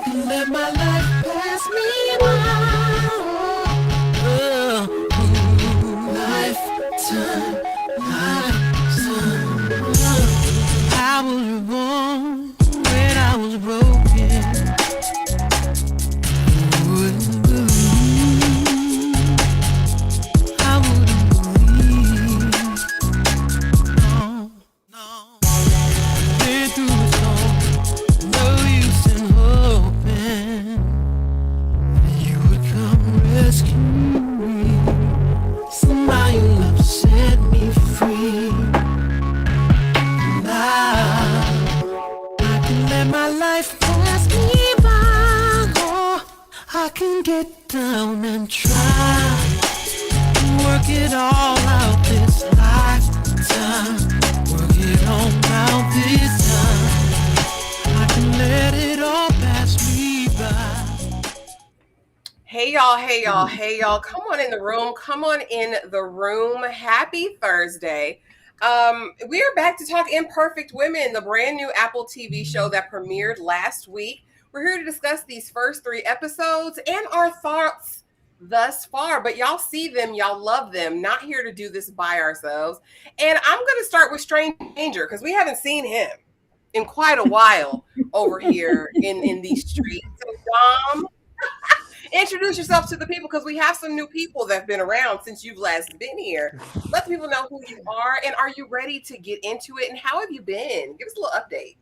can let my life pass me by. Lifetime, lifetime. I was born when I was broken. Wouldn't believe, I wouldn't believe. No, no. Been through it all, no use in hoping you would come rescue me. Somehow your love set me free. Now I can let my life pass me by. Oh, I can get down and try. Work it all out this lifetime. Work it all out this time. I can let it all pass me by. Hey y'all, hey y'all, hey y'all. Come on in the room. Come on in the room. Happy Thursday. We are back to talk Imperfect Women, the brand new Apple TV show that premiered last week. We're here to discuss these first 3 episodes and our thoughts thus far. But y'all see them, y'all love them. Not here to do this by ourselves. And I'm going to start with Stranger because we haven't seen him in quite a while over here in these streets. So Dom, introduce yourself to the people because we have some new people that have been around since you've last been here. Let the people know who you are and are you ready to get into it and how have you been? Give us a little update.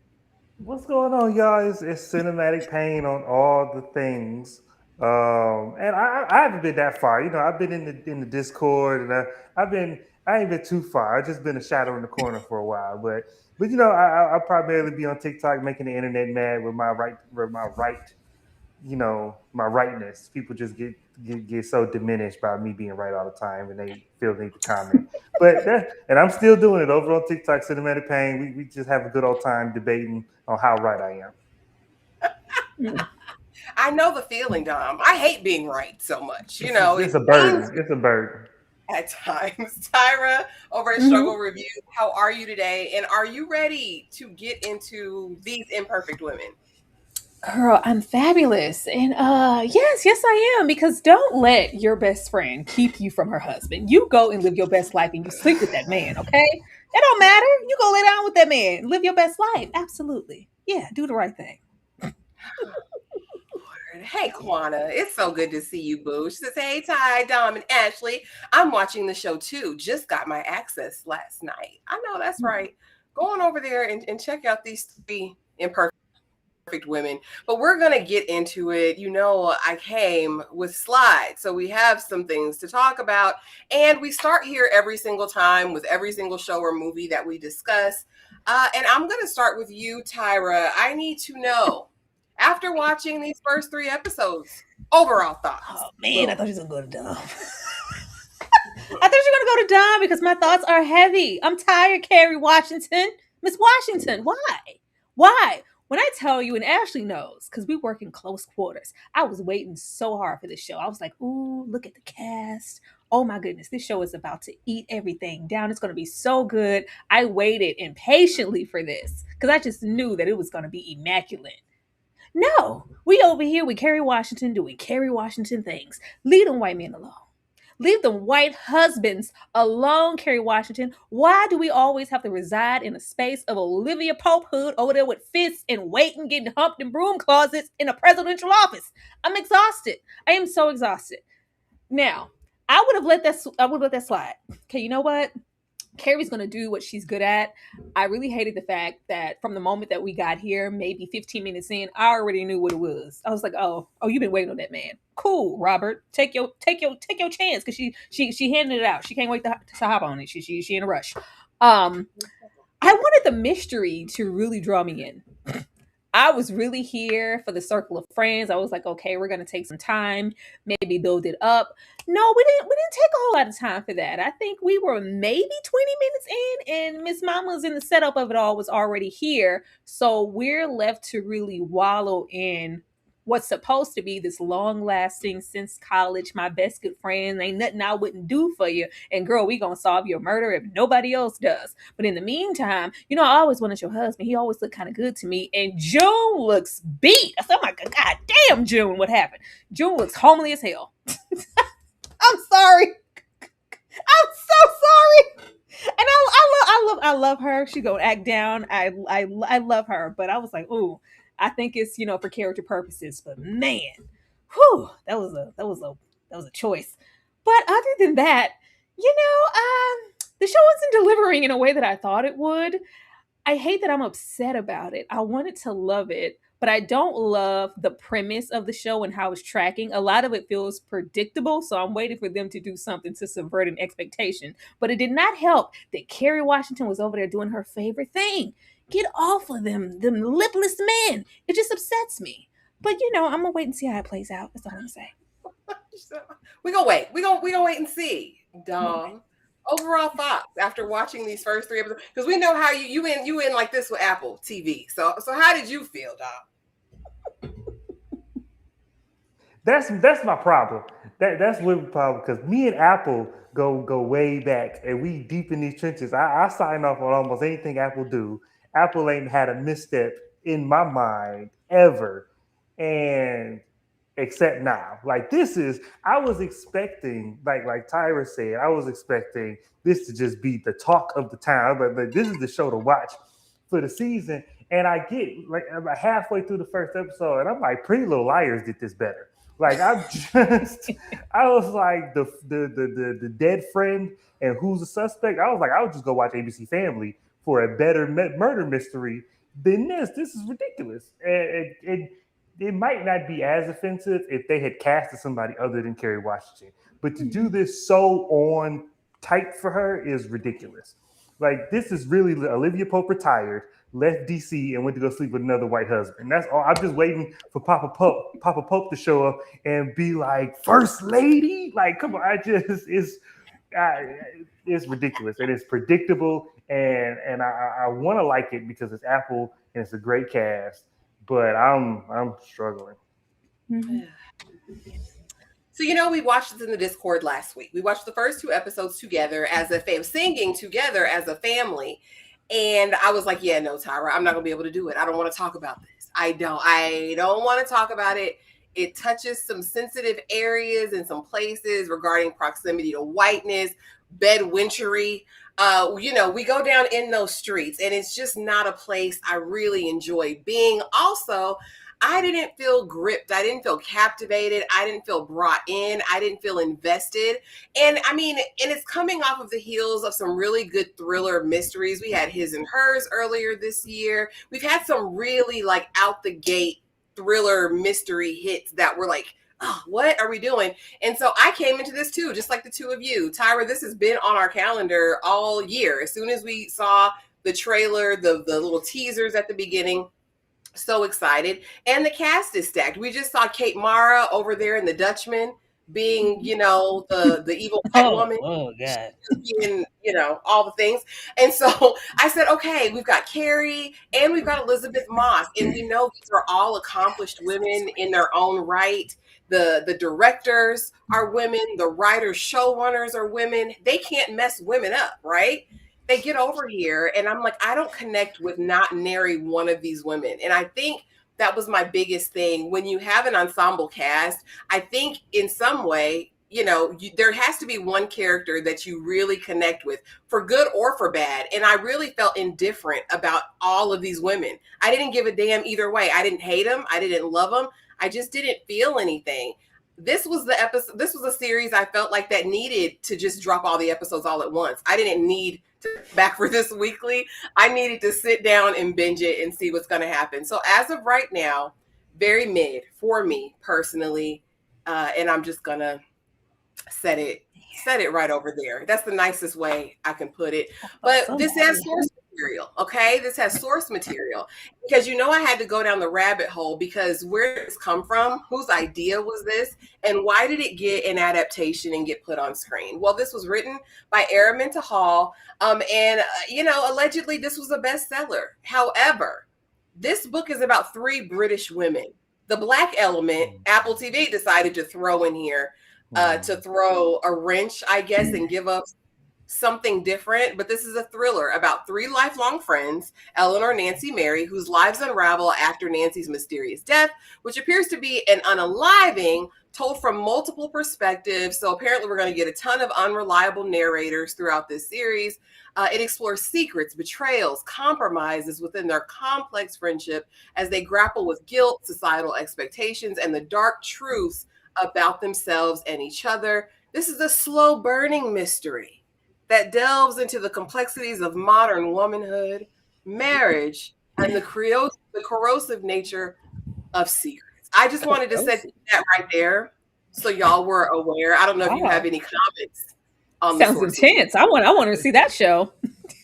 What's going on, y'all? It's cinematic pain on all the things, and I haven't been that far. You know, I've been in the Discord, and I ain't been too far. I've just been a shadow in the corner for a while, but you know, I'll primarily be on TikTok making the internet mad with my rightness. People just get so diminished by me being right all the time, and they feel the need to comment. And I'm still doing it over on TikTok, Cinematic Pain. We just have a good old time debating on how right I am. I know the feeling, Dom. I hate being right so much. You It's, know, it's, it it's a pains burden. It's a burden. at times. Tyra over at Struggle Review, how are you today? And are you ready to get into these imperfect women? Girl, I'm fabulous. And yes, I am. Because don't let your best friend keep you from her husband. You go and live your best life and you sleep with that man, okay? It don't matter. You go lay down with that man. Live your best life. Absolutely. Yeah, do the right thing. Hey, Kwana, it's so good to see you, boo. She says, hey, Ty, Dom, and Ashley. I'm watching the show too. Just got my access last night. I know that's right. Go on over there and check out these 3 imperfect women. But we're going to get into it. You know, I came with slides. So we have some things to talk about. And we start here every single time with every single show or movie that we discuss. And I'm going to start with you, Tyra. I need to know, after watching these first 3 episodes, overall thoughts. Oh man, I thought you was gonna go to Dom. I thought you were gonna go to Dom because my thoughts are heavy. I'm tired, Carrie Washington. Miss Washington, why? Why? When I tell you, and Ashley knows, because we work in close quarters, I was waiting so hard for this show. I was like, ooh, look at the cast. Oh my goodness, this show is about to eat everything down. It's going to be so good. I waited impatiently for this because I just knew that it was going to be immaculate. No, we over here with Kerry Washington doing Kerry Washington things. Leave them white men alone. Leave them white husbands alone, Kerry Washington. Why do we always have to reside in a space of Olivia Popehood over there with fists and waiting, getting humped in broom closets in a presidential office? I'm exhausted. I am so exhausted. Now, I would have let that slide. Okay, you know what? Carrie's going to do what she's good at. I really hated the fact that from the moment that we got here, maybe 15 minutes in, I already knew what it was. I was like, "Oh, you've been waiting on that man. Cool, Robert. Take your chance cuz she handed it out. She can't wait to hop on it. She in a rush." I wanted the mystery to really draw me in. I was really here for the circle of friends. I was like, okay, we're gonna take some time, maybe build it up. No, we didn't take a whole lot of time for that. I think we were maybe 20 minutes in, and Miss Mama's in the setup of it all was already here. So we're left to really wallow in what's supposed to be this long lasting since college, my best good friend, ain't nothing I wouldn't do for you. And girl, we gonna solve your murder if nobody else does. But in the meantime, I always wanted your husband. He always looked kind of good to me. And June looks beat. I said, oh my God damn, June, what happened? June looks homely as hell. I'm sorry. I'm so sorry. And I love her. She gonna act down. I love her, but I was like, ooh, I think it's for character purposes. But man, whew, that was a choice. But other than that, the show wasn't delivering in a way that I thought it would. I hate that I'm upset about it. I wanted to love it, but I don't love the premise of the show and how it's tracking. A lot of it feels predictable, so I'm waiting for them to do something to subvert an expectation. But it did not help that Kerry Washington was over there doing her favorite thing. Get off of them lipless men. It just upsets me. But I'm gonna wait and see how it plays out. That's all I'm gonna say. We gonna wait. We gonna wait and see. Dumb. Overall thoughts after watching these first 3 episodes, because we know how you in like this with Apple TV. So how did you feel, Dom? That's my problem. That's my problem because me and Apple go way back, and we deep in these trenches. I sign off on almost anything Apple do. Apple ain't had a misstep in my mind ever, and except now. Like this is, I was expecting, like Tyra said, I was expecting this to just be the talk of the town, but this is the show to watch for the season. And I get like about halfway through the first episode, and I'm like, Pretty Little Liars did this better. Like I was like the dead friend and who's the suspect. I was like, I would just go watch ABC Family for a better murder mystery than this. This is ridiculous, and it might not be as offensive if they had casted somebody other than Kerry Washington. But to do this so on tight for her is ridiculous. Like this is really Olivia Pope retired, left DC, and went to go sleep with another white husband. That's all. I'm just waiting for Papa Pope to show up and be like, First Lady. Like, come on, it's ridiculous and it's predictable, and I want to like it because it's Apple and it's a great cast, but I'm struggling. Mm-hmm. So we watched this in the Discord last week. We watched the first 2 episodes together as a fam, singing together as a family. And I was like, yeah, no, Tyra, I'm not gonna be able to do it. I don't want to talk about this. I don't want to talk about it. It touches some sensitive areas and some places regarding proximity to whiteness, bedwinchery. We go down in those streets, and it's just not a place I really enjoy being. Also, I didn't feel gripped. I didn't feel captivated. I didn't feel brought in. I didn't feel invested. And it's coming off of the heels of some really good thriller mysteries. We had His and Hers earlier this year. We've had some really like out the gate thriller mystery hits that were like, oh, what are we doing? And so I came into this too, just like the two of you. Tyra, this has been on our calendar all year. As soon as we saw the trailer, the little teasers at the beginning, so excited. And the cast is stacked. We just saw Kate Mara over there in The Dutchman being, the evil white woman. Oh, God. Being, all the things. And so I said, okay, we've got Carrie and we've got Elizabeth Moss. And we know these are all accomplished women in their own right. The directors are women. The writers, showrunners are women. They can't mess women up, right? They get over here, and I'm like, I don't connect with not nary one of these women. And I think that was my biggest thing. When you have an ensemble cast, I think in some way, there has to be one character that you really connect with, for good or for bad. And I really felt indifferent about all of these women. I didn't give a damn either way. I didn't hate them. I didn't love them. I just didn't feel anything. This was the episode. This was a series I felt like that needed to just drop all the episodes all at once. I didn't need to back for this weekly. I needed to sit down and binge it and see what's going to happen. So as of right now, very mid for me personally. And I'm just going to set it right over there. That's the nicest way I can put it. But this has source material, okay? This has source material, because I had to go down the rabbit hole, because where did this come from? Whose idea was this? And why did it get an adaptation and get put on screen? Well, this was written by Araminta Hall, and allegedly this was a bestseller. However, this book is about 3 British women the black element, Apple TV decided to throw in here, to throw a wrench, I guess, and give us something different. But this is a thriller about three lifelong friends, Eleanor, Nancy, Mary, whose lives unravel after Nancy's mysterious death, which appears to be an unaliving told from multiple perspectives. So apparently we're going to get a ton of unreliable narrators throughout this series. It explores secrets, betrayals, compromises within their complex friendship as they grapple with guilt, societal expectations, and the dark truths about themselves and each other. This is a slow burning mystery that delves into the complexities of modern womanhood, marriage, and the corrosive nature of secrets. I just wanted to set that right there so y'all were aware. I don't know if you have any comments on the Sounds source intense. I want to see that show.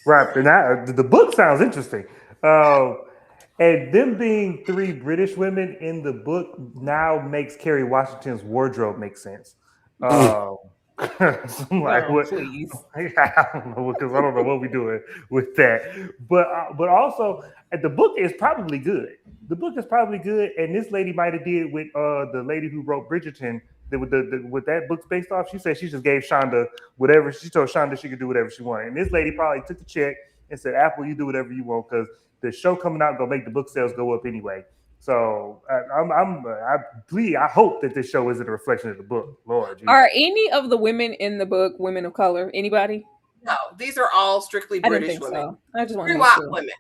Right, and the book sounds interesting. And them being three British women in the book now makes Kerry Washington's wardrobe make sense. So I'm like, what? Please. I don't know, because I don't know what we're doing with that. But also, the book is probably good. The book is probably good, and this lady might have did with the lady who wrote Bridgerton. With that book's based off, she said she just gave Shonda whatever. She told Shonda she could do whatever she wanted, and this lady probably took the check and said, "Apple, you do whatever you want, because the show coming out gonna make the book sales go up anyway." So I hope that this show isn't a reflection of the book. Lord, Jesus. Are any of the women in the book women of color? Anybody? No, these are all strictly I didn't British think women. so. I just want to Three make white sure. women.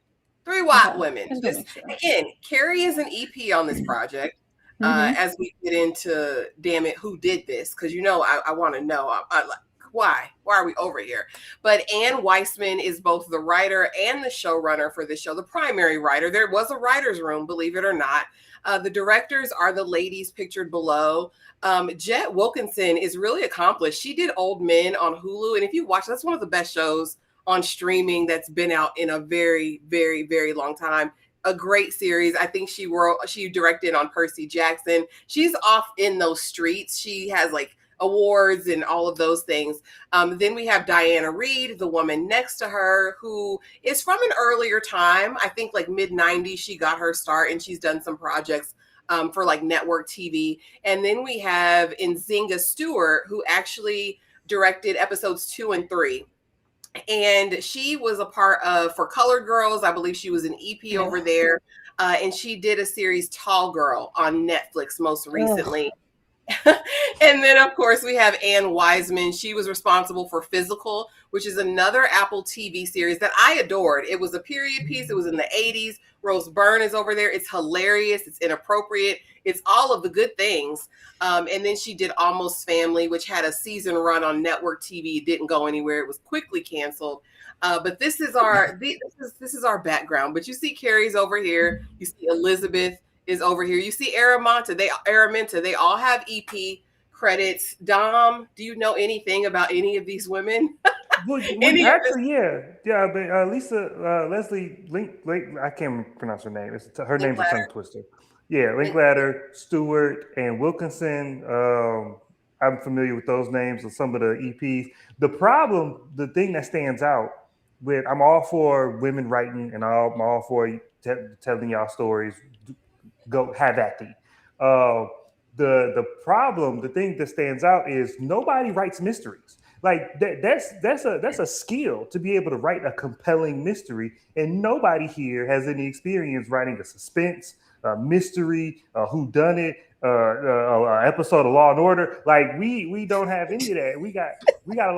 Three white Okay. women. Just This, make sure. again, Carrie is an EP on this project. As we get into, damn it, who did this? Because I want to know. Why are we over here? But Anne Weissman is both the writer and the showrunner for this show, the primary writer. There was a writer's room, believe it or not. The directors are the ladies pictured below. Jet Wilkinson is really accomplished. She did Old Men on Hulu, and if you watch, that's one of the best shows on streaming that's been out in a very, very, very long time. A great series. I think she directed on Percy Jackson. She's off in those streets. She has like awards and all of those things. Then we have Diana Reed, the woman next to her, who is from an earlier time. I think like mid 90s, she got her start, and she's done some projects for like network TV. And then we have Nzinga Stewart, who actually directed episodes 2 and 3. And she was a part of For Colored Girls. I believe she was an EP over there. And she did a series, Tall Girl, on Netflix most recently. And then, of course, we have Anne Weissman. She was responsible for Physical, which is another Apple TV series that I adored. It was a period piece. It was in the 80s. Rose Byrne is over there. It's hilarious. It's inappropriate. It's all of the good things. And then she did Almost Family, which had a season run on network TV. It didn't go anywhere. It was quickly canceled. But this is our background. But you see Carrie's over here. You see Elizabeth is over here. You see Araminta. They all have EP credits. Dom, do you know anything about any of these women? Actually, yeah. But Leslie I can't pronounce her name. Her name's a tongue twister. Yeah, Linklater, Stewart, and Wilkinson. I'm familiar with those names of some of the EPs. The thing that stands out with, I'm all for women writing, and I'm all for telling y'all stories. Go have at thee. The thing that stands out is nobody writes mysteries. Like that's a skill to be able to write a compelling mystery, and nobody here has any experience writing a suspense, a mystery, a whodunit, episode of Law and Order. Like we don't have any of that. We got a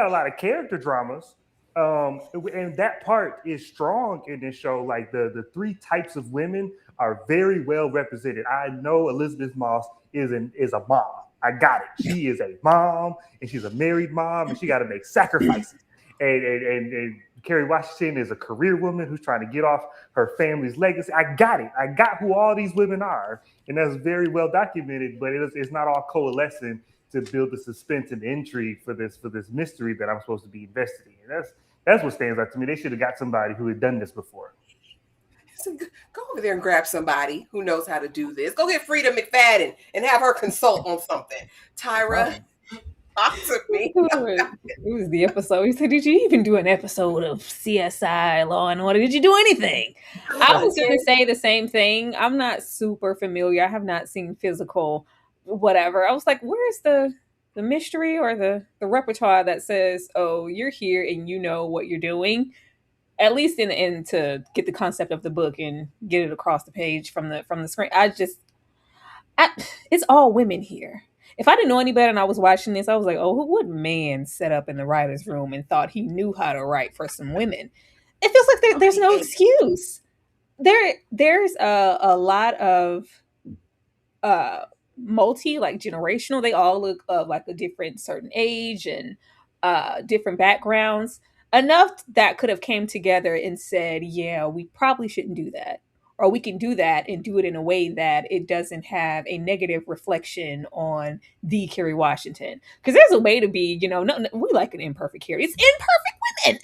lot of character dramas. And that part is strong in this show. Like the three types of women are very well represented. I know Elizabeth Moss is a mom. I got it. She is a mom, and she's a married mom, and she got to make sacrifices. And Kerry Washington is a career woman who's trying to get off her family's legacy. I got it. I got who all these women are, and that's very well documented. But it's not all coalescing to build the suspense and intrigue for this mystery that I'm supposed to be invested in. That's what stands out to me. They should have got somebody who had done this before. So go over there and grab somebody who knows how to do this. Go get Frida McFadden and have her consult on something. Tyra, Talk to me. It was the episode. He said, "Did you even do an episode of CSI Law and Order? Did you do anything?" I I was going did. to say the same thing. I'm not super familiar. I have not seen physical, whatever. I was like, "Where's the mystery or the repertoire that says, oh, you're here and you know what you're doing?" At least in to get the concept of the book and get it across the page from the screen. I, it's all women here. If I didn't know any better and I was watching this, I was like, oh, what man set up in the writer's room and thought he knew how to write for some women? It feels like there's no Okay. excuse. There's a lot of uh multi like generational. They all look of like a different certain age and different backgrounds. Enough that could have came together and said, yeah, we probably shouldn't do that, or we can do that and do it in a way that it doesn't have a negative reflection on the Kerry Washington. Because there's a way to be, we like an imperfect Kerry. It's imperfect women.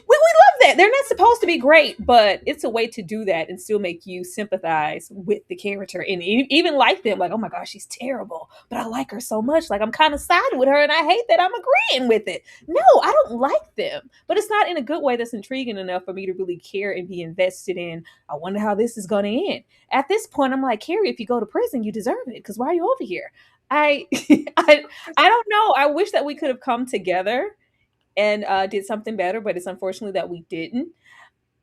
We love that. They're not supposed to be great, but it's a way to do that and still make you sympathize with the character and even like them. Like, oh my gosh, she's terrible, but I like her so much. Like, I'm kind of siding with her and I hate that I'm agreeing with it. No, I don't like them, but it's not in a good way that's intriguing enough for me to really care and be invested in. I wonder how this is going to end. At this point, I'm like, Carrie, if you go to prison, you deserve it. Because why are you over here? I, I don't know. I wish that we could have come together and did something better, but it's unfortunately that we didn't.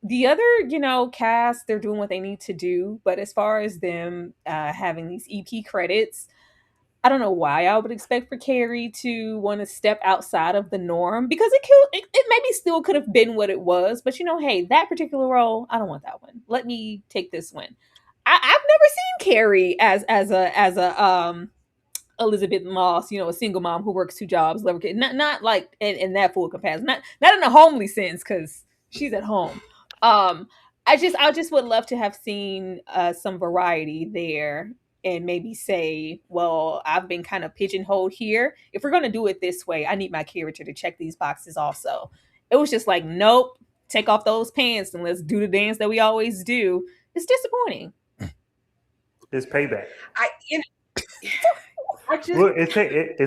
The other, cast, they're doing what they need to do, but as far as them having these EP credits, I don't know why I would expect for Carrie to want to step outside of the norm because it maybe still could have been what it was, but hey, that particular role, I don't want that one. Let me take this one. I've never seen Carrie as a Elizabeth Moss, a single mom who works two jobs, love her kid. Not like in that full capacity, not in a homely sense because she's at home. Um, I just would love to have seen some variety there and maybe say, well, I've been kind of pigeonholed here. If we're gonna do it this way, I need my character to check these boxes also. It was just like, nope, take off those pants and let's do the dance that we always do. It's disappointing. It's payback. I, you know, I just, Well, it's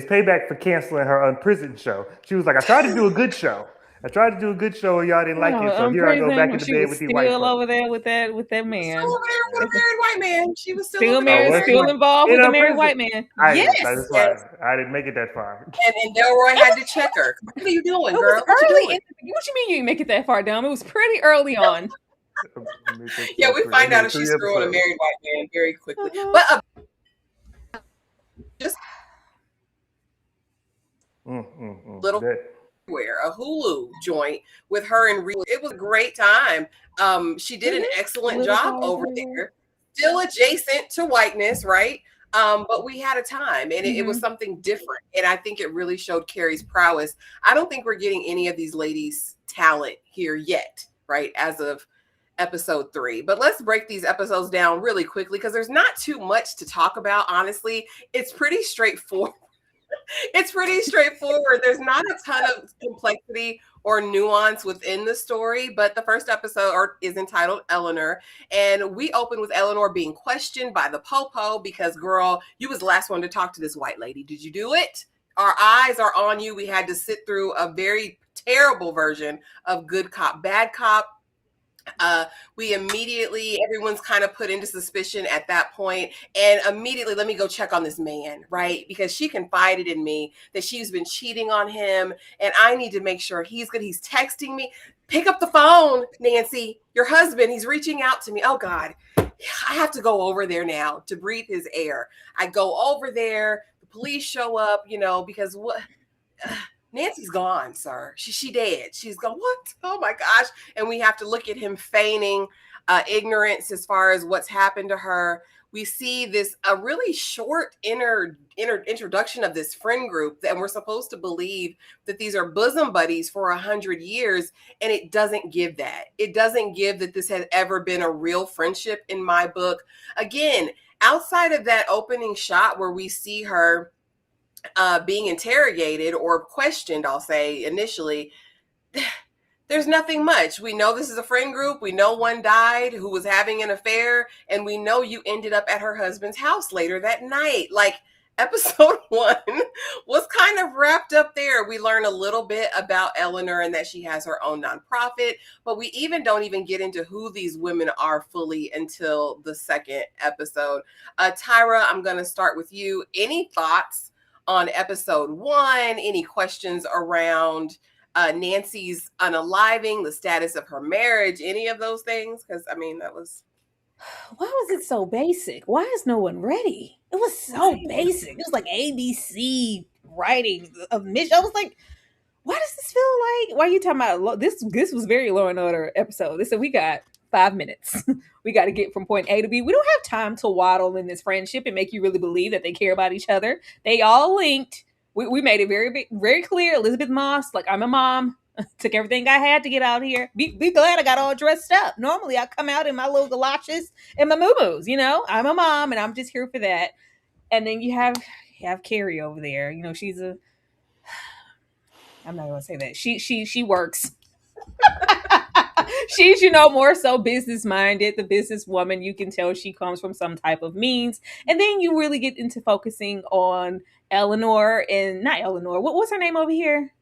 payback for canceling her unprisoned show. She was like, I tried to do a good show. I tried to do a good show and y'all didn't like it, so here I go back into She bed was with these white still folks. over there with that still man. over there with a married white man. She was still Still over there married, with a was married still she? involved In with a her married prison? white man. That's Yes. why I didn't make it that far. And Delroy had to check her. What are you doing, It girl? was What you early. doing? What you mean you didn't make it that far down? It was pretty early on. Yeah, we find out if she's screwing a married white man very quickly. But just little where a Hulu joint with her and Real. It was a great time. She did an excellent job over there. Still adjacent to whiteness, right? But we had a time and it was something different. And I think it really showed Carrie's prowess. I don't think we're getting any of these ladies' talent here yet, right? As of episode 3. But let's break these episodes down really quickly because there's not too much to talk about. Honestly, it's pretty straightforward. It's pretty straightforward. There's not a ton of complexity or nuance within the story, but the first episode is entitled Eleanor, and we open with Eleanor being questioned by the popo because, girl, you was the last one to talk to this white lady. Did you do it? Our eyes are on you. We had to sit through a very terrible version of good cop, bad cop. We immediately, everyone's kind of put into suspicion at that point, and immediately let me go check on this man, right? Because she confided in me that she's been cheating on him, and I need to make sure he's good. He's texting me. Pick up the phone, Nancy. Your husband, he's reaching out to me. Oh God, I have to go over there now to breathe his air. I go over there. The police show up, because what? Nancy's gone, sir. She dead. She's gone. What? Oh my gosh. And we have to look at him feigning ignorance as far as what's happened to her. We see this a really short introduction of this friend group, and we're supposed to believe that these are bosom buddies for 100 years, and it doesn't give that. It doesn't give that this has ever been a real friendship in my book. Again, outside of that opening shot where we see her being interrogated or questioned, I'll say initially, there's nothing much. We know this is a friend group. We know one died who was having an affair, and we know you ended up at her husband's house later that night. Like, episode 1 was kind of wrapped up there. We learn a little bit about Eleanor and that she has her own nonprofit, but we don't even get into who these women are fully until the second episode. Tyra, I'm going to start with you. Any thoughts on episode 1? Any questions around Nancy's unaliving, the status of her marriage, any of those things? Because, I mean, that was... Why was it so basic? Why is no one ready? It was so basic. It was like ABC writing of mission. I was like, why does this feel like? Why are you talking about this? This was very Law and Order episode. They said we got 5 minutes. We got to get from point A to B. We don't have time to waddle in this friendship and make you really believe that they care about each other. They all linked. We made it very clear. Elizabeth Moss, like, I'm a mom. Took everything I had to get out here. Be glad I got all dressed up. Normally I come out in my little galoshes and my moo-moos, I'm a mom and I'm just here for that. And then you have Carrie over there. She's a... I'm not gonna say that. She works. She's, more so business minded, the businesswoman. You can tell she comes from some type of means. And then you really get into focusing on Eleanor and not Eleanor. What's her name over here?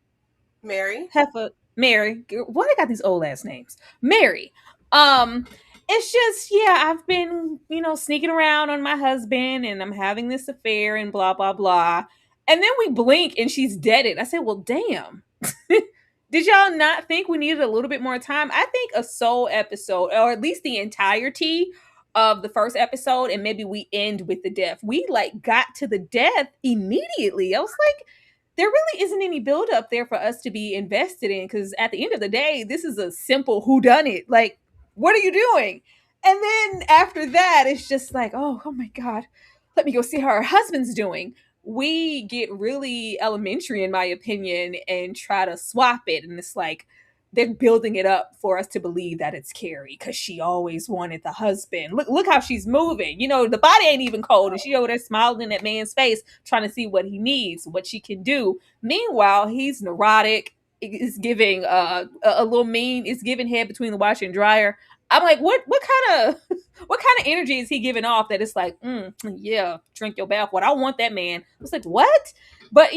Mary. Mary. Why they got these old ass names? Mary. It's just, I've been, sneaking around on my husband and I'm having this affair and blah, blah, blah. And then we blink and she's deaded. I said, well, damn. Did y'all not think we needed a little bit more time? I think a sole episode, or at least the entirety of the first episode, and maybe we end with the death. We got to the death immediately. I was like, there really isn't any build up there for us to be invested in, because at the end of the day, this is a simple whodunit. Like, what are you doing? And then after that, it's just like, oh my God, let me go see how her husband's doing. We get really elementary, in my opinion, and try to swap it. And it's like they're building it up for us to believe that it's Carrie because she always wanted the husband. Look how she's moving. The body ain't even cold, and she over there smiling in that man's face, trying to see what he needs, what she can do. Meanwhile, he's neurotic. Is giving a little mean. It's giving head between the washer and dryer. I'm like, what kind of energy is he giving off that it's like, yeah, drink your bath. What I want that man. I was like, what? But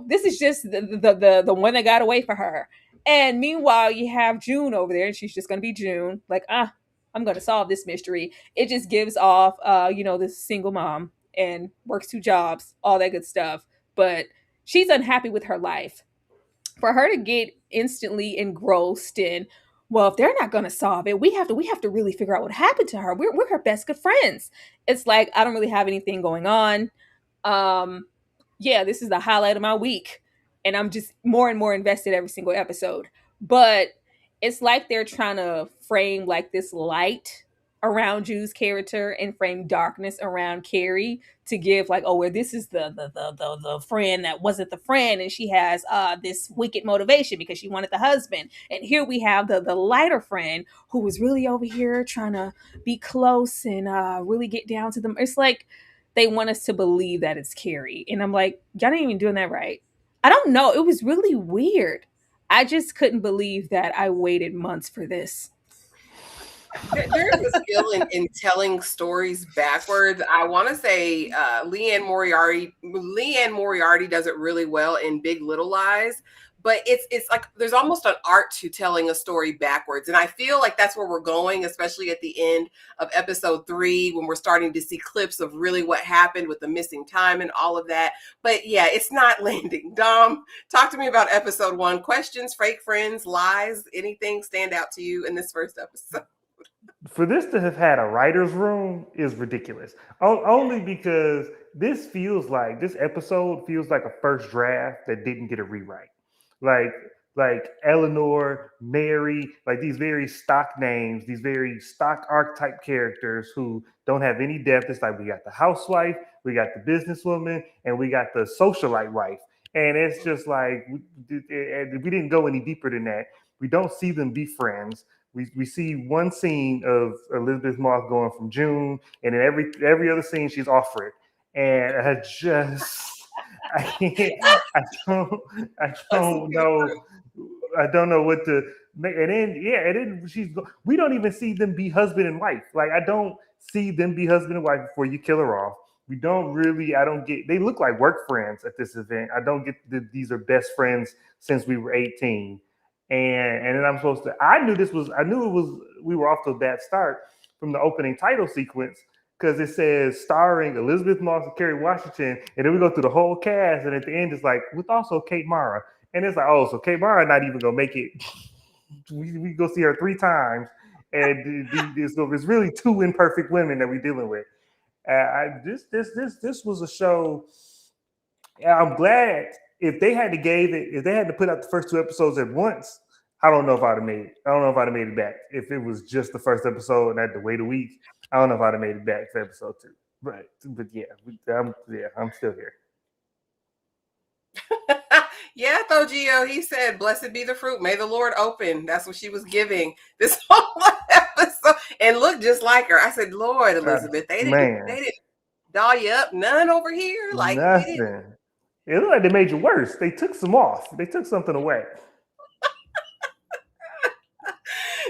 this is just the one that got away for her. And meanwhile, you have June over there, and she's just gonna be June. Like, I'm gonna solve this mystery. It just gives off, this single mom and works 2 jobs, all that good stuff. But she's unhappy with her life. For her to get instantly engrossed in, well, if they're not going to solve it, we have to really figure out what happened to her. We're her best good friends. It's like, I don't really have anything going on. This is the highlight of my week, and I'm just more and more invested every single episode. But it's like they're trying to frame like this light around Jude's character and frame darkness around Carrie to give like, oh, where this is the friend that wasn't the friend, and she has this wicked motivation because she wanted the husband. And here we have the lighter friend who was really over here trying to be close and really get down to them. It's like they want us to believe that it's Carrie, and I'm like, y'all ain't even doing that right. I don't know. It was really weird. I just couldn't believe that I waited months for this. There's a skill in telling stories backwards. I want to say Leanne Moriarty does it really well in Big Little Lies, but it's like there's almost an art to telling a story backwards. And I feel like that's where we're going, especially at the end of episode 3, when we're starting to see clips of really what happened with the missing time and all of that. But yeah, it's not landing. Dom, talk to me about episode 1. Questions, fake friends, lies, anything stand out to you in this first episode? For this to have had a writer's room is ridiculous. Only because this episode feels like a first draft that didn't get a rewrite. Like Eleanor, Mary, like these very stock names, these very stock archetype characters who don't have any depth. It's like we got the housewife, we got the businesswoman, and we got the socialite wife. And it's just like we didn't go any deeper than that. We don't see them be friends. We see one scene of Elizabeth Moss going from June, and then every other scene she's off for it. And I don't know what to make. And then we don't even see them be husband and wife. Like, I don't see them be husband and wife before you kill her off. We don't really. I don't get. They look like work friends at this event. I don't get that these are best friends since we were 18. And then I'm supposed to. I knew this was. I knew it was. We were off to a bad start from the opening title sequence because it says starring Elizabeth Moss and Kerry Washington, and then we go through the whole cast, and at the end it's like with also Kate Mara, and it's like, oh, so Kate Mara not even gonna make it. We go see her 3 times, and it's really 2 imperfect women that we're dealing with. This was a show. I'm glad if they had to put out the first 2 episodes at once. I don't know if I'd have made it. I don't know if I'd have made it back. If it was just the first episode and I had to wait a week, I don't know if I'd have made it back for episode 2. But yeah, I'm still here. Yeah, Thogio, he said, "Blessed be the fruit, may the Lord open." That's what she was giving this whole episode, and looked just like her. I said, "Lord, Elizabeth, they didn't doll you up none over here, like nothing. we didn't." It looked like they made you worse. They took some off. They took something away.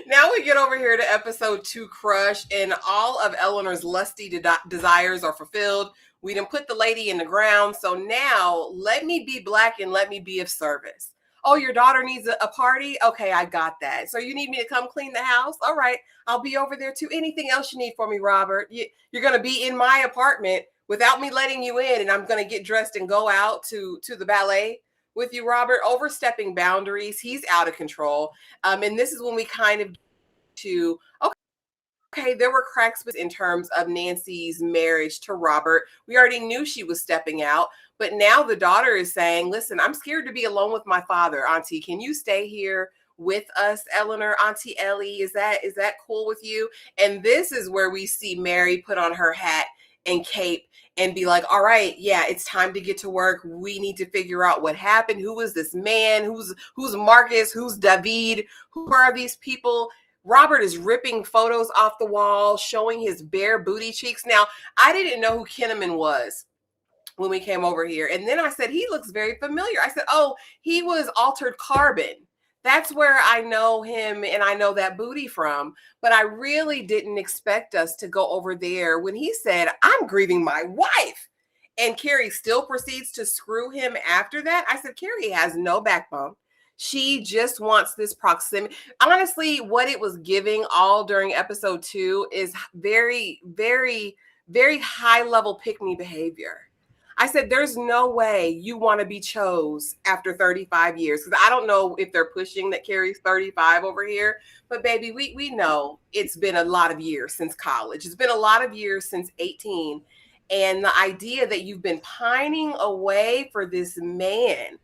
Now we get over here to episode 2, Crush, and all of Eleanor's lusty desires are fulfilled. We done put the lady in the ground, so now let me be black and let me be of service. Oh, your daughter needs a party? Okay, I got that. So you need me to come clean the house? All right, I'll be over there too. Anything else you need for me, Robert? You're going to be in my apartment without me letting you in, and I'm going to get dressed and go out to the ballet with you, Robert. Overstepping boundaries. He's out of control. And this is when we kind of to, okay, there were cracks in terms of Nancy's marriage to Robert. We already knew she was stepping out, but now the daughter is saying, listen, I'm scared to be alone with my father. Auntie, can you stay here with us, Eleanor? Auntie Ellie, is that cool with you? And this is where we see Mary put on her hat and cape and be like, all right, yeah, it's time to get to work. We need to figure out what happened. Who is this man? Who's Marcus? Who's David? Who are these people? Robert is ripping photos off the wall, showing his bare booty cheeks. Now, I didn't know who Kinnaman was when we came over here. And then I said, he looks very familiar. I said, oh, he was Altered Carbon. That's where I know him and I know that booty from. But I really didn't expect us to go over there when he said, I'm grieving my wife. And Carrie still proceeds to screw him after that. I said, Carrie has no backbone. She just wants this proximity. Honestly, what it was giving all during episode 2 is very, very, very high level pick-me behavior. I said, there's no way you want to be chose after 35 years. Because I don't know if they're pushing that Carrie's 35 over here. But baby, we know it's been a lot of years since college. It's been a lot of years since 18. And the idea that you've been pining away for this man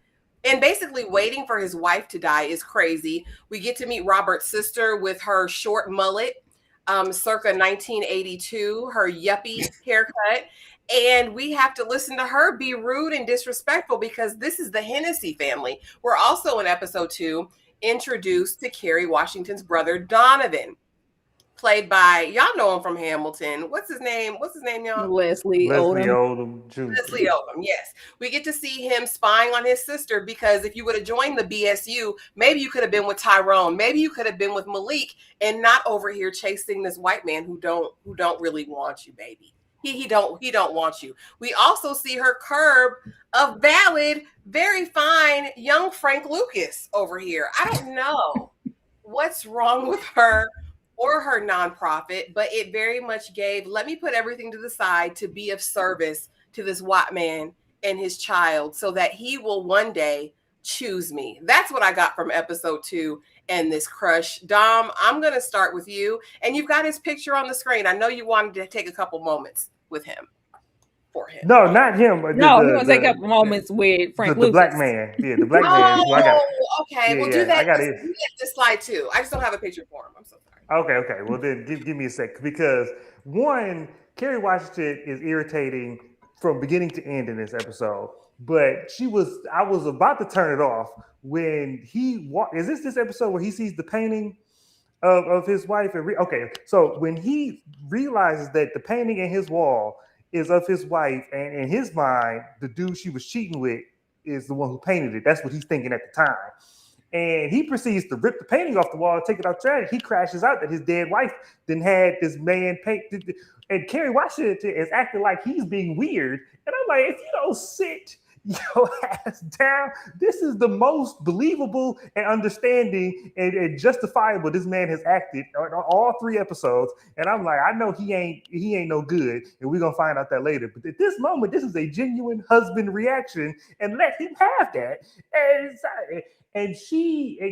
and basically waiting for his wife to die is crazy. We get to meet Robert's sister with her short mullet, circa 1982, her yuppie haircut. And we have to listen to her be rude and disrespectful because this is the Hennessy family. We're also in episode 2 introduced to Kerry Washington's brother, Donovan, played by, y'all know him from Hamilton. What's his name, y'all? Leslie Odom Jr. Leslie Odom, yes. We get to see him spying on his sister because if you would have joined the BSU, maybe you could have been with Tyrone. Maybe you could have been with Malik and not over here chasing this white man who don't really want you, baby. He don't want you. We also see her curb a valid, very fine young Frank Lucas over here. I don't know what's wrong with her or her nonprofit, but it very much gave, let me put everything to the side to be of service to this white man and his child so that he will one day choose me. That's what I got from episode 2 and this crush. Dom, I'm going to start with you. And you've got his picture on the screen. I know you wanted to take a couple moments with him. For him. No, not him. No, he wants to take a couple moments with Frank Lucas. The black man. Yeah, the black man. Okay. Well, do that. Do this slide too. I just don't have a picture for him. I'm so sorry. Okay. Well, then give me a sec. Because one, Kerry Washington is irritating from beginning to end in this episode. But I was about to turn it off when is this episode where he sees the painting of his wife? Okay, so when he realizes that the painting in his wall is of his wife, and in his mind, the dude she was cheating with is the one who painted it. That's what he's thinking at the time. And he proceeds to rip the painting off the wall and take it out trash. He crashes out that his dead wife then had this man paint. And Kerry Washington is acting like he's being weird. And I'm like, if you don't sit your ass down, this is the most believable and understanding and justifiable this man has acted on all 3 episodes. And I'm like, I know he ain't no good, and we're gonna find out that later. But at this moment, this is a genuine husband reaction, and let him have that. And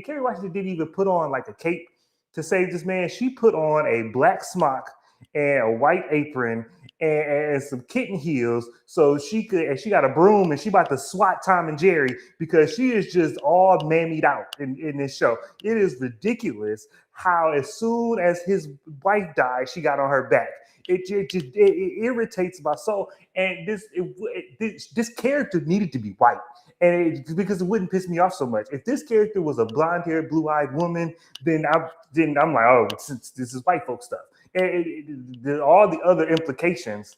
Kerry Washington didn't even put on like a cape to save this man. She put on a black smock and a white apron and some kitten heels, so she could. And she got a broom, and she about to swat Tom and Jerry because she is just all mammied out in this show. It is ridiculous how as soon as his wife died, she got on her back. It irritates my soul. And this character needed to be white. And because it wouldn't piss me off so much. If this character was a blonde-haired, blue-eyed woman, then I'm like, oh, this is white folk stuff. And all the other implications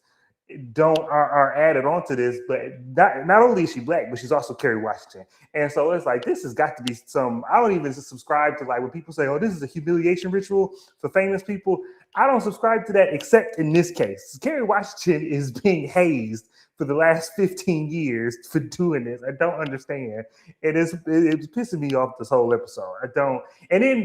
are added onto this. But not only is she black, but she's also Kerry Washington. And so it's like, this has got to be some. I don't even subscribe to like when people say, oh, this is a humiliation ritual for famous people. I don't subscribe to that, except in this case. Kerry Washington is being hazed for the last 15 years for doing this. I don't understand. It's pissing me off this whole episode. I don't. And then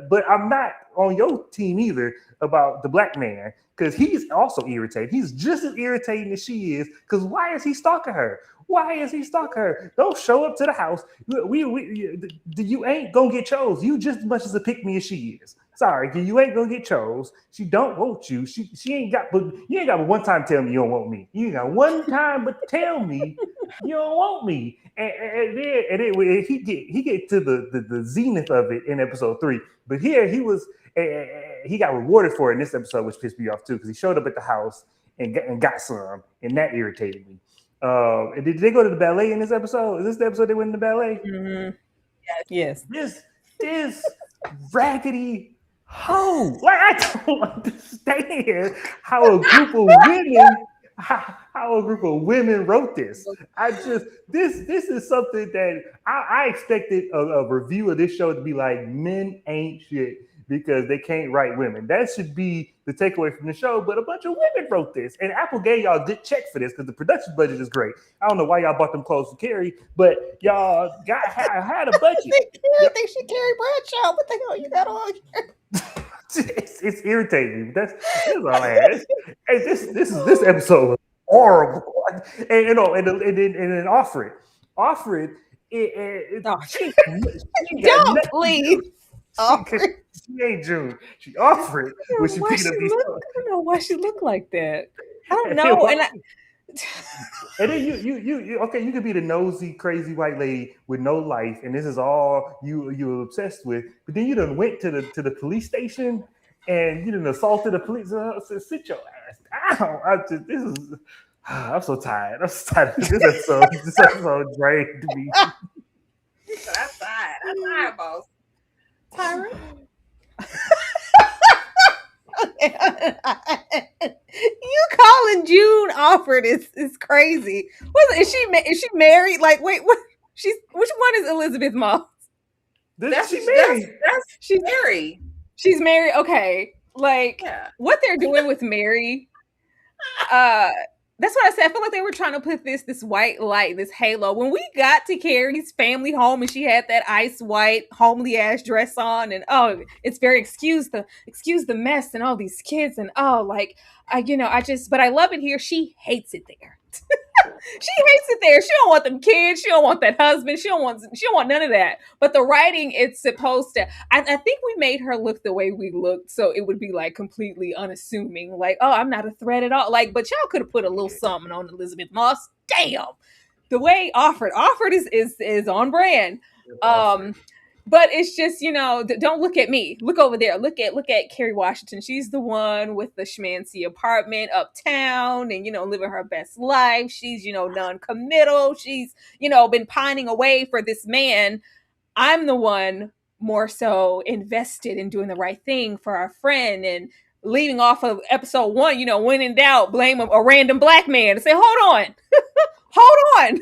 but I'm not on your team either about the black man, because he's also irritated. He's just as irritating as she is. Because why is he stalking her? Why is he stalking her? Don't show up to the house. You ain't gonna get chose. You just as much as a pick me as she is. Sorry, you ain't gonna get chose. She don't want you. She ain't got. But you ain't got but one time tell me you don't want me. You ain't got one time but tell me you don't want me. And then he get to the zenith of it in episode 3. But here he got rewarded for it in this episode, which pissed me off too, because he showed up at the house and got some, and that irritated me. And did they go to the ballet in this episode? Is this the episode they went to the ballet? Mm-hmm. Yes. This raggedy hoe. Like, I don't understand how a group of women wrote this. This is something that I expected a review of this show to be like, men ain't shit because they can't write women. That should be the takeaway from the show. But a bunch of women wrote this, and Apple gave y'all a good check for this because the production budget is great. I don't know why y'all bought them clothes for Carrie, but y'all had a budget. I think she Carrie Bradshaw. What the hell you got on? It's irritating. That's all I had. This episode was horrible. And then Offred. Don't please. She ain't June. She offered when she picked up these. I don't know why she looked like that. I don't know. And then you okay, you could be the nosy, crazy white lady with no life, and this is all you were obsessed with. But then you done went to the police station and you done assaulted the police. Sit your ass down. I'm so tired. I'm so tired. This episode drained me. I'm tired, boss. Tyra? You calling June Offred is crazy. Is she married? Like, wait, what? Which one is Elizabeth Moss? She's married. She's married. She's married. Okay, like what they're doing with Mary. That's what I said. I feel like they were trying to put this white light, this halo. When we got to Carrie's family home and she had that ice white homely ass dress on, and it's very excuse the mess and all these kids and but I love it here. She hates it there. She hates it there. She don't want them kids. She don't want that husband. She don't want none of that. But the writing, it's supposed to. I think we made her look the way we looked, so it would be like completely unassuming. Like, oh, I'm not a threat at all. Like, but y'all could have put a little something on Elizabeth Moss. Damn, the way Offred is on brand. But it's just, don't look at me. Look over there. Look at Kerry Washington. She's the one with the schmancy apartment uptown and, living her best life. She's, non-committal. She's, been pining away for this man. I'm the one more so invested in doing the right thing for our friend and leading off of episode 1, when in doubt, blame a random black man and say, hold on. hold on.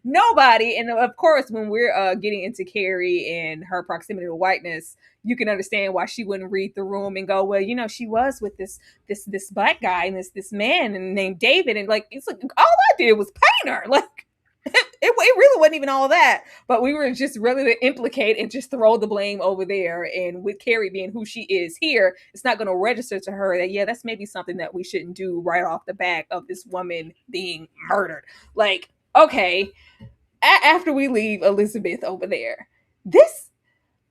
Nobody. And of course, when we're getting into Carrie and her proximity to whiteness, you can understand why she wouldn't read the room and go, well, she was with this black guy and this man and named David, and like it's like all I did was paint her. Like it really wasn't even all that, but we were just ready to implicate and just throw the blame over there. And with Carrie being who she is here, it's not going to register to her that, yeah, that's maybe something that we shouldn't do right off the back of this woman being murdered. Like, okay, after we leave Elizabeth over there, this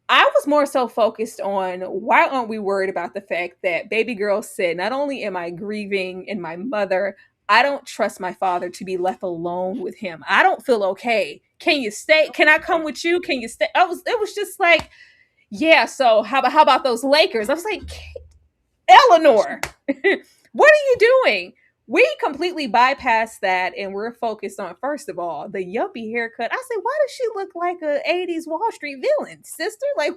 I was more so focused on why aren't we worried about the fact that baby girl said, not only am I grieving in my mother, I don't trust my father to be left alone with him. I don't feel okay. Can you stay? Can I come with you? Can you stay? It was just like, yeah, so how about those Lakers? I was like, Eleanor, what are you doing? We completely bypassed that and we're focused on, first of all, the yuppie haircut. I said, why does she look like a 80s Wall Street villain, sister? Like,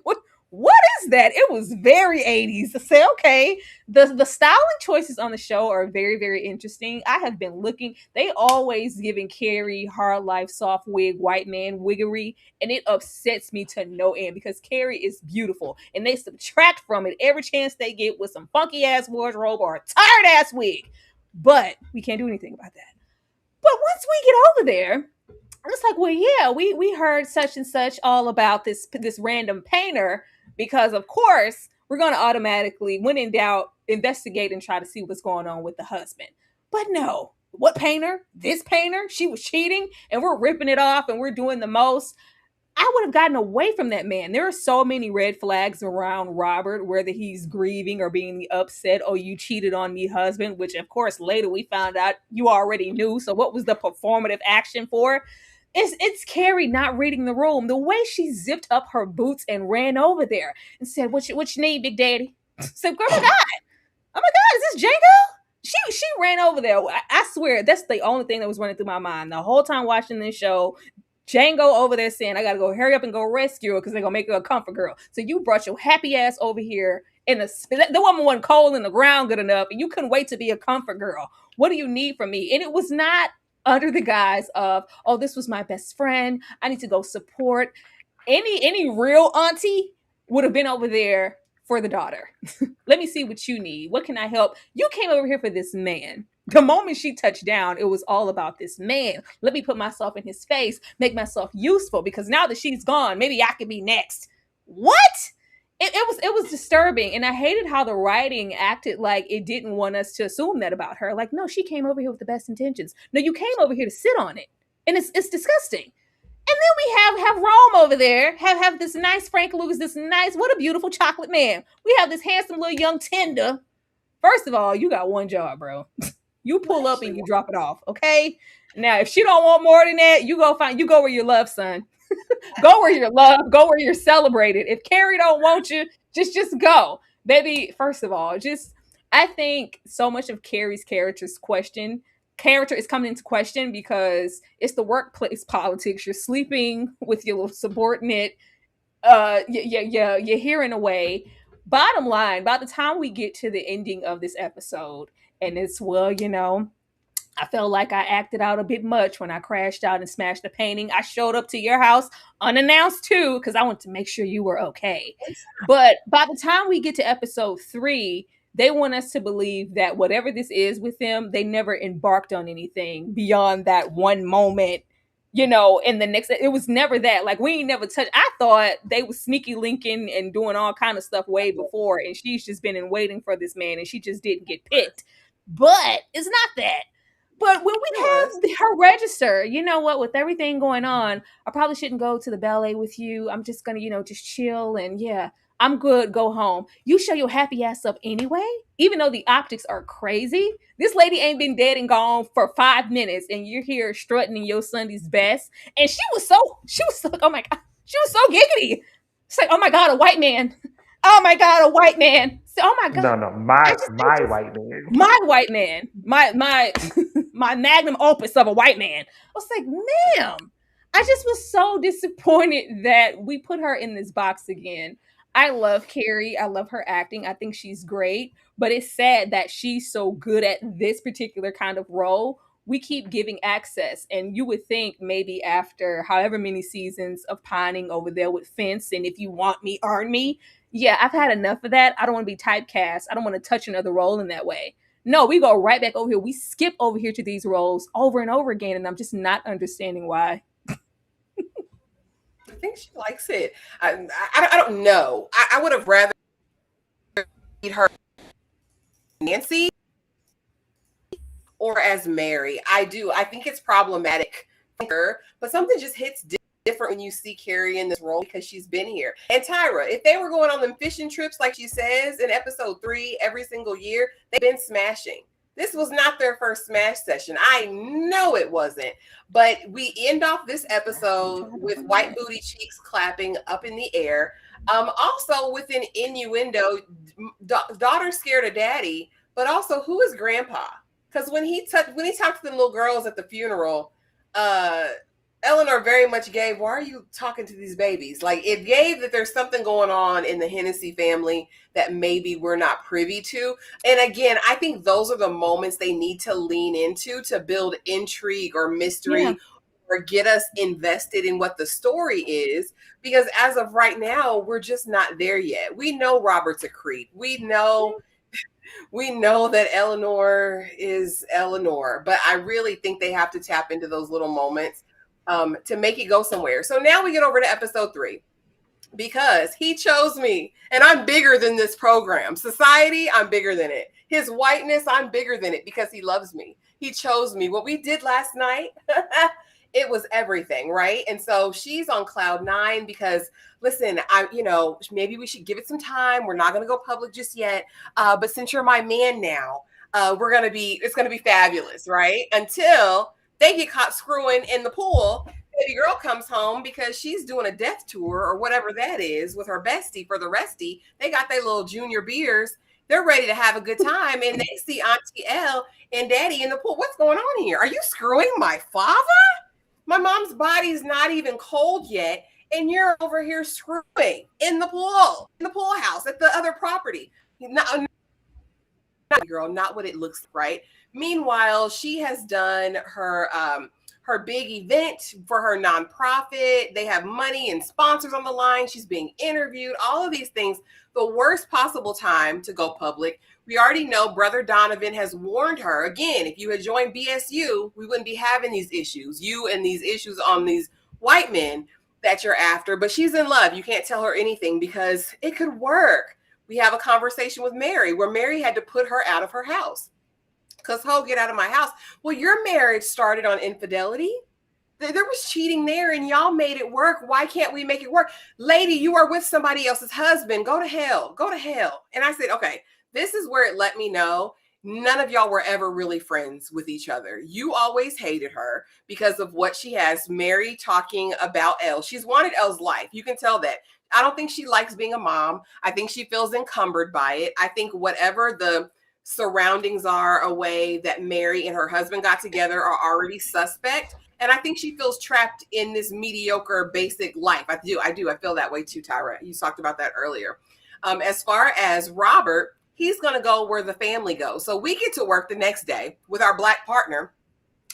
what is that? It was very 80s. To say, okay, the styling choices on the show are very, very interesting. I have been looking, they always giving Carrie hard life, soft wig, white man wiggery, and it upsets me to no end because Carrie is beautiful and they subtract from it every chance they get with some funky ass wardrobe or a tired ass wig. But we can't do anything about that. But once we get over there, it's like, well, yeah, we heard such and such all about this random painter because of course we're going to automatically, when in doubt, investigate and try to see what's going on with the husband. But no, what painter? This painter? She was cheating, and we're ripping it off, and we're doing the most. I would have gotten away from that man. There are so many red flags around Robert, whether he's grieving or being upset. Oh, you cheated on me, husband, which of course later we found out you already knew. So what was the performative action for? It's Carrie not reading the room. The way she zipped up her boots and ran over there and said, what you need, Big Daddy? Said, oh my God. Oh my God, is this Django? She ran over there. I swear that's the only thing that was running through my mind the whole time watching this show. Django over there saying, I gotta go hurry up and go rescue her because they're gonna make her a comfort girl. So you brought your happy ass over here in the woman wasn't cold in the ground good enough, and you couldn't wait to be a comfort girl. What do you need from me? And it was not under the guise of, oh, this was my best friend. I need to go support. Any real auntie would have been over there for the daughter. Let me see what you need. What can I help? You came over here for this man. The moment she touched down, it was all about this man. Let me put myself in his face, make myself useful, because now that she's gone, maybe I could be next. What? It was disturbing, and I hated how the writing acted like it didn't want us to assume that about her. Like, no, she came over here with the best intentions. No, you came over here to sit on it, and it's disgusting. And then we have Rome over there, have this nice Frank Lucas, this nice, what a beautiful chocolate man. We have this handsome little young tender. First of all, you got one job, bro. You pull up and you drop it off, okay? Now, if she don't want more than that, you go where you're loved, son. Go where you're loved, go where you're celebrated. If Carrie don't want you, just go. Baby, first of all, I think so much of Carrie's character is coming into question because it's the workplace politics. You're sleeping with your little subordinate. You're hearing away. Bottom line, by the time we get to the ending of this episode, and it's, well, I felt like I acted out a bit much when I crashed out and smashed the painting. I showed up to your house unannounced too, because I wanted to make sure you were okay. But by the time we get to episode 3, they want us to believe that whatever this is with them, they never embarked on anything beyond that one moment, in the next, it was never that. Like, we ain't never touched. I thought they was sneaky linking and doing all kind of stuff way before, and she's just been in waiting for this man, and she just didn't get picked. But it's not that. But when we have her register, you know what, with everything going on, I probably shouldn't go to the ballet with you. I'm just going to, just chill. And yeah, I'm good. Go home. You show your happy ass up anyway, even though the optics are crazy. This lady ain't been dead and gone for 5 minutes, and you're here strutting in your Sunday's best. And she was so, oh my God, she was so giggity. It's like, oh my God, a white man. Oh my God, a white man. So, oh my God. No, my white man. My white man. My my magnum opus of a white man. I was like, ma'am, I just was so disappointed that we put her in this box again. I love Carrie. I love her acting. I think she's great. But it's sad that she's so good at this particular kind of role we keep giving access. And you would think maybe after however many seasons of pining over there with Fence and if you want me, earn me. Yeah, I've had enough of that. I don't want to be typecast. I don't want to touch another role in that way. No, we go right back over here. We skip over here to these roles over and over again. And I'm just not understanding why. I think she likes it. I don't know. I would have rather meet her Nancy or as Mary. I do. I think it's problematic, but something just hits different when you see Carrie in this role because she's been here. And Tyra, if they were going on them fishing trips like she says in episode 3 every single year, they've been smashing. This was not their first smash session. I know it wasn't. But we end off this episode with white booty cheeks clapping up in the air. Also with an innuendo, daughter scared of daddy, but also who is grandpa? Because when he talked to the little girls at the funeral, Eleanor very much gave, why are you talking to these babies? Like, it gave that there's something going on in the Hennessy family that maybe we're not privy to. And again, I think those are the moments they need to lean into to build intrigue or mystery or get us invested in what the story is. Because as of right now, we're just not there yet. We know Robert's a creep. We know that Eleanor is Eleanor, but I really think they have to tap into those little moments to make it go somewhere. So now we get over to episode 3 because he chose me and I'm bigger than this program. Society, I'm bigger than it. His whiteness, I'm bigger than it because he loves me. He chose me. What we did last night, it was everything, right? And so she's on cloud 9 because listen, maybe we should give it some time. We're not going to go public just yet. But since you're my man now, it's going to be fabulous, right? Until they get caught screwing in the pool. Baby girl comes home because she's doing a death tour or whatever that is with her bestie for the resty. They got their little junior beers. They're ready to have a good time. And they see Auntie Elle and Daddy in the pool. What's going on here? Are you screwing my father? My mom's body's not even cold yet. And you're over here screwing in the pool house at the other property. Girl, not what it looks right. Meanwhile, she has done her big event for her nonprofit. They have money and sponsors on the line. She's being interviewed, all of these things. The worst possible time to go public. We already know Brother Donovan has warned her. Again, if you had joined BSU, we wouldn't be having these issues. You and these issues on these white men that you're after. But she's in love. You can't tell her anything because it could work. We have a conversation with Mary where Mary had to put her out of her house. Because, get out of my house. Well, your marriage started on infidelity. There was cheating there and y'all made it work. Why can't we make it work? Lady, you are with somebody else's husband. Go to hell. Go to hell. And I said, okay, this is where it let me know none of y'all were ever really friends with each other. You always hated her because of what she has. Mary talking about Elle. She's wanted Elle's life. You can tell that. I don't think she likes being a mom. I think she feels encumbered by it. I think whatever the surroundings are a way that Mary and her husband got together are already suspect. And I think she feels trapped in this mediocre, basic life. I do. I feel that way too, Tyra. You talked about that earlier. As far as Robert, he's going to go where the family goes. So we get to work the next day with our Black partner.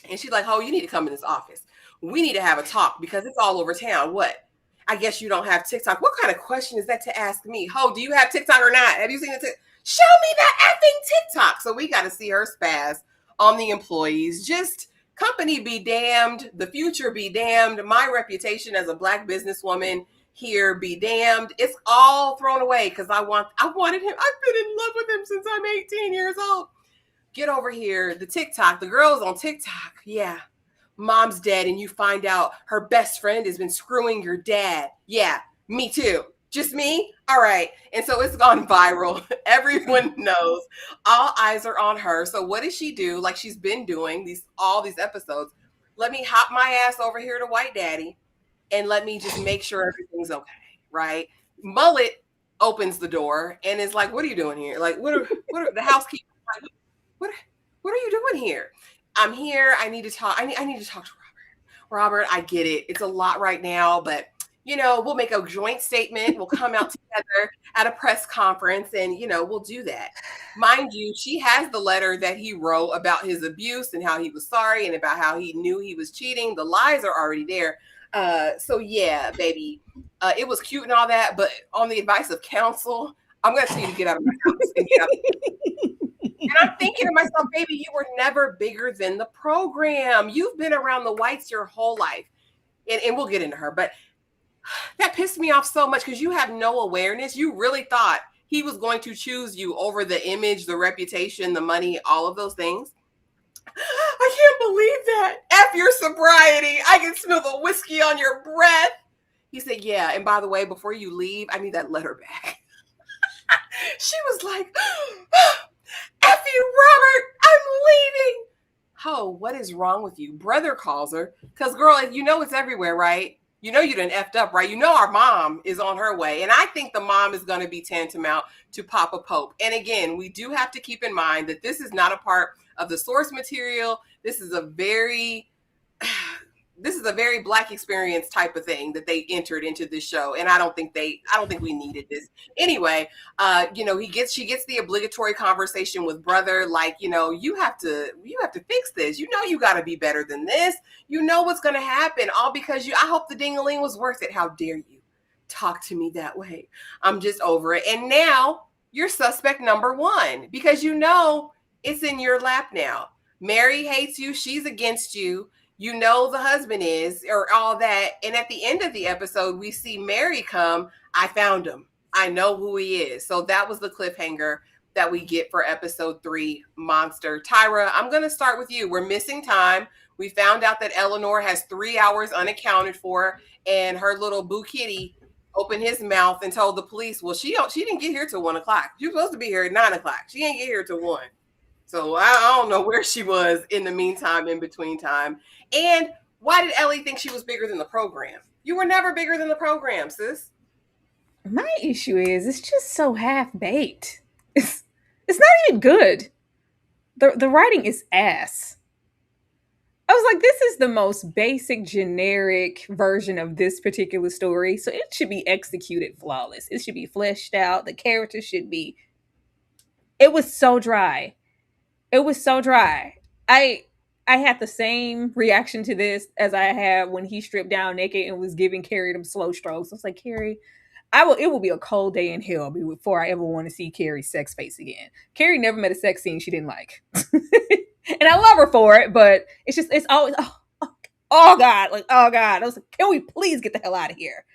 And she's like, you need to come in this office. We need to have a talk because it's all over town. What? I guess you don't have TikTok. What kind of question is that to ask me? Do you have TikTok or not? Have you seen it? Show me that effing TikTok. So we got to see her spaz on the employees. Just company be damned. The future be damned. My reputation as a Black businesswoman here be damned. It's all thrown away because I wanted him. I've been in love with him since I'm 18 years old. Get over here. The TikTok. The girl's on TikTok. Yeah. Mom's dead and you find out her best friend has been screwing your dad. Yeah, me too. Just me? All right. And so it's gone viral. Everyone knows. All eyes are on her. So what does she do? Like she's been doing all these episodes. Let me hop my ass over here to White Daddy and let me just make sure everything's okay, right? Mullet opens the door and is like, what are you doing here? Like, what are the housekeeper? Like, what are you doing here? I'm here. I need to talk. I need to talk to Robert. Robert, I get it. It's a lot right now, but we'll make a joint statement. We'll come out together at a press conference and, we'll do that. Mind you, she has the letter that he wrote about his abuse and how he was sorry and about how he knew he was cheating. The lies are already there. So yeah, baby, it was cute and all that, but on the advice of counsel, I'm going to tell you to get out of my house and get out. And I'm thinking to myself, baby, you were never bigger than the program. You've been around the whites your whole life. And we'll get into her, but that pissed me off so much because you have no awareness. You really thought he was going to choose you over the image, the reputation, the money, all of those things. I can't believe that. F your sobriety. I can smell the whiskey on your breath. He said, yeah. And by the way, before you leave, I need that letter back. She was like, F you, Robert. I'm leaving. Oh, what is wrong with you? Brother calls her. Because, girl, it's everywhere, right? You done effed up, right? Our mom is on her way. And I think the mom is going to be tantamount to Papa Pope. And again, we do have to keep in mind that this is not a part of the source material. This is a very Black experience type of thing that they entered into this show. And I don't think we needed this. Anyway, she gets the obligatory conversation with brother, like, you have to fix this. You got to be better than this. What's going to happen all because I hope the ding-a-ling was worth it. How dare you talk to me that way? I'm just over it. And now you're suspect number one because it's in your lap now. Mary hates you. She's against you. The husband is, or all that. And at the end of the episode, we see Mary come. I found him. I know who he is. So that was the cliffhanger that we get for episode 3, Monster. Tyra, I'm going to start with you. We're missing time. We found out that Eleanor has 3 hours unaccounted for, and her little boo kitty opened his mouth and told the police, well, she didn't get here till 1 o'clock. She was supposed to be here at 9 o'clock. She ain't get here till 1. So I don't know where she was in the meantime, in between time. And why did Ellie think she was bigger than the program? You were never bigger than the program, sis. My issue is it's just so half-baked. It's not even good. The writing is ass. I was like, this is the most basic, generic version of this particular story. So it should be executed flawless. It should be fleshed out. The characters should be. It was so dry. It was so dry. I had the same reaction to this as I had when he stripped down naked and was giving Carrie them slow strokes. I was like, Carrie, it will be a cold day in hell before I ever want to see Carrie's sex face again. Carrie never met a sex scene she didn't like. And I love her for it, but it's always, oh God, like, oh God. I was like, can we please get the hell out of here?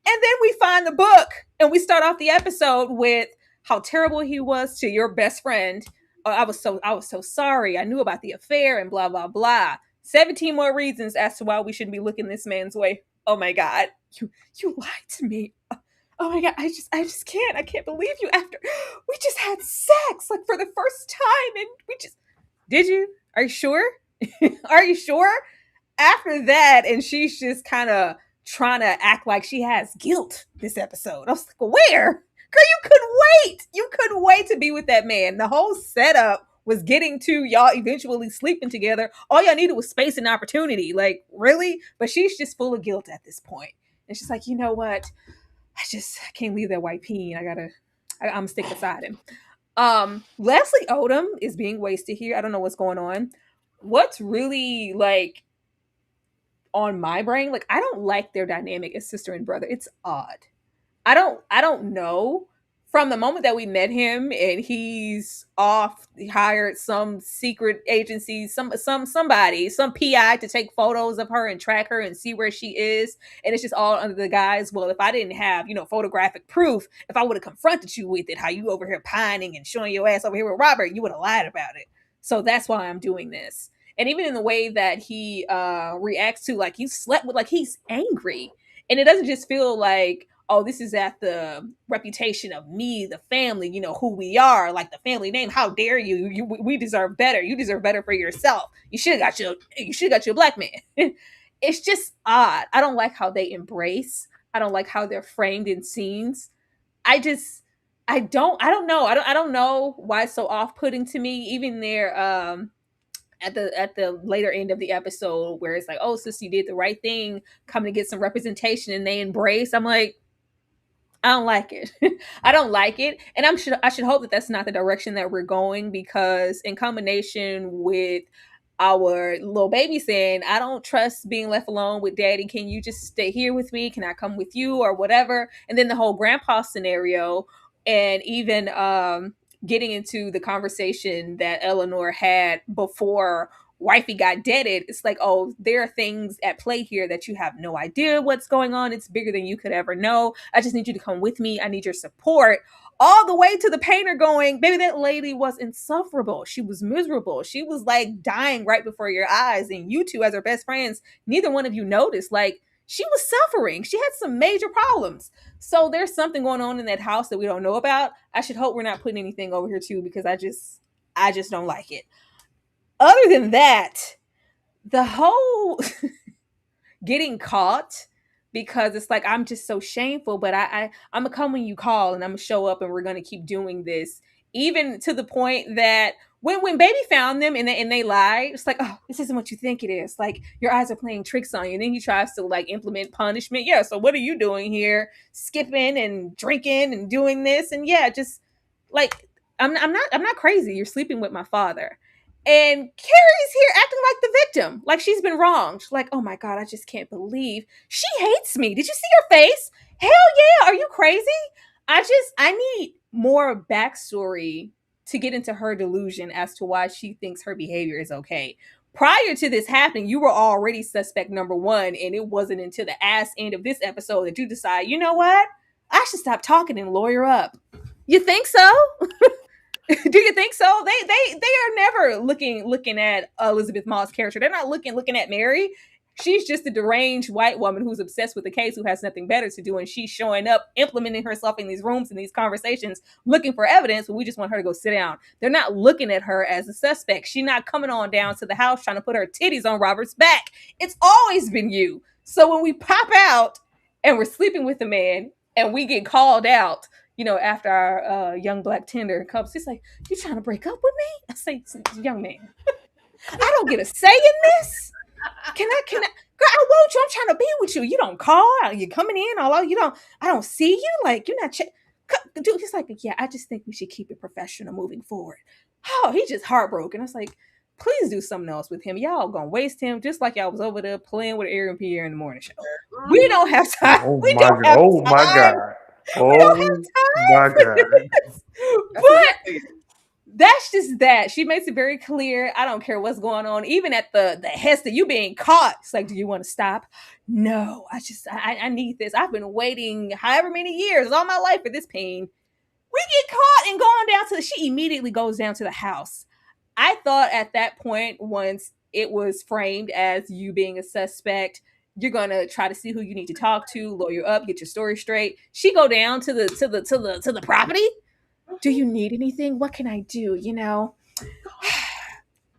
And then we find the book and we start off the episode with how terrible he was to your best friend. I was so sorry. I knew about the affair and blah, blah, blah. 17 more reasons as to why we shouldn't be looking this man's way. Oh my God. You lied to me. Oh my God. I just can't. I can't believe you after we just had sex, like for the first time. And did you? Are you sure? Are you sure? After that, and she's just kind of trying to act like she has guilt this episode. I was like, where? Girl, you couldn't wait. You couldn't wait to be with that man. The whole setup was getting to y'all eventually sleeping together. All y'all needed was space and opportunity. Like, really? But she's just full of guilt at this point. And she's like, you know what? I can't leave that white peen. I'm gonna stick beside him. Leslie Odom is being wasted here. I don't know what's going on. What's really like on my brain, like I don't like their dynamic as sister and brother. It's odd. I don't know. From the moment that we met him and he's off, he hired some secret agency, somebody, some PI to take photos of her and track her and see where she is. And it's just all under the guise, well, if I didn't have, photographic proof, if I would have confronted you with it, how you over here pining and showing your ass over here with Robert, you would have lied about it. So that's why I'm doing this. And even in the way that he reacts to, like, you slept with, like, he's angry. And it doesn't just feel like, oh, this is at the reputation of me, the family, who we are, like the family name. How dare you? We deserve better. You deserve better for yourself. You should have got you a black man. It's just odd. I don't like how they embrace. I don't like how they're framed in scenes. I don't know. I don't know why it's so off-putting to me. Even their at the later end of the episode where it's like, oh, sis, you did the right thing, coming to get some representation, and they embrace. I'm like, I don't like it. I don't like it, and I should hope that that's not the direction that we're going, because in combination with our little baby saying, "I don't trust being left alone with daddy. Can you just stay here with me? Can I come with you or whatever?" And then the whole grandpa scenario, and even getting into the conversation that Eleanor had before wifey got deaded. It's like, oh, there are things at play here that you have no idea what's going on. It's bigger than you could ever know. I just need you to come with me. I need your support. All the way to the painter going, baby, that lady was insufferable. She was miserable. She was like dying right before your eyes. And you two, as her best friends, neither one of you noticed. Like, she was suffering. She had some major problems. So there's something going on in that house that we don't know about. I should hope we're not putting anything over here too, because I just don't like it. Other than that, the whole getting caught, because it's like, I'm just so shameful, but I'm gonna come when you call, and I'm gonna show up, and we're gonna keep doing this, even to the point that when baby found them and they lied, it's like, oh, this isn't what you think it is. Like, your eyes are playing tricks on you. And then he tries to like implement punishment. Yeah, so what are you doing here? Skipping and drinking and doing this, and yeah, just like, I'm not crazy. You're sleeping with my father. And Carrie's here acting like the victim, like she's been wronged. She's like, oh my God, I just can't believe she hates me. Did you see her face? Hell yeah, are you crazy? I need more backstory to get into her delusion as to why she thinks her behavior is okay. Prior to this happening, you were already suspect number one, and it wasn't until the ass end of this episode that you decide, you know what? I should stop talking and lawyer up. You think so? Do you think so? They are never looking at Elizabeth Moss' character. They're not looking at Mary. She's just a deranged white woman who's obsessed with the case, who has nothing better to do, and she's showing up, implementing herself in these rooms and these conversations, looking for evidence. But we just want her to go sit down. They're not looking at her as a suspect. She's not coming on down to the house trying to put her titties on Robert's back. It's always been you. So when we pop out and we're sleeping with a man and we get called out, after our young black tender comes, he's like, you trying to break up with me? I say, young man, I don't get a say in this. Can I, girl, I want you. I'm trying to be with you. You don't call. You're coming in. I don't see you. Like, you're not, dude, he's like, yeah, I just think we should keep it professional moving forward. Oh, he's just heartbroken. I was like, please do something else with him. Y'all gonna waste him just like y'all was over there playing with Aaron Pierre in the morning show. We don't have time. Oh we my don't God. have Oh time. my God. We don't have My time for God. this. But that's just that. She makes it very clear. I don't care what's going on. Even at the hest of you being caught, it's like, do you want to stop? No, I need this. I've been waiting however many years, all my life, for this pain. We get caught and going down she immediately goes down to the house. I thought at that point, once it was framed as you being a suspect, you're gonna try to see who you need to talk to, lawyer up, get your story straight. She go down to the property. Do you need anything? What can I do?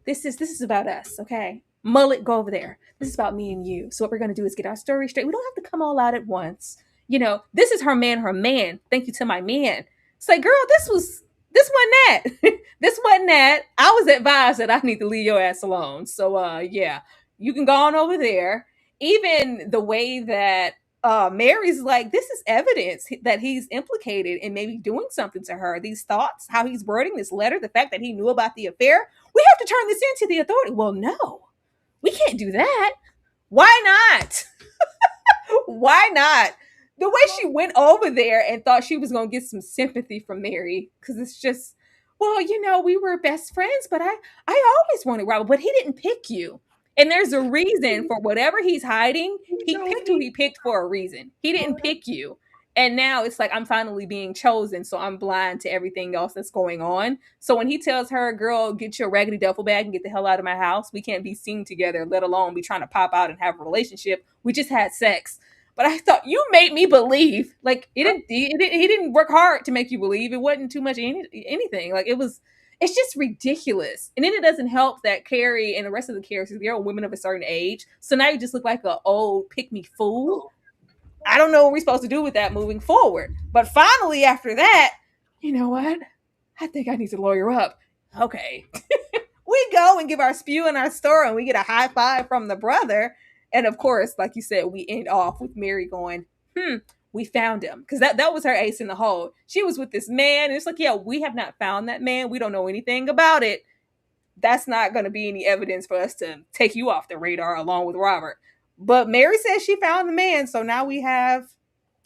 This is about us, okay? Mullet, go over there. This is about me and you. So what we're gonna do is get our story straight. We don't have to come all out at once. This is her man. Thank you to my man. It's like, girl, this wasn't that. This wasn't that. I was advised that I need to leave your ass alone. So yeah, you can go on over there. Even the way that Mary's like, this is evidence that he's implicated in maybe doing something to her. These thoughts, how he's wording this letter, the fact that he knew about the affair. We have to turn this into the authority. Well, no, we can't do that. Why not? Why not? The way she went over there and thought she was going to get some sympathy from Mary, because it's just, well, we were best friends, but I always wanted Robert, but he didn't pick you. And there's a reason for whatever he's hiding. He picked who he picked for a reason. He didn't pick you. And now it's like, I'm finally being chosen, so I'm blind to everything else that's going on. So when he tells her, girl, get your raggedy duffel bag and get the hell out of my house. We can't be seen together, let alone be trying to pop out and have a relationship. We just had sex. But I thought, you made me believe. Like, he didn't work hard to make you believe. It wasn't too much anything. Like, it's just ridiculous. And then it doesn't help that Carrie and the rest of the characters, they're women of a certain age. So now you just look like an old pick-me fool. I don't know what we're supposed to do with that moving forward. But finally, after that, you know what? I think I need to lawyer up. Okay. We go and give our spew and our story, and we get a high five from the brother. And of course, like you said, we end off with Mary going, we found him. Because that was her ace in the hole. She was with this man, and it's like, yeah, we have not found that man. We don't know anything about it. That's not going to be any evidence for us to take you off the radar along with Robert. But Mary says she found the man, so now we have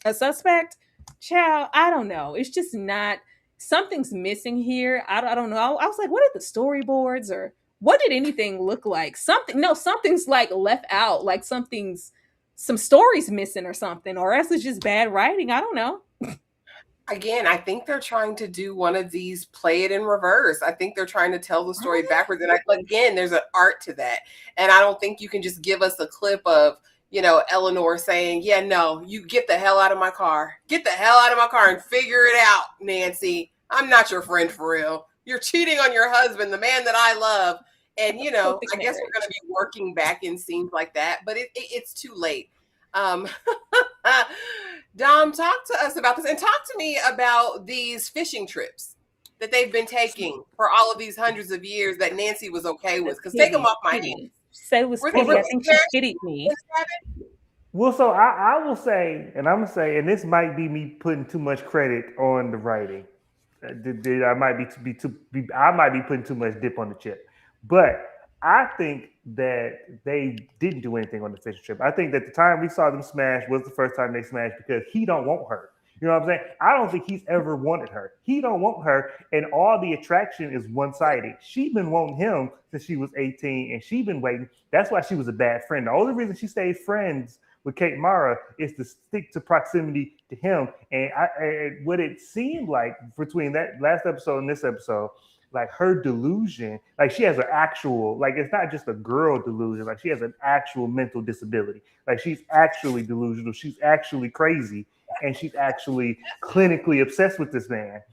a suspect. Child, I don't know. It's just not, something's missing here. I don't know. I was like, what are the storyboards, or what did anything look like? Something, no, something's like left out, like some stories missing or something, or else it's just bad writing. I don't know. Again, I think they're trying to do one of these play it in reverse. I think they're trying to tell the story backwards. And again, there's an art to that. And I don't think you can just give us a clip of, Eleanor saying, yeah, no, you get the hell out of my car. Get the hell out of my car and figure it out, Nancy. I'm not your friend for real. You're cheating on your husband, the man that I love. And, I guess we're going to be working back in scenes like that, but it's too late. Dom, talk to us about this, and talk to me about these fishing trips that they've been taking for all of these hundreds of years that Nancy was okay with. Because take them off my hands. Said it was pity. I think she pitied me. Well, so I will say, and I'm gonna say, and this might be me putting too much credit on the writing. I might be putting too much dip on the chip, but I think that they didn't do anything on the fishing trip. I think that the time we saw them smash was the first time they smashed because he don't want her. You know what I'm saying? I don't think he's ever wanted her. He don't want her, and all the attraction is one-sided. She been wanting him since she was 18, and she been waiting. That's why she was a bad friend. The only reason she stayed friends with Kate Mara is to stick to proximity to him. And what it seemed like between that last episode and this episode, like her delusion, like she has an actual, like it's not just a girl delusion, like she has an actual mental disability. Like she's actually delusional. She's actually crazy. And she's actually clinically obsessed with this man.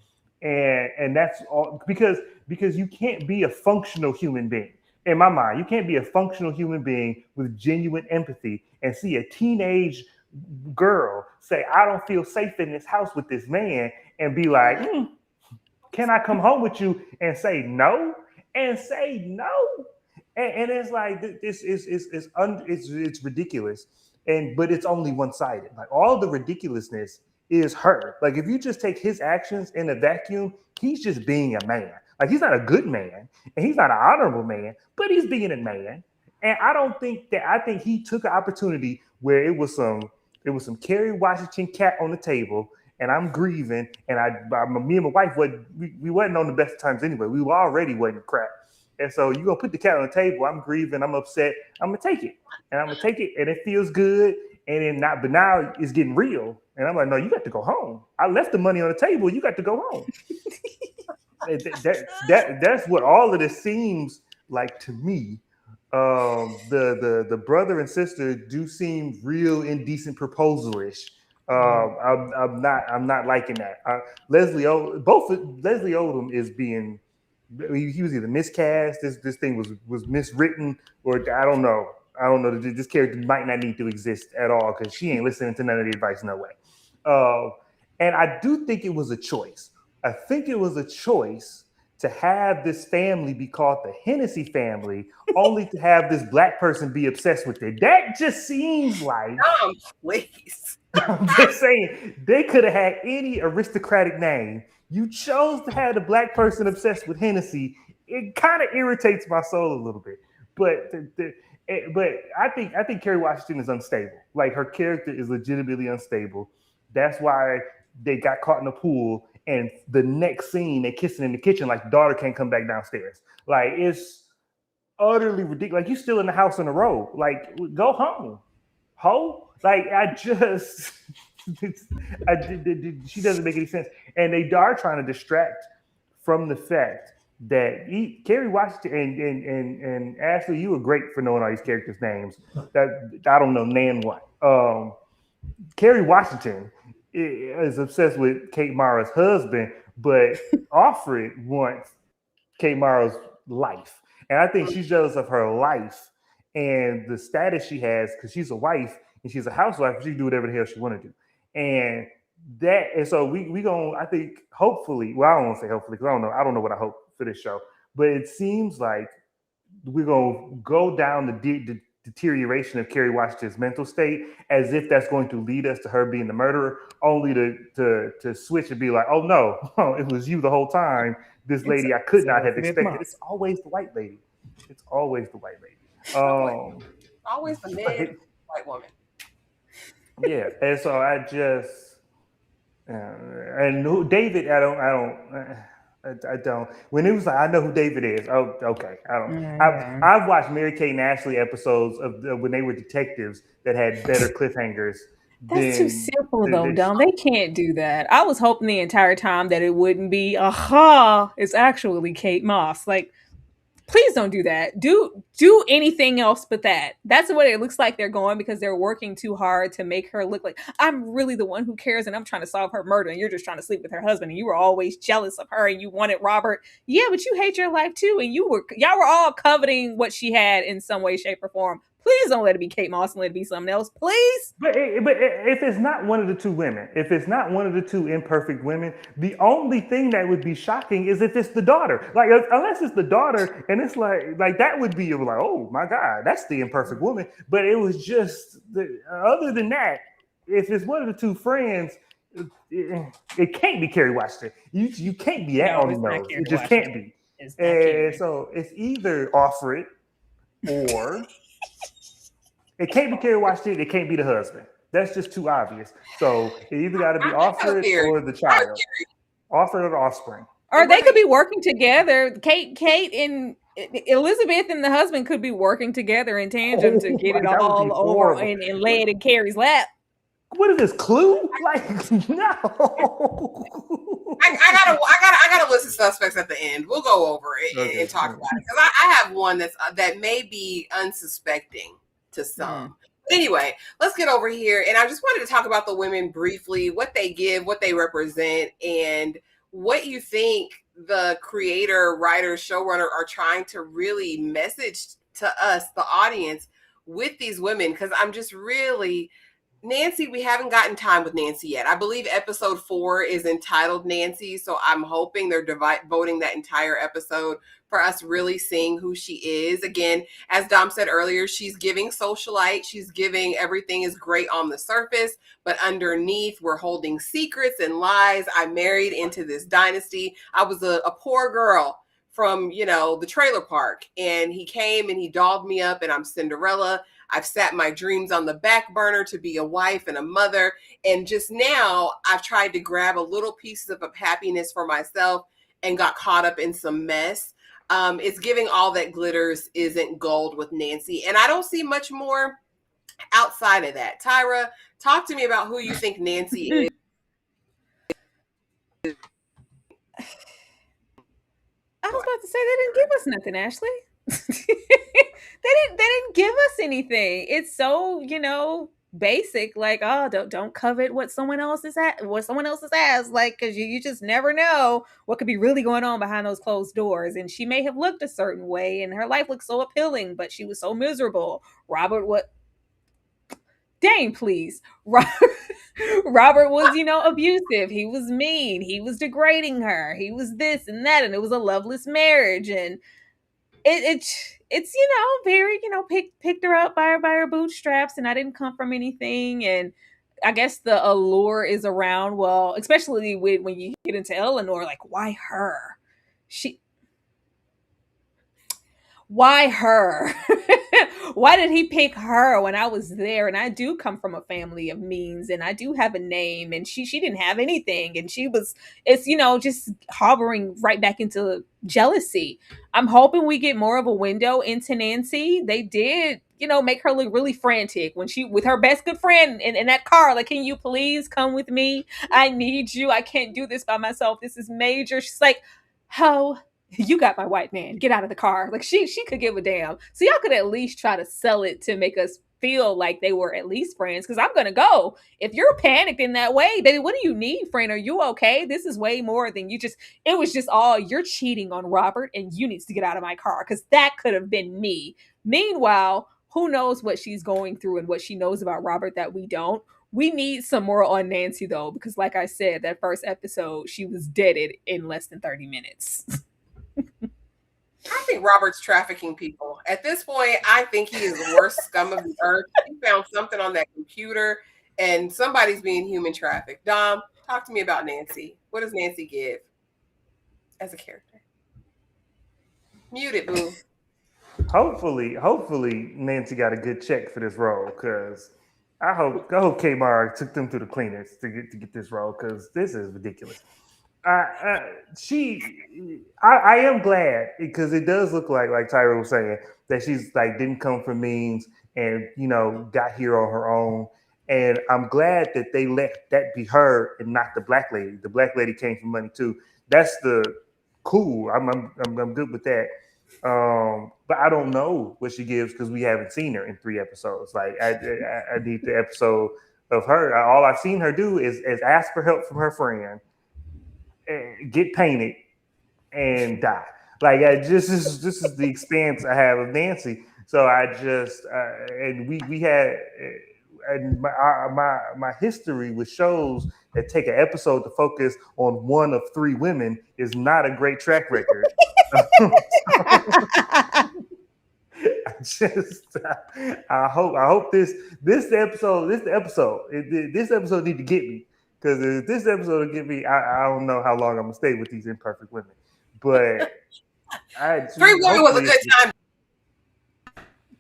And that's all because you can't be a functional human being. In my mind, you can't be a functional human being with genuine empathy and see a teenage girl say, I don't feel safe in this house with this man, and be like, can I come home with you? And say no? And say no? And it's like, it's ridiculous. But it's only one-sided. Like all the ridiculousness is her. Like if you just take his actions in a vacuum, he's just being a man. Like he's not a good man, and he's not an honorable man, but he's being a man. And I think he took an opportunity where it was some Kerry Washington cat on the table, and I'm grieving, and me and my wife we wasn't on the best terms anyway. We were already wasn't crap. And so you're gonna put the cat on the table. I'm grieving, I'm upset, I'm gonna take it. And I'm gonna take it, and it feels good. And then but now it's getting real. And I'm like, no, you got to go home. I left the money on the table, you got to go home. That's what all of this seems like to me. The brother and sister do seem real indecent proposal-ish. I'm not liking that. Leslie Odom is being, he was either miscast, this thing was miswritten, or I don't know. This character might not need to exist at all because she ain't listening to none of the advice, no way. And I do think it was a choice. I think it was a choice to have this family be called the Hennessy family, only to have this black person be obsessed with it. That just seems like, please. I'm just saying, they could have had any aristocratic name. You chose to have the black person obsessed with Hennessy. It kind of irritates my soul a little bit. But I think Kerry Washington is unstable. Like her character is legitimately unstable. That's why they got caught in the pool, and the next scene they kissing in the kitchen like the daughter can't come back downstairs. Like it's utterly ridiculous. Like you still in the house on the road. Like go home, ho. Like she doesn't make any sense. And they are trying to distract from the fact that Kerry Washington and Ashley, you were great for knowing all these characters' names. That I don't know nan what. Kerry Washington is obsessed with Kate Mara's husband, but Alfred wants Kate Mara's life. And I think she's jealous of her life and the status she has because she's a wife and she's a housewife. She can do whatever the hell she want to do. And so we gonna, I think, hopefully, well, I don't want to say hopefully because I don't know what I hope for this show, but it seems like we're gonna go down the deterioration of Kerry Washington's mental state as if that's going to lead us to her being the murderer, only to switch and be like, oh no, it was you the whole time. This It's lady I could not have Smith expected. It's Moss. always the white lady. It's always the white lady. Always, Um, always the mid like, white woman. yeah, and so I just and who David, I don't. When it was like, I know who David is. Oh, okay. I don't. Yeah. I've watched Mary Kay and Ashley episodes of when they were detectives that had better cliffhangers That's too than simple though, this. Dom. They can't do that. I was hoping the entire time that it wouldn't be, aha, it's actually Kate Moss. Like, please don't do that. Do anything else but that. That's what it looks like they're going, because they're working too hard to make her look like I'm really the one who cares and I'm trying to solve her murder and you're just trying to sleep with her husband and you were always jealous of her and you wanted Robert. Yeah, but you hate your life too, and y'all were all coveting what she had in some way, shape, or form. Please don't let it be Kate Moss and let it be something else. Please. But if it's not one of the two women, if it's not one of the two imperfect women, the only thing that would be shocking is if it's the daughter. Like unless it's the daughter, and it's like that would be like, oh my god, that's the imperfect woman. But it was just other than that, if it's one of the two friends, it can't be Kerry Washington. You can't be that No, on it's the not nose. Kerry It just can't Washington. be. It's not And Kerry. so it's either offer it or it can't be Kerry Washington. It can't be the husband. That's just too obvious. So it either got to be I have a Alfred theory. or the I have a child. theory. Alfred or the offspring. Or It they could wasn't. be working together. Kate and Elizabeth and the husband could be working together in tandem to Oh get it my, that would be all over horrible. and lay it in Carrie's lap. What is this Clue? Like no. I gotta list the suspects at the end. We'll go over it and Okay. talk about it because I have one that may be unsuspecting to Hmm. some. Anyway, let's get over here, and I just wanted to talk about the women briefly, what they give, what they represent, and what you think the creator, writer, showrunner are trying to really message to us, the audience, with these women. Because I'm just really Nancy, we haven't gotten time with Nancy yet. I believe episode 4 is entitled Nancy, so I'm hoping they're voting that entire episode for us really seeing who she is. Again, as Dom said earlier, she's giving socialite. She's giving everything is great on the surface, but underneath we're holding secrets and lies. I married into this dynasty. I was a poor girl from, the trailer park, and he came and he dolled me up and I'm Cinderella. I've sat my dreams on the back burner to be a wife and a mother. And just now I've tried to grab a little pieces of happiness for myself and got caught up in some mess. It's giving all that glitters isn't gold with Nancy. And I don't see much more outside of that. Tyra, talk to me about who you think Nancy is. I was about to say they didn't give us nothing, Ashley. they didn't give us anything. It's so, basic, like, oh, don't covet what someone else is at what someone else has, like, because you just never know what could be really going on behind those closed doors. And she may have looked a certain way and her life looked so appealing, but she was so miserable. Robert, what Dane, please. Robert was, abusive. He was mean. He was degrading her. He was this and that, and it was a loveless marriage. And it's very picked her up by her bootstraps, and I didn't come from anything. And I guess the allure is around. Well, especially when you get into Eleanor, like, why her? She Why her? Why did he pick her when I was there? And I do come from a family of means, and I do have a name, and she didn't have anything, and it's just hovering right back into jealousy. I'm hoping we get more of a window into Nancy. They did, make her look really frantic when she with her best good friend in that car, like, can you please come with me? I need you. I can't do this by myself. This is major. She's like, how you got my white man, get out of the car. Like, she could give a damn. So y'all could at least try to sell it to make us feel like they were at least friends, because I'm gonna go. If you're panicked in that way, baby, what do you need, friend? Are you okay? This is way more than you just it was just all, you're cheating on Robert and you need to get out of my car, because that could have been me. Meanwhile, who knows what she's going through and what she knows about Robert that we don't. We need some more on Nancy though, because like I said, that first episode, she was deaded in less than 30 minutes. I think Robert's trafficking people. At this point, I think he is the worst scum of the earth. He found something on that computer and somebody's being human trafficked. Dom, talk to me about Nancy. What does Nancy give as a character? Mute it, boo. Hopefully Nancy got a good check for this role, because I hope Kmart took them to the cleaners to get this role, because this is ridiculous. I am glad, because it does look like Tyra was saying, that she's like didn't come from means, and got here on her own. And I'm glad that they let that be her and not the black lady. The black lady came from money too. That's the cool. I'm good with that. But I don't know what she gives, because we haven't seen her in 3 episodes. Like I need the episode of her. All I've seen her do is ask for help from her friend, get painted, and die. Like this is the experience I have of Nancy. So I just and we had and my history with shows that take an episode to focus on one of 3 women is not a great track record. I just I hope this episode this episode need to get me, because if this episode will get me, I don't know how long I'm gonna stay with these imperfect women. But 3 Women was a good time.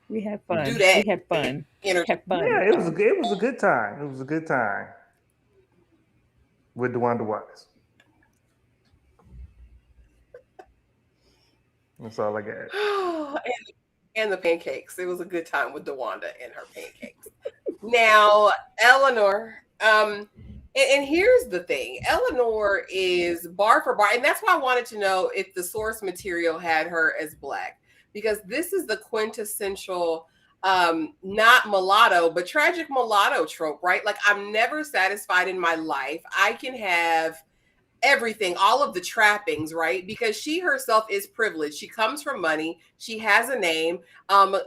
We had fun. Do that. We had fun. Had fun. Yeah, it was a good time. It was a good time with DeWanda Wise. That's all I got. And the pancakes. It was a good time with DeWanda and her pancakes. Now, Eleanor, and here's the thing. Eleanor is bar for bar, and that's why I wanted to know if the source material had her as black, because this is the quintessential not mulatto, but tragic mulatto trope, right? Like, I'm never satisfied in my life. I can have everything, all of the trappings, right? Because she herself is privileged. She comes from money. She has a name.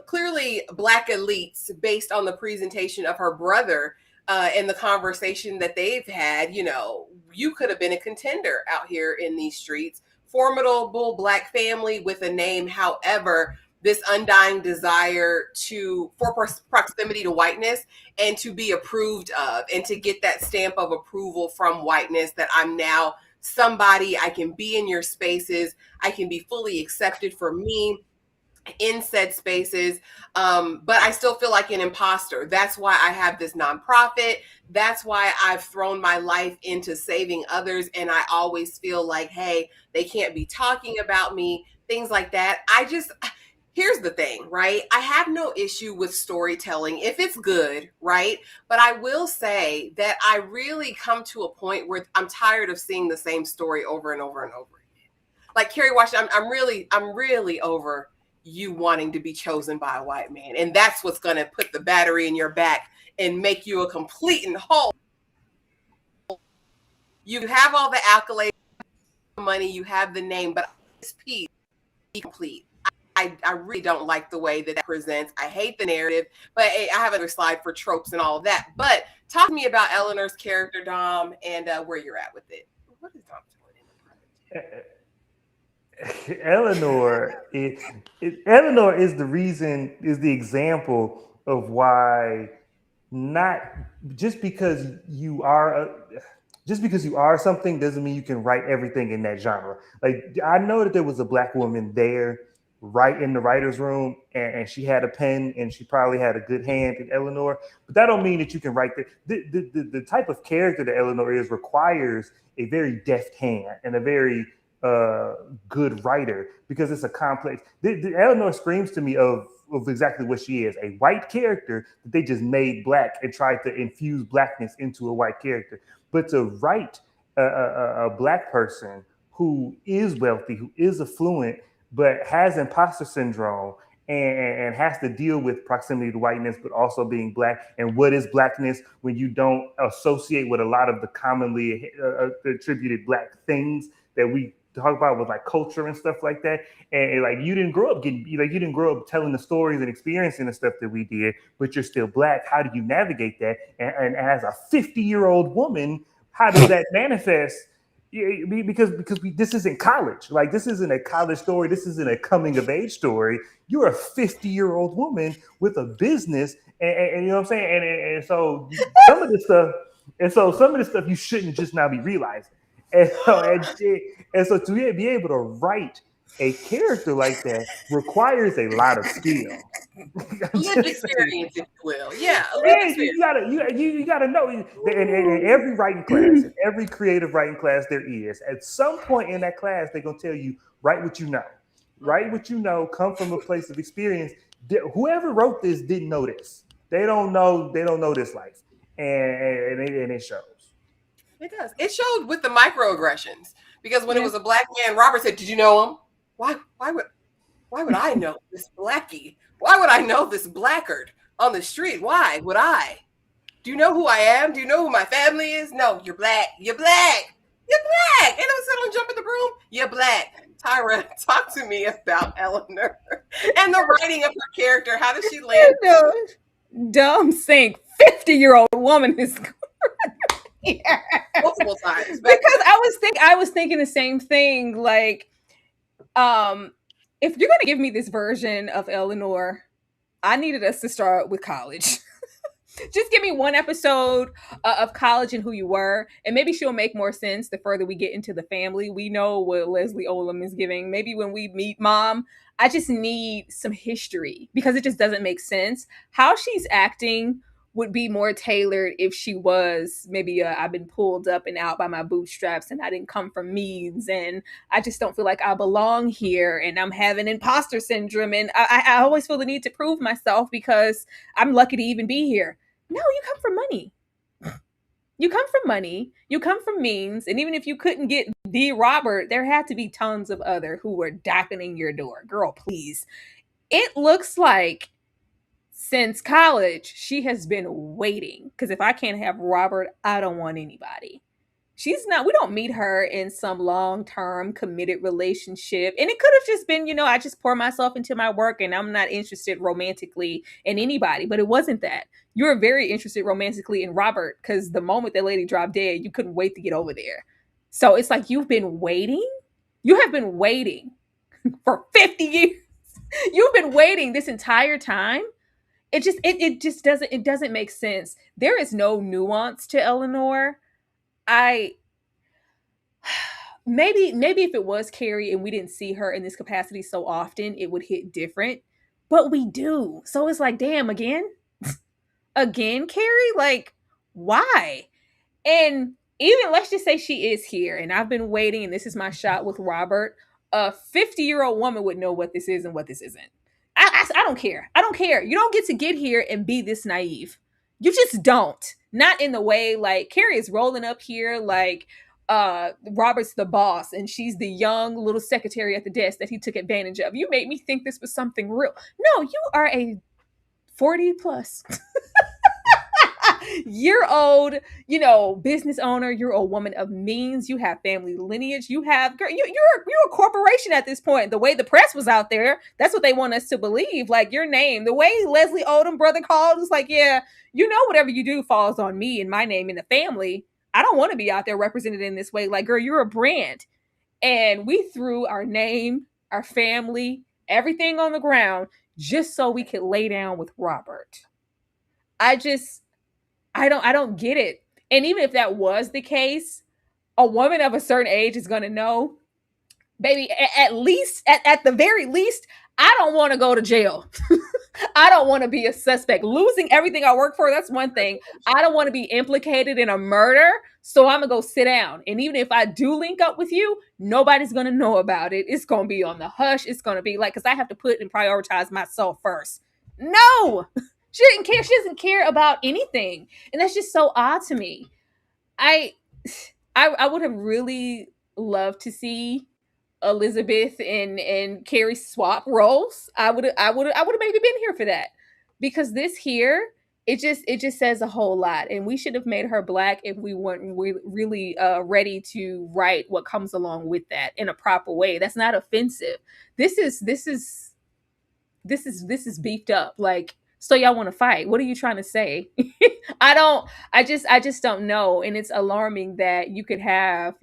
Clearly black elites, based on the presentation of her brother and the conversation that they've had. You could have been a contender out here in these streets. Formidable black family with a name. However, this undying desire for proximity to whiteness and to be approved of, and to get that stamp of approval from whiteness, that I'm now somebody, I can be in your spaces, I can be fully accepted for me in said spaces, but I still feel like an imposter. That's why I have this nonprofit. That's why I've thrown my life into saving others, and I always feel like, hey, they can't be talking about me, things like that. Here's the thing, right? I have no issue with storytelling if it's good, right? But I will say that I really come to a point where I'm tired of seeing the same story over and over and over again. Like Kerry Washington, I'm really over you wanting to be chosen by a white man. And that's what's going to put the battery in your back and make you a complete and whole. You have all the accolades, money, you have the name, but this piece be complete. I really don't like the way that presents. I hate the narrative, but I have another slide for tropes and all of that. But talk to me about Eleanor's character, Dom, and where you're at with it. What is Dom doing? Eleanor is the example of why not just because you are something doesn't mean you can write everything in that genre. Like, I know that there was a black woman there right in the writer's room, and she had a pen, and she probably had a good hand in Eleanor, but that don't mean that you can write the type of character that Eleanor is requires a very deft hand and a very good writer, because it's a complex. Eleanor screams to me of exactly what she is, a white character that they just made black and tried to infuse blackness into a white character. But to write a black person who is wealthy, who is affluent, but has imposter syndrome, and has to deal with proximity to whiteness, but also being black. And what is blackness when you don't associate with a lot of the commonly attributed black things that we talk about with like culture and stuff like that. And like, you didn't grow up telling the stories and experiencing the stuff that we did, but you're still black. How do you navigate that? And as a 50-year-old woman, how does that manifest Yeah, because this isn't college. Like this isn't a college story. This isn't a coming of age story. You're a 50-year-old woman with a business, and you know what I'm saying. And so some of this stuff, some of this stuff you shouldn't just now be realizing. And so to be able to write a character like that requires a lot of skill. I'm Lived just saying. experience, if you will. Yeah, a lived Yeah, experience. you gotta know in every writing class, in every creative writing class there is, at some point in that class, they're gonna tell you, write what you know. Write what you know, come from a place of experience. Whoever wrote this didn't know this. They don't know this life. And it shows. It does. It showed with the microaggressions because when it Yeah. was a black man, Robert said, "Did you know him? Why? Why would I know this blackie? Why would I know this blackguard on the street? Why would I? Do you know who I am? Do you know who my family is? No, you're black. You're black. You're black." And I said, "Don't jump in the room. You're black." Tyra, talk to me about Eleanor and the writing of her character. How does she land No, dumb saying 50-year-old woman is yeah. multiple times? Back to Because back. I was thinking the same thing. Like, if you're gonna give me this version of Eleanor, I needed us to start with college. Just give me one episode of college and who you were, and maybe she'll make more sense the further we get into the family. We know what Leslie Olam is giving. Maybe when we meet mom, I just need some history because it just doesn't make sense. How she's acting would be more tailored if she was maybe I've been pulled up and out by my bootstraps and I didn't come from means and I just don't feel like I belong here and I'm having imposter syndrome and I always feel the need to prove myself because I'm lucky to even be here. No, you come from money. You come from money. You come from means. And even if you couldn't get the Robert, there had to be tons of other who were darkening your door. Girl, please. It looks like since college, she has been waiting. Because if I can't have Robert, I don't want anybody. We don't meet her in some long-term committed relationship. And it could have just been, I just pour myself into my work and I'm not interested romantically in anybody. But it wasn't that. You were very interested romantically in Robert because the moment that lady dropped dead, you couldn't wait to get over there. So it's like you've been waiting. You have been waiting for 50 years. You've been waiting this entire time. It just doesn't make sense. There is no nuance to Eleanor. I maybe if it was Carrie and we didn't see her in this capacity so often, it would hit different. But we do. So it's like, damn, again, Carrie? Like, why? And even let's just say she is here and I've been waiting and this is my shot with Robert. A 50-year-old woman would know what this is and what this isn't. I don't care. I don't care. You don't get to get here and be this naive. You just don't. Not in the way like Carrie is rolling up here like Robert's the boss and she's the young little secretary at the desk that he took advantage of. You made me think this was something real. No, you are a 40 plus year old, business owner. You're a woman of means. You have family lineage. You have, girl, you're a corporation at this point. The way the press was out there, that's what they want us to believe. Like your name, the way Leslie Odom brother called, is like, yeah, whatever you do falls on me and my name in the family. I don't want to be out there represented in this way. Like, girl, you're a brand, and we threw our name, our family, everything on the ground just so we could lay down with Robert. I just I don't get it. And even if that was the case, a woman of a certain age is going to know, baby, at least at the very least, I don't want to go to jail. I don't want to be a suspect. Losing everything I work for, that's one thing. I don't want to be implicated in a murder. So I'm going to go sit down. And even if I do link up with you, nobody's going to know about it. It's going to be on the hush. It's going to be like, because I have to put and prioritize myself first. No, she didn't care. She doesn't care about anything. And that's just so odd to me. I, I would have really loved to see Elizabeth and Carrie swap roles. I would have maybe been here for that because this here it just says a whole lot, and we should have made her black if we weren't really ready to write what comes along with that in a proper way. That's not offensive. This is beefed up. Like So y'all want to fight? What are you trying to say? I don't. I just don't know, and it's alarming that you could have,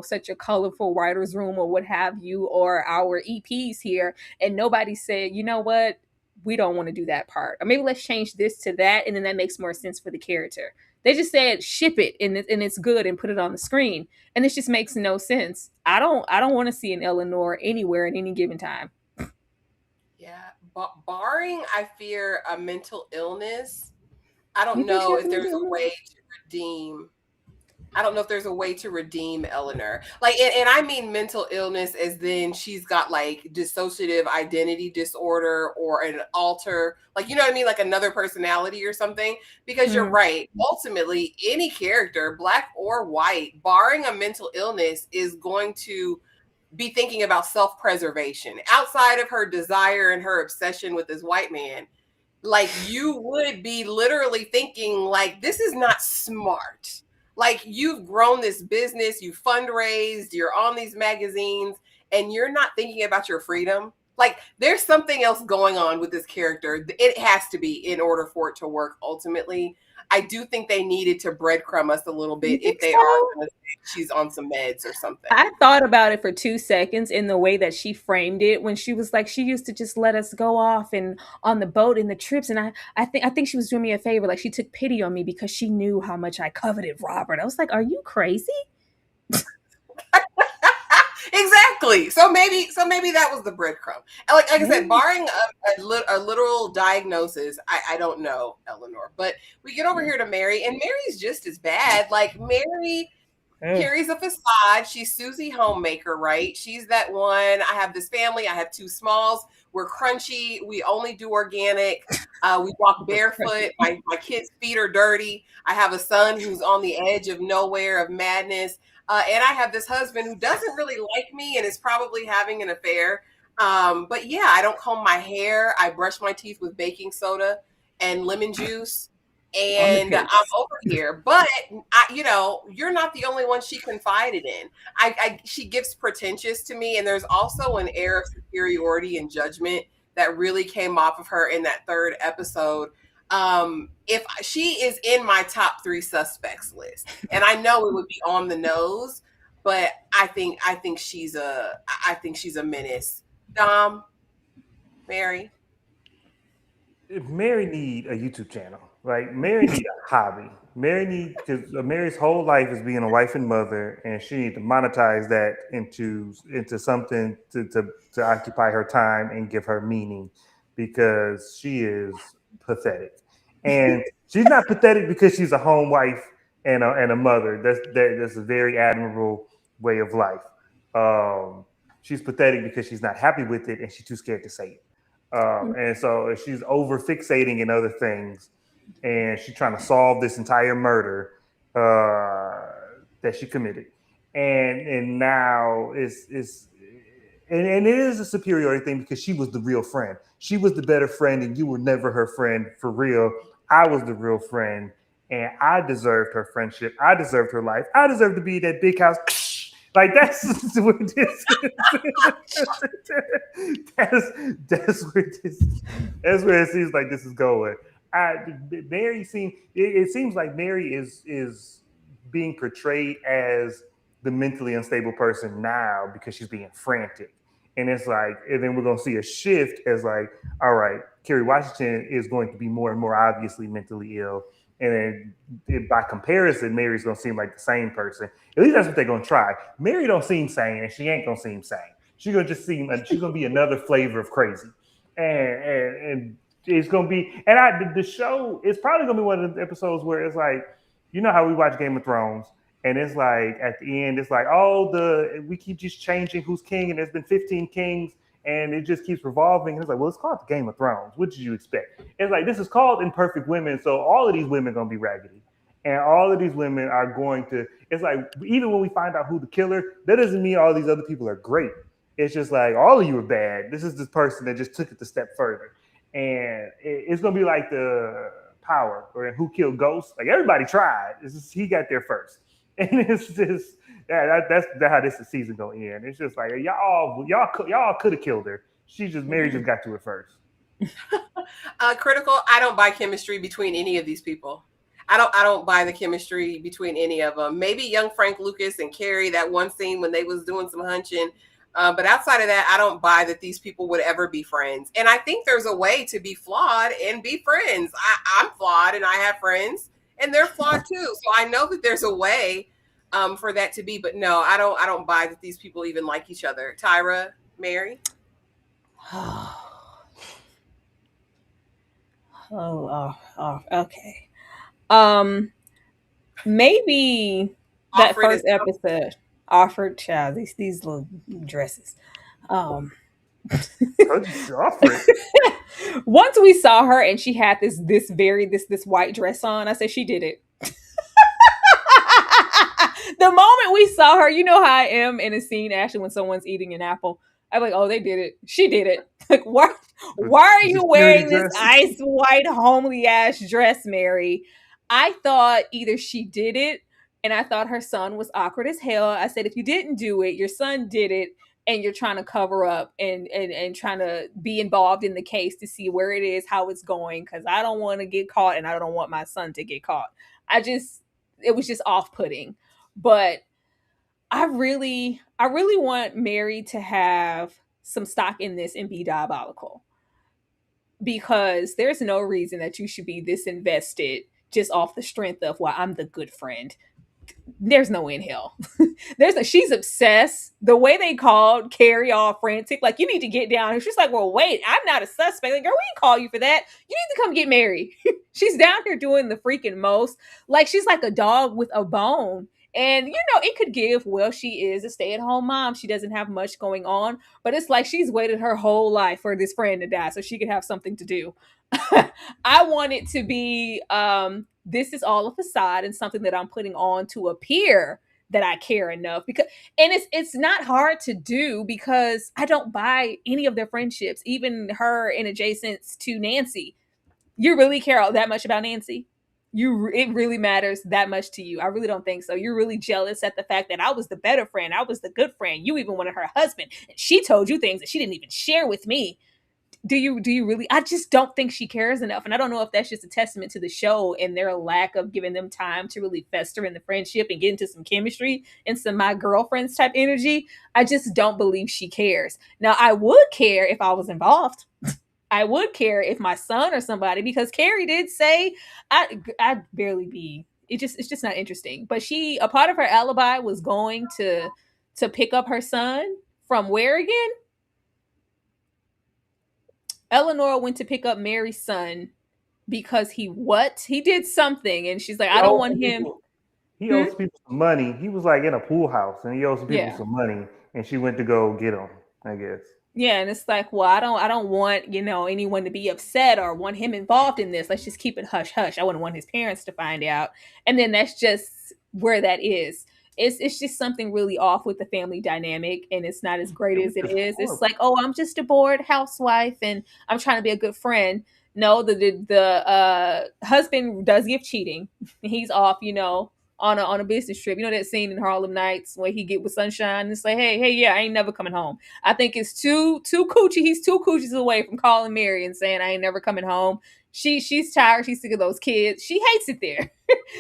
such a colorful writers' room or what have you, or our EPs here, and nobody said, you know what, we don't want to do that part, or maybe let's change this to that, and then that makes more sense for the character. They just said ship it and it's good and put it on the screen, and this just makes no sense. I don't want to see an Eleanor anywhere at any given time. Yeah, barring, I fear, a mental illness, I You don't think she know has if a there's mental a illness? way to redeem. I don't know if there's a way to redeem Eleanor. Like, and I mean mental illness as then she's got like dissociative identity disorder or an alter, like, you know what I mean? Like another personality or something. Because you're Mm. right. Ultimately, any character, black or white, barring a mental illness, is going to be thinking about self preservation outside of her desire and her obsession with this white man. Like, you would be literally thinking like, this is not smart. Like, you've grown this business, you fundraised, you're on these magazines, and you're not thinking about your freedom. Like, there's something else going on with this character. It has to be in order for it to work ultimately. I do think they needed to breadcrumb us a little You bit think if they are so? going to say she's on some meds or something. I thought about it for 2 seconds in the way that she framed it when she was like, she used to just let us go off and on the boat in the trips, and I think she was doing me a favor, like she took pity on me because she knew how much I coveted Robert. I was like, are you crazy? Exactly. So maybe that was the breadcrumb. And like I said, barring a literal diagnosis, I don't know, Eleanor. But we get over here to Mary, and Mary's just as bad. Like, Mary Ugh. carries a facade. She's Susie Homemaker, right? She's that one. I have this family. I have two smalls. We're crunchy. We only do organic. We walk barefoot. My kids' feet are dirty. I have a son who's on the edge of nowhere, of madness. And I have this husband who doesn't really like me and is probably having an affair. But yeah, I don't comb my hair. I brush my teeth with baking soda and lemon juice, On the and I'm case. over here. But you're not the only one she confided in. She gives pretentious to me, and there's also an air of superiority and judgment that really came off of her in that third episode. If she is in my top three suspects list, and I know it would be on the nose, but I think she's a menace. Dom, Mary. If Mary need a YouTube channel, like Mary need a hobby. Mary need because Mary's whole life is being a wife and mother, and she need to monetize that into something to occupy her time and give her meaning, because she is pathetic, and she's not pathetic because she's a home wife and a mother. That's a very admirable way of life. Um, she's pathetic because she's not happy with it and she's too scared to say it. And so she's over fixating in other things, and she's trying to solve this entire murder that she committed. And now and it is a superiority thing because she was the real friend. She was the better friend, and you were never her friend for real. I was the real friend, and I deserved her friendship. I deserved her life. I deserved to be that big house. Like, that's what this that's that's where it seems like this is going. I, Mary seems it seems like Mary is being portrayed as the mentally unstable person now because she's being frantic. And it's like, and then we're gonna see a shift as like, all right, Kerry Washington is going to be more and more obviously mentally ill. And then by comparison, Mary's gonna seem like the same person. At least that's what they're gonna try. Mary don't seem sane, and she ain't gonna seem sane. She's gonna be another flavor of crazy, and it's gonna be. And the show is probably gonna be one of the episodes where it's like, you know how we watch Game of Thrones, and it's like at the end, it's like, oh, we keep just changing who's king, and there's been 15 kings, and it just keeps revolving. And it's like, well, it's called the Game of Thrones. What did you expect? It's like, this is called Imperfect Women, so all of these women are gonna be raggedy. And all of these women are going to, it's like, even when we find out who the killer, that doesn't mean all these other people are great. It's just like, all of you are bad. This is this person that just took it a step further. And it's going to be like the Power or Who Killed Ghost. Like, everybody tried. It's just, he got there first. And it's just, yeah, that's how this season going to end. It's just like, y'all could have killed her. Mary just got to it first. Critical. I don't buy chemistry between any of these people. I don't buy the chemistry between any of them. Maybe young Frank Lucas and Carrie, that one scene when they was doing some hunching. But outside of that, I don't buy that these people would ever be friends. And I think there's a way to be flawed and be friends. I'm flawed and I have friends, and they're flawed too. So I know that there's a way for that to be. But no, I don't buy that these people even like each other. Tyra, Mary. Okay. Um, maybe that Alfred is first episode offered child these little dresses. Um, Told you, Alfred. once we saw her and she had this white dress on, I said she did it. The moment we saw her, you know how I am in a scene, Ashley, when someone's eating an apple. I'm like, oh, they did it. She did it. Like, why are The you security wearing this dress. ice white homely ass dress, Mary? I thought either she did it, and I thought her son was awkward as hell. I said, if you didn't do it, your son did it, and you're trying to cover up and trying to be involved in the case to see where it is, how it's going, because I don't want to get caught and I don't want my son to get caught. It was just off-putting. But I really want Mary to have some stock in this and be diabolical, because there's no reason that you should be this invested just off the strength of, well, I'm the good friend. There's no in hell. She's obsessed. The way they called Carrie all frantic, like, you need to get down. And she's like, well, wait, I'm not a suspect. Like, girl, we didn't call you for that. You need to come get Mary. She's down here doing the freaking most. Like, she's like a dog with a bone. And it could give, well, she is a stay-at-home mom. She doesn't have much going on, but it's like she's waited her whole life for this friend to die so she could have something to do. I want it to be this is all a facade and something that I'm putting on to appear that I care enough, because and it's not hard to do, because I don't buy any of their friendships, even her in adjacence to Nancy. You really care that much about Nancy? It really matters that much to you? I really don't think so. You're really jealous at the fact that I was the better friend. I was the good friend. You even wanted her husband, and she told you things that she didn't even share with me. Do you really? I just don't think she cares enough, and I don't know if that's just a testament to the show and their lack of giving them time to really fester in the friendship and get into some chemistry and some my girlfriends type energy. I just don't believe she cares. Now, I would care if I was involved. I would care if my son or somebody, because Carrie did say I'd barely be. It's just not interesting. But a part of her alibi was going to pick up her son from where again? Eleanor went to pick up Mary's son because he did something, and she's like, He I don't owes want some him. people. He Hmm? owes some people some money. He was like in a pool house, and he owes some people Yeah. some money, and she went to go get him. I guess. Yeah, and it's like, well, I don't want, anyone to be upset or want him involved in this. Let's just keep it hush hush. I wouldn't want his parents to find out. And then that's just where that is. It's just something really off with the family dynamic, and it's not as great It was as it just is. It's horrible. like, oh, I'm just a bored housewife and I'm trying to be a good friend. No, the husband does give cheating. He's off, on a business trip. You know that scene in Harlem Nights where he get with Sunshine and say, hey, yeah, I ain't never coming home. I think it's too coochie. He's two coochies away from calling Mary and saying I ain't never coming home. She's tired. She's sick of those kids. She hates it there.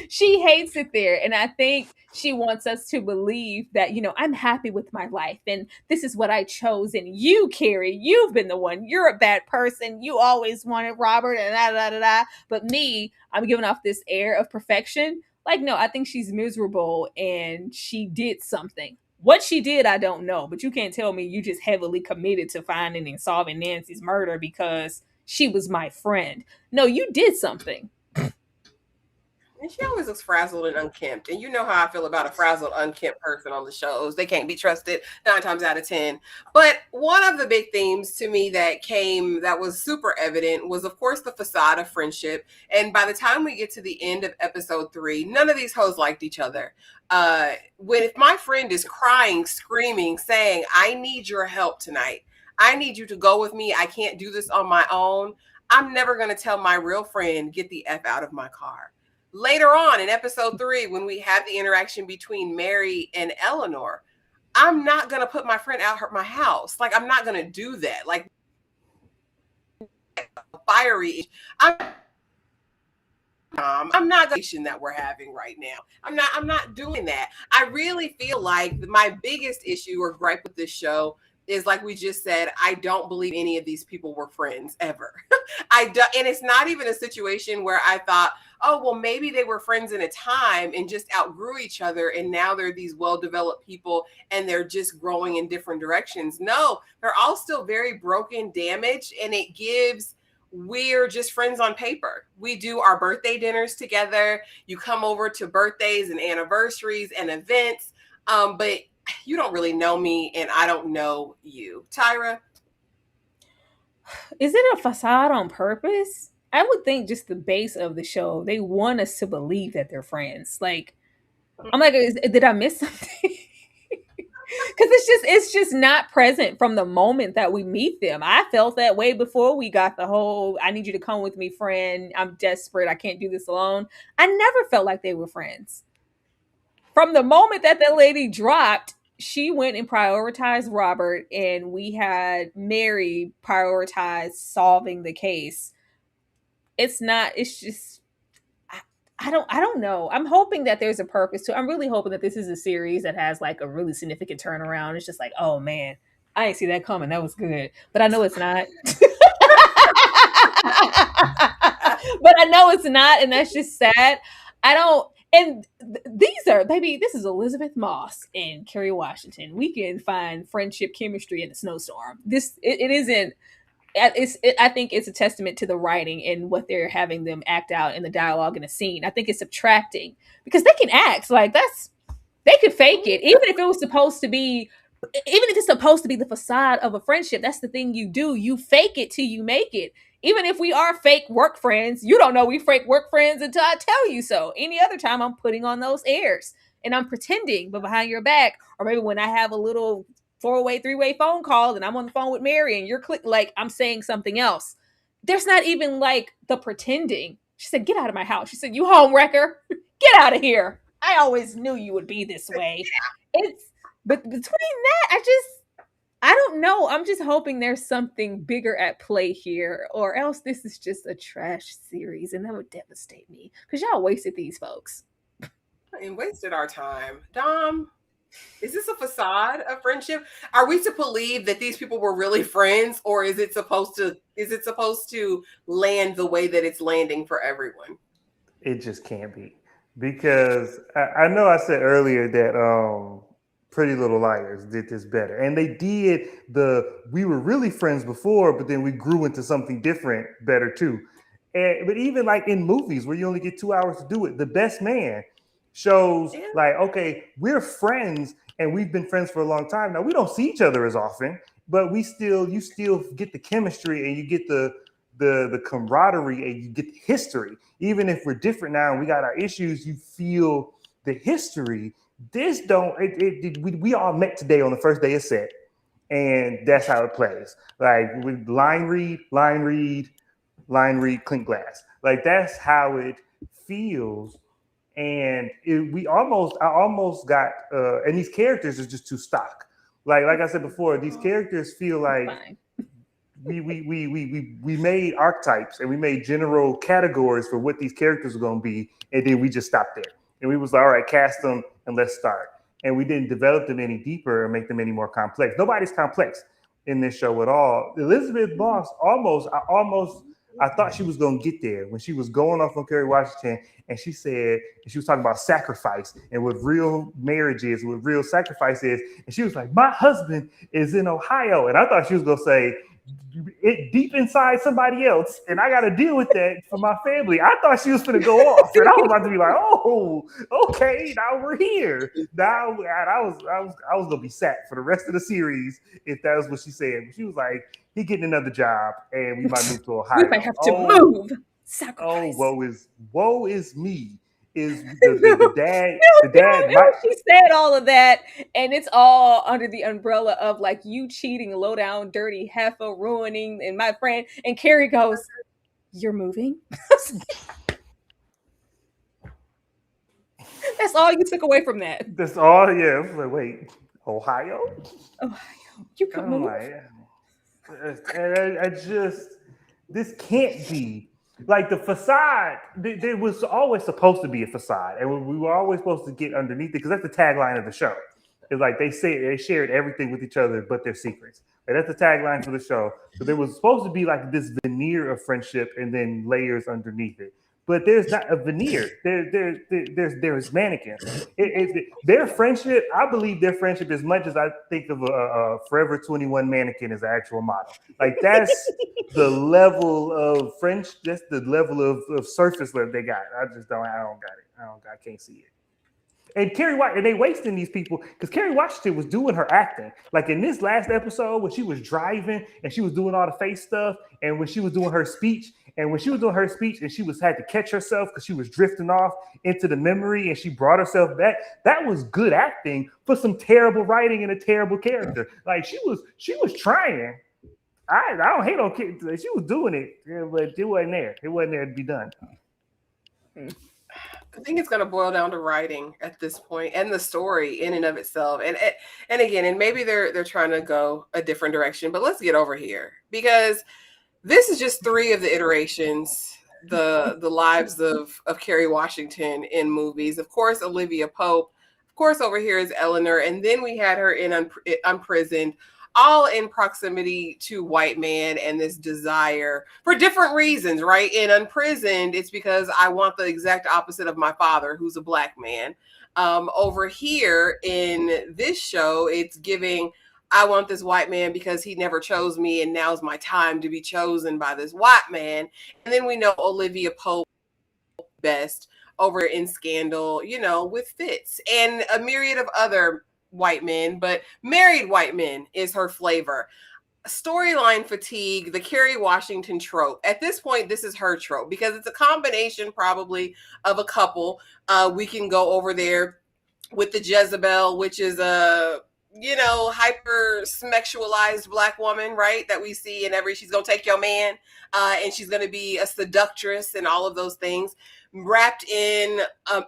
She hates it there. And I think she wants us to believe that, I'm happy with my life and this is what I chose. And you, Carrie, you've been the one. You're a bad person. You always wanted Robert and da da da da. But me, I'm giving off this air of perfection. Like, no, I think she's miserable and she did something. What she did, I don't know, but you can't tell me you just heavily committed to finding and solving Nancy's murder because she was my friend. No, you did something. And she always looks frazzled and unkempt. And you know how I feel about a frazzled, unkempt person on the shows. They can't be trusted 9 times out of 10. But one of the big themes to me that was super evident was, of course, the facade of friendship. And by the time we get to the end of episode 3, none of these hoes liked each other. If my friend is crying, screaming, saying, I need your help tonight. I need you to go with me. I can't do this on my own. I'm never going to tell my real friend, get the F out of my car. Later on in episode 3, when we have the interaction between Mary and Eleanor, I'm not going to put my friend out her my house. Like, I'm not going to do that. Like, fiery. I'm not going to that we're having right now. I'm not doing that. I really feel like my biggest issue or gripe with this show is, like we just said, I don't believe any of these people were friends ever. I do, and it's not even a situation where I thought, oh, well, maybe they were friends in a time and just outgrew each other, and now they're these well-developed people and they're just growing in different directions. No, they're all still very broken, damaged, and it gives we're just friends on paper. We do our birthday dinners together. You come over to birthdays and anniversaries and events, but you don't really know me and I don't know you. Tyra? Is it a facade on purpose? I would think just the base of the show, they want us to believe that they're friends. Like, I'm like, did I miss something? Because it's just not present from the moment that we meet them. I felt that way before we got the whole "I need you to come with me, friend. I'm desperate. I can't do this alone." I never felt like they were friends. From the moment that that lady dropped, she went and prioritized Robert, and we had Mary prioritize solving the case. It's not. It's just. I don't know. I'm hoping that there's a purpose to. I'm really hoping that this is a series that has like a really significant turnaround. It's just like, oh man, I didn't see that coming. That was good, but I know it's not. But I know it's not, and that's just sad. I don't. And these are, baby. This is Elizabeth Moss and Kerry Washington. We can find friendship chemistry in a snowstorm. It isn't. I think it's a testament to the writing and what they're having them act out in the dialogue in a scene. I think it's subtracting because they can act like that's they could fake it, even if it was supposed to be, even if it's supposed to be the facade of a friendship. That's the thing you do. You fake it till you make it. Even if we are fake work friends, you don't know we fake work friends until I tell you so. Any other time, I'm putting on those airs and I'm pretending, but behind your back, or maybe when I have a little four-way, three-way phone call and I'm on the phone with Mary and you're like I'm saying something else. There's not even like the pretending. She said, "Get out of my house." She said, "You home wrecker. Get out of here. I always knew you would be this way." It's but between that, I don't know. I'm just hoping there's something bigger at play here, or else this is just a trash series, and that would devastate me because y'all wasted these folks. And wasted our time. Dom, is this a facade of friendship? Are we to believe that these people were really friends, or is it supposed to land the way that it's landing for everyone? It just can't be because I know I said earlier that Pretty Little Liars did this better, and they did the we were really friends before, but then we grew into something different better too. But even like in movies where you only get 2 hours to do it, The Best Man shows Yeah. like, okay, we're friends and we've been friends for a long time. Now we don't see each other as often, but you still get the chemistry and you get the camaraderie and you get the history. Even if we're different now and we got our issues, you feel the history. This don't we all met today on the first day of set, and that's how it plays. Like with line read, clink glass. Like that's how it feels. And I almost got, and these characters are just too stock. Like I said before, these characters feel like Fine. we made archetypes and we made general categories for what these characters are going to be, and then we just stopped there. And we was like, all right, cast them and let's start. And we didn't develop them any deeper or make them any more complex. Nobody's complex in this show at all. Elizabeth Moss I thought she was going to get there when she was going off on Kerry Washington, and she said, and she was talking about sacrifice and what real marriage is, what real sacrifice is. And she was like, my husband is in Ohio. And I thought she was going to say, it deep inside somebody else, and I got to deal with that for my family. I thought she was going to go off, and I was about to be like, "Oh, okay, now we're here." Now, and I was going to be sad for the rest of the series if that was what she said. But she was like, "He getting another job, and we might move to Ohio." We might have to move. Sacrifice. Woe is me. Is the dad the dad? She said all of that, and it's all under the umbrella of like you cheating, low down, dirty heifer, ruining, and my friend. And Carrie goes, "You're moving." That's all you took away from that. That's all. Yeah. Like, wait, Ohio? Ohio, you could I'm move. like, I just this can't be like the facade. There was always supposed to be a facade, and we were always supposed to get underneath it because that's the tagline of the show. It's like they say they shared everything with each other but their secrets. Like that's the tagline for the show. So there was supposed to be like this veneer of friendship and then layers underneath it. But there's not a veneer. There's mannequins. Their friendship, I believe their friendship as much as I think of a Forever 21 mannequin as an actual model. Like that's the level of French. That's the level of surface level they got. I don't got it. I can't see it. And Kerry White, and they wasting these people because Kerry Washington was doing her acting. Like in this last episode, when she was driving and she was doing all the face stuff, and when she was doing her speech, and she was had to catch herself because she was drifting off into the memory, and she brought herself back. That was good acting for some terrible writing and a terrible character. Like she was trying. I don't hate on kids. She was doing it, but it wasn't there. It wasn't there to be done. I think it's going to boil down to writing at this point and the story in and of itself. And again, and maybe they're trying to go a different direction, but let's get over here because this is just 3 of the iterations, the lives of Kerry Washington in movies. Of course, Olivia Pope. Of course, over here is Eleanor. And then we had her in Unprisoned, all in proximity to white man and this desire for different reasons, right? In Unprisoned, it's because I want the exact opposite of my father, who's a black man. Over here in this show, it's giving, I want this white man because he never chose me, and now's my time to be chosen by this white man. And then we know Olivia Pope best over in Scandal, with Fitz and a myriad of other white men, but married white men is her flavor. Storyline fatigue, the Kerry Washington trope. At this point, this is her trope because it's a combination probably of a couple. We can go over there with the Jezebel, which is a hyper sexualized black woman, right? That we see in she's gonna take your man, and she's gonna be a seductress and all of those things, wrapped in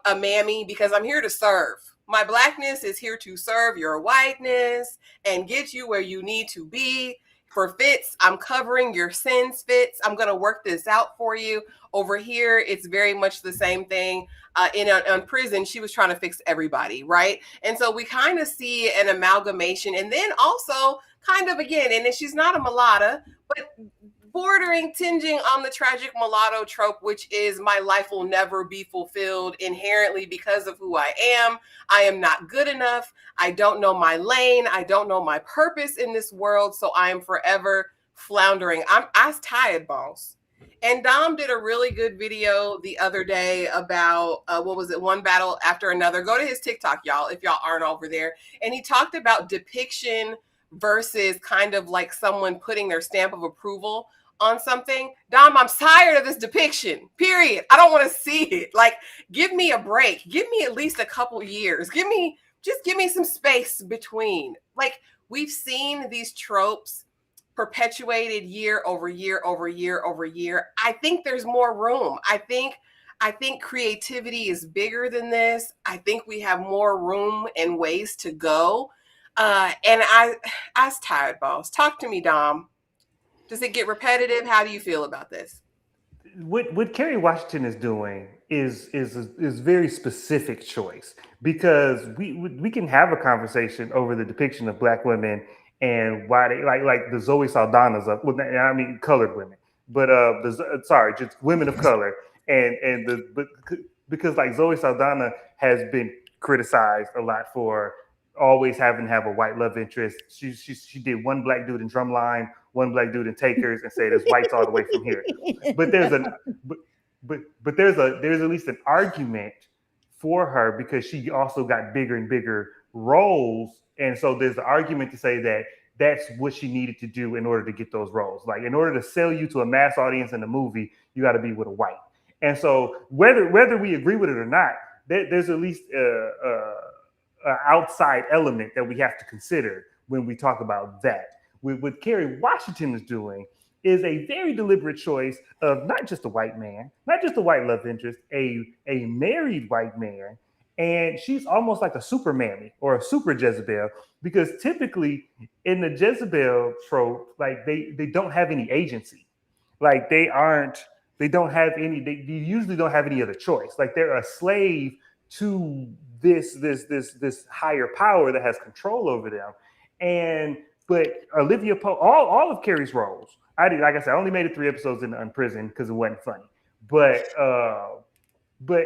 a mammy because I'm here to serve. My blackness is here to serve your whiteness and get you where you need to be. For Fitz, I'm covering your sins, Fitz. I'm going to work this out for you. Over here, it's very much the same thing. In Unprisoned, she was trying to fix everybody, right? And so we kind of see an amalgamation. And then also kind of, again, and she's not a mulatto, but bordering, tinging on the tragic mulatto trope, which is my life will never be fulfilled inherently because of who I am. I am not good enough. I don't know my lane. I don't know my purpose in this world. So I am forever floundering. I'm tired, boss. And Dom did a really good video the other day about, one battle after another. Go to his TikTok, y'all, if y'all aren't over there. And he talked about depiction versus kind of like someone putting their stamp of approval on something. Dom, I'm tired of this depiction, period. I don't want to see it. Like, give me a break. Give me at least a couple years. Give me some space between. Like, we've seen these tropes perpetuated year over year over year over year. I think there's more room. I think creativity is bigger than this. I think we have more room and ways to go. And I was tired, boss. Talk to me, Dom. Does it get repetitive? How do you feel about this? What Kerry Washington is doing is very specific choice because we can have a conversation over the depiction of black women and why they like the Zoe Saldana's of, well, I mean colored women, but just women of color because like Zoe Saldana has been criticized a lot for always having to have a white love interest. She did one black dude in Drumline, one black dude in Takers, and say there's whites all the way from here. But there's at least an argument for her because she also got bigger and bigger roles, and so there's an argument to say that that's what she needed to do in order to get those roles. Like in order to sell you to a mass audience in a movie, you got to be with a white. And so whether we agree with it or not, there's at least outside element that we have to consider when we talk about that. What Kerry Washington is doing is a very deliberate choice of not just a white man, not just a white love interest, a married white man. And she's almost like a super mammy or a super Jezebel, because typically in the Jezebel trope, like they don't have any agency. Like they aren't, they don't have any, they usually don't have any other choice. Like they're a slave to this higher power that has control over them. And but Olivia Pope, all of Carrie's roles, I did, like I said, I only made it 3 episodes in Unprisoned because it wasn't funny. But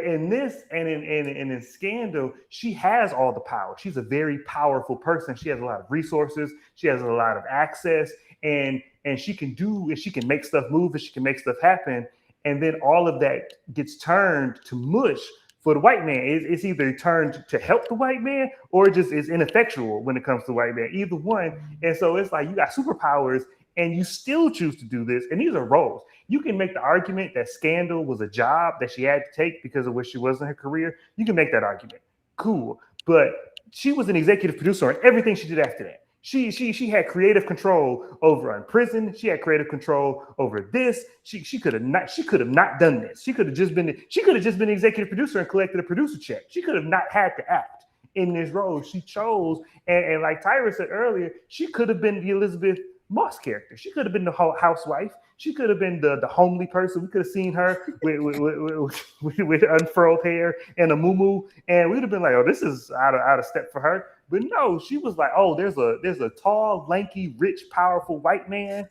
in this and in Scandal, she has all the power. She's a very powerful person. She has a lot of resources. She has a lot of access, and she can do, and she can make stuff move, and she can make stuff happen. And then all of that gets turned to mush for the white man. It's either turned to help the white man or it just is ineffectual when it comes to the white man. Either one. And so it's like you got superpowers and you still choose to do this. And these are roles. You can make the argument that Scandal was a job that she had to take because of where she was in her career. You can make that argument. Cool. But she was an executive producer on everything she did after that. She had creative control over Unprisoned. She had creative control over this. She could have not done this. She could have just been an executive producer and collected a producer check. She could have not had to act in this role. She chose, and like Tyra said earlier, she could have been the Elizabeth Moss character. She could have been the housewife. She could have been the homely person. We could have seen her with unfurled hair and a muumuu, and we'd have been like, "Oh, this is out of step for her." But no, she was like, "Oh, there's a tall, lanky, rich, powerful white man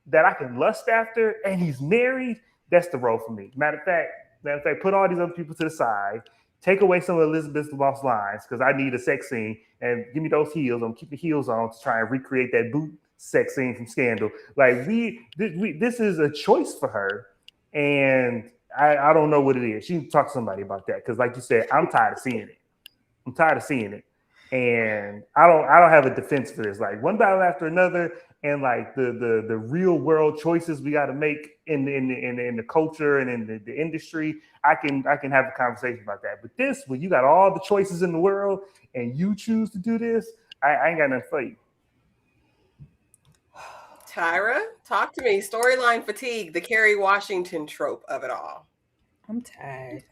that I can lust after, and he's married. That's the role for me." Matter of fact, put all these other people to the side. Take away some of Elizabeth Moss lines because I need a sex scene, and give me those heels. I'm keep the heels on to try and recreate that boot sex scene from Scandal. Like this is a choice for her, and I don't know what it is. She can talk to somebody about that because, like you said, I'm tired of seeing it. I'm tired of seeing it, and I don't have a defense for this. Like one battle after another, and like the real world choices we got to make in the culture and in the industry. I can have a conversation about that. But this, when you got all the choices in the world and you choose to do this, I ain't got nothing for you. Tyra, talk to me. Storyline fatigue, the Kerry Washington trope of it all. I'm tired.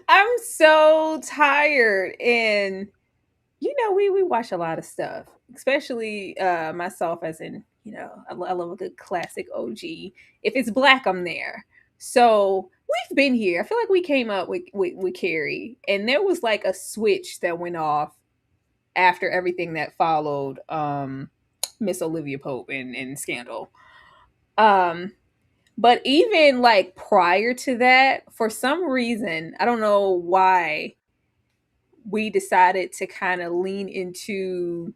I'm so tired. And we watch a lot of stuff, especially myself, as in, I love a good classic OG. If it's black, I'm there. So we've been here. I feel like we came up with Carrie, and there was like a switch that went off after everything that followed Miss Olivia Pope and Scandal. But even like prior to that, for some reason, I don't know why, we decided to kind of lean into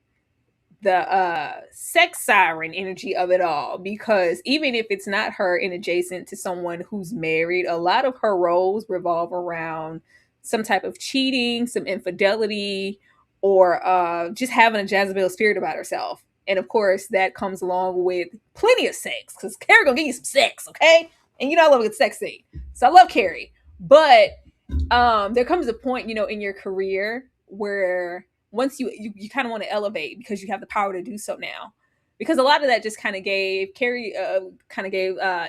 the sex siren energy of it all, because even if it's not her and adjacent to someone who's married, a lot of her roles revolve around some type of cheating, some infidelity, or just having a Jezebel spirit about herself. And of course, that comes along with plenty of sex, because Carrie gonna give you some sex, okay? And I love a good sex scene, so I love Carrie. But there comes a point, in your career where once you kind of want to elevate because you have the power to do so now. Because a lot of that just kind of gave Carrie,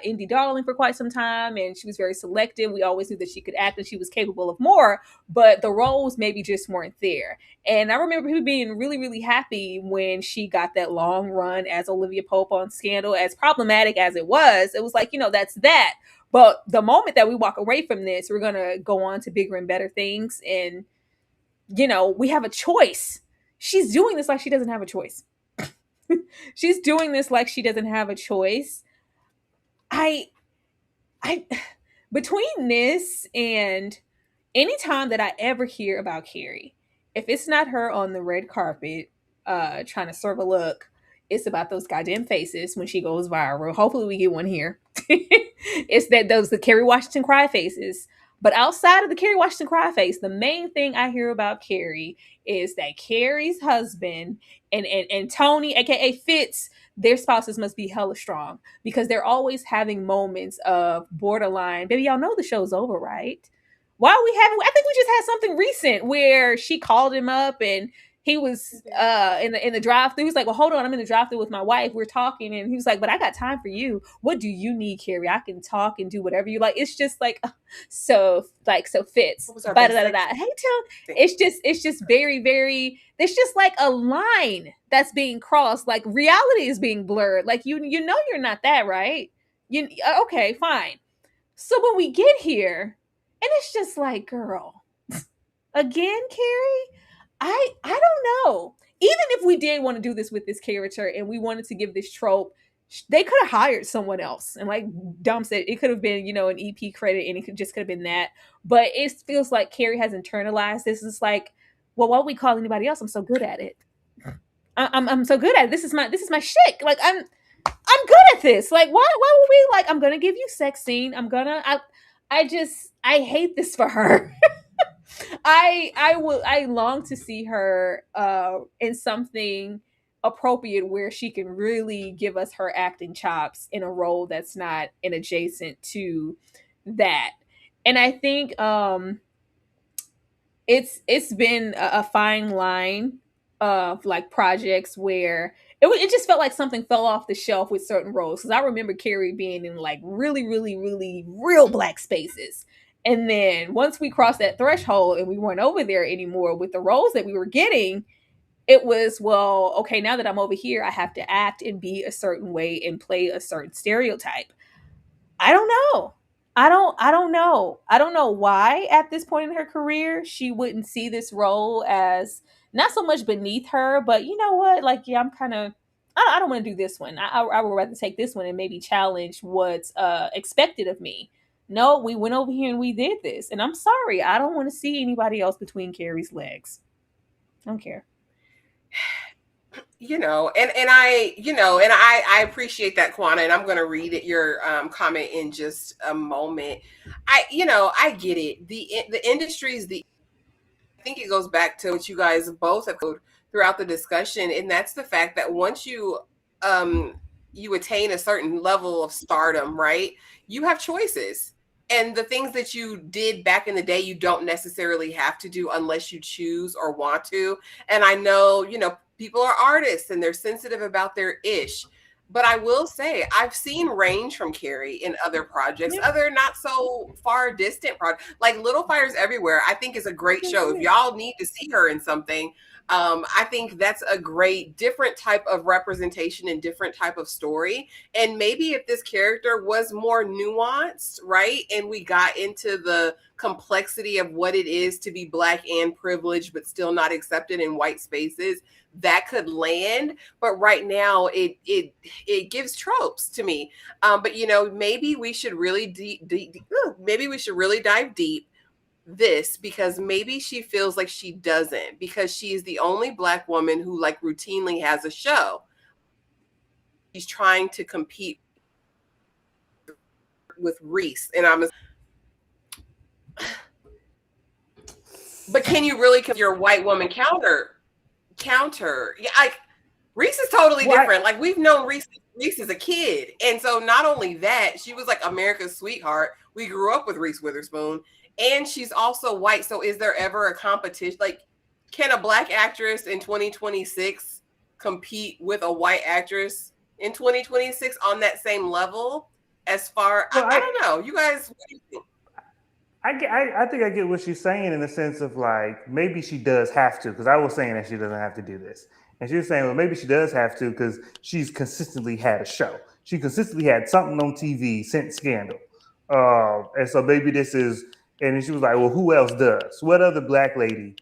Indy Darling for quite some time, and she was very selective. We always knew that she could act and she was capable of more, but the roles maybe just weren't there. And I remember people being really, really happy when she got that long run as Olivia Pope on Scandal. As problematic as it was like, that's that. But the moment that we walk away from this, we're going to go on to bigger and better things. And, we have a choice. She's doing this like she doesn't have a choice. She's doing this like she doesn't have a choice. I between this and anytime that I ever hear about Carrie, if it's not her on the red carpet trying to serve a look, it's about those goddamn faces when she goes viral. Hopefully we get one here. It's the Kerry Washington cry faces. But outside of the Kerry Washington cry face, the main thing I hear about Carrie is that Carrie's husband and Tony, aka Fitz, their spouses must be hella strong, because they're always having moments of borderline, baby, y'all know the show's over, right? Why are we having, I think we just had something recent where she called him up and He was in the drive-thru. He's like, well, hold on, I'm in the drive-thru with my wife. We're talking, and he was like, but I got time for you. What do you need, Carrie? I can talk and do whatever you like. It's just like so fits. What was our Da da best da sex da. Hey, Tim. scene? It's just very very. It's just like a line that's being crossed. Like reality is being blurred. Like you know you're not that, right? You okay? Fine. So when we get here, and it's just like, girl, again, Carrie, I don't know. Even if we did want to do this with this character and we wanted to give this trope, they could have hired someone else and like dumps it. It could have been, an EP credit and it could have been that. But it feels like Carrie has internalized this. It's like, well, why would we call anybody else? I'm so good at it. I'm so good at it. This is my shtick. Like I'm good at this. Like why would we like I'm gonna give you sex scene. I hate this for her. I long to see her in something appropriate where she can really give us her acting chops in a role that's not an adjacent to that. And I think it's been a fine line of like projects where it just felt like something fell off the shelf with certain roles, because I remember Carrie being in like really really really real black spaces, and then once we crossed that threshold and we weren't over there anymore with the roles that we were getting, it was, well, okay, now that I'm over here I have to act and be a certain way and play a certain stereotype. I don't know. I don't know. I don't know why at this point in her career she wouldn't see this role as not so much beneath her, but you know what? Like, yeah, I'm kind of I don't want to do this one. I would rather take this one and maybe challenge what's expected of me. No, we went over here and we did this, and I'm sorry. I don't want to see anybody else between Carrie's legs. I don't care. And I appreciate that, Kwana, and I'm going to read your comment in just a moment. I get it. The industry is the I think it goes back to what you guys both have covered throughout the discussion, and that's the fact that once you attain a certain level of stardom, right? You have choices. And the things that you did back in the day, you don't necessarily have to do unless you choose or want to. And I know, people are artists and they're sensitive about their ish. But I will say, I've seen range from Carrie in other projects, other not so far distant projects, like Little Fires Everywhere. I think is a great show. If y'all need to see her in something, I think that's a great different type of representation and different type of story. And maybe if this character was more nuanced, right, and we got into the complexity of what it is to be Black and privileged but still not accepted in white spaces, that could land. But right now it gives tropes to me. But maybe we should really maybe we should really dive deep this, because maybe she feels like she doesn't, because she is the only Black woman who like routinely has a show. She's trying to compete with Reese, and but can you really your white woman counter? Yeah, Reese is totally different. Like, we've known Reese as a kid, and so not only that, she was like America's sweetheart. We grew up with Reese Witherspoon, and she's also white. So is there ever a competition? Like, can a Black actress in 2026 compete with a white actress in 2026 on that same level? As far, I don't know. You guys, what do you think? I think I get what she's saying in the sense of like maybe she does have to, because I was saying that she doesn't have to do this, and she was saying, well, maybe she does have to because she's consistently had a show. She consistently had something on TV since Scandal, and so maybe this is. And then she was like, well, who else does? What other Black lady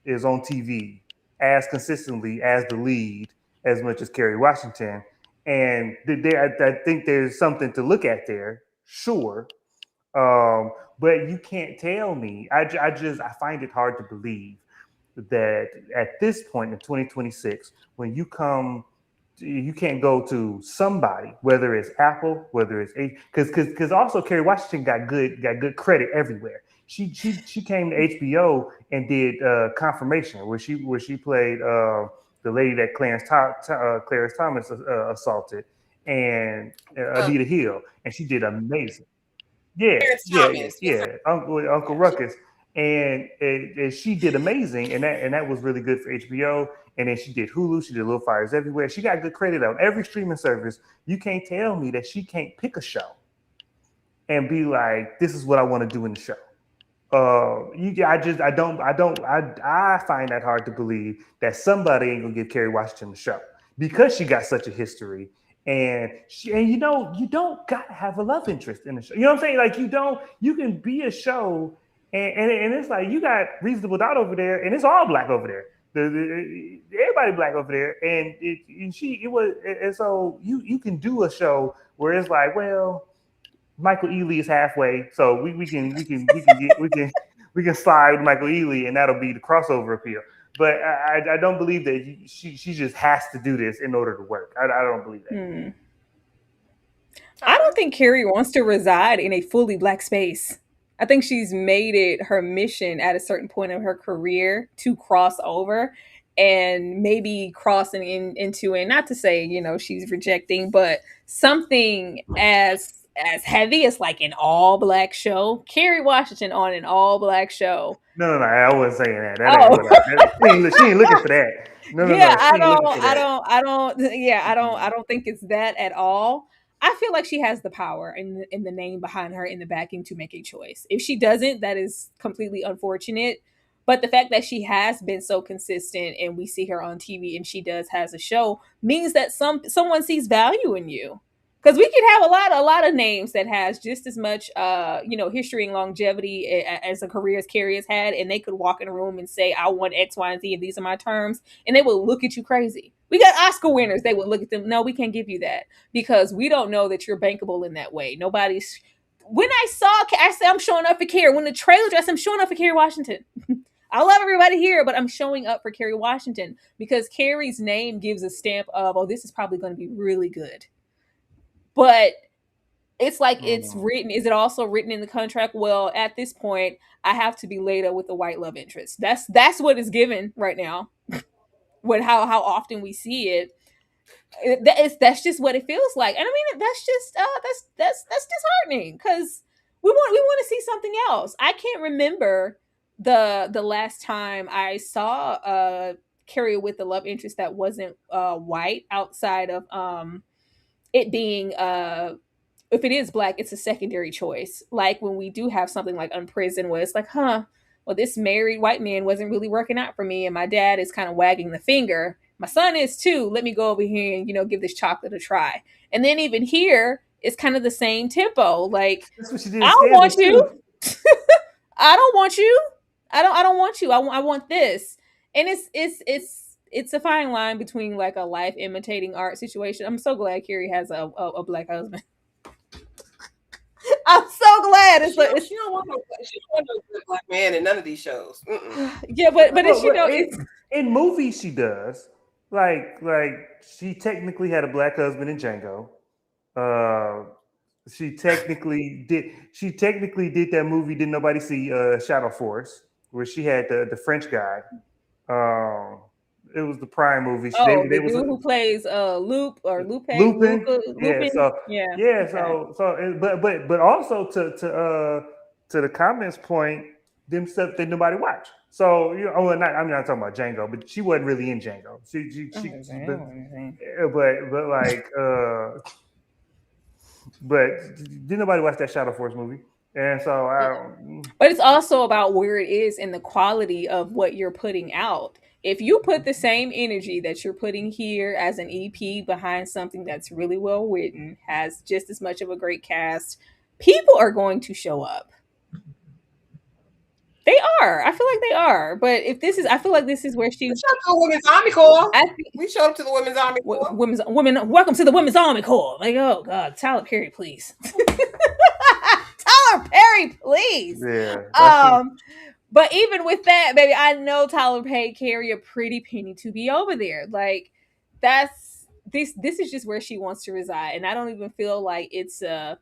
is on TV as consistently as the lead as much as Kerry Washington? And I think there's something to look at there, sure. But you can't tell me. I find it hard to believe that at this point in 2026, when you can't go to somebody, whether it's Apple, whether it's because also Kerry Washington got good credit everywhere. She came to HBO and did Confirmation, where she played the lady that Clarence Thomas assaulted, and Anita Hill, and she did amazing. Yeah, Terrence yeah, Thomas. yeah. Uncle Ruckus. and she did amazing, and that was really good for HBO. And then she did Hulu, she did Little Fires Everywhere. She got good credit on every streaming service. You can't tell me that she can't pick a show and be like, this is what I want to do in the show. I find that hard to believe that somebody ain't gonna give Kerry Washington the show because she got such a history. And you don't gotta have a love interest in the show. You know what I'm saying? Like you can be a show, and it's like you got Reasonable Doubt over there, and it's all black over there. Everybody black over there, and so you can do a show where it's like, well, Michael Ealy is halfway, so we can slide with Michael Ealy, and that'll be the crossover appeal. But I don't believe that she just has to do this in order to work. I don't believe that. I don't think Carrie wants to reside in a fully black space. I think she's made it her mission at a certain point of her career to cross over and maybe crossing into, and not to say, she's rejecting, but something as heavy as like an all black show. Kerry Washington on an all black show. No, I wasn't saying that. That ain't Oh, what she ain't looking for that. yeah, She ain't looking for that. yeah, I don't think it's that at all. I feel like she has the power and in the name behind her in the backing to make a choice. If she doesn't, that is completely unfortunate. But the fact that she has been so consistent and we see her on TV and she has a show means that someone sees value in you. Because we could have a lot of names that has just as much history and longevity as a career as Carrie has had, and they could walk in a room and say, I want X, Y, and Z, and these are my terms, and they will look at you crazy. We got Oscar winners, they would look at them, no, we can't give you that because we don't know that you're bankable in that way. Nobody's when I said I'm showing up for Carrie. When the trailer dress, I'm showing up for Kerry Washington. I love everybody here, but I'm showing up for Kerry Washington because Carrie's name gives a stamp of, oh, this is probably going to be really good. But it's like it's written. Is it also written in the contract? Well, at this point, I have to be laid up with a white love interest. That's what is given right now. With how often we see it, that's just what it feels like. And I mean, that's just that's disheartening because we want to see something else. I can't remember the last time I saw Carrie with the love interest that wasn't white outside of it being if it is black, it's a secondary choice. Like when we do have something like Unprisoned, where it's like, well, this married white man wasn't really working out for me, and my dad is kind of wagging the finger. My son is too. Let me go over here and give this chocolate a try. And then even here, it's kind of the same tempo. Like, that's what she did. I don't want you. I don't want you. I don't want you. I want this. And it's a fine line between like a life imitating art situation. I'm so glad Carrie has a black husband. I'm so glad. She don't want no good black man in none of these shows. Yeah, but it's in movies she does. Like she technically had a black husband in Django. She technically did that movie Didn't Nobody See, Shadow Force, where she had the French guy. It was the Prime movie. The dude who plays Lupin. But also to the comments point, them stuff that nobody watched. So I'm not talking about Django, but she wasn't really in Django. But didn't nobody watch that Shadow Force movie? And so but it's also about where it is and the quality of what you're putting out. If you put the same energy that you're putting here as an EP behind something that's really well written, has just as much of a great cast, people are going to show up. They are. I feel like they are. But I feel like this is where she. We showed up to the Women's Army Corps. We showed up to the Women's Army Corps. Welcome to the Women's Army Corps. Like, oh God, Tyler Perry, please. Tyler Perry, please. Yeah. But even with that, baby, I know Tyler paid Carrie a pretty penny to be over there. Like, this is just where she wants to reside, and I don't even feel like it's a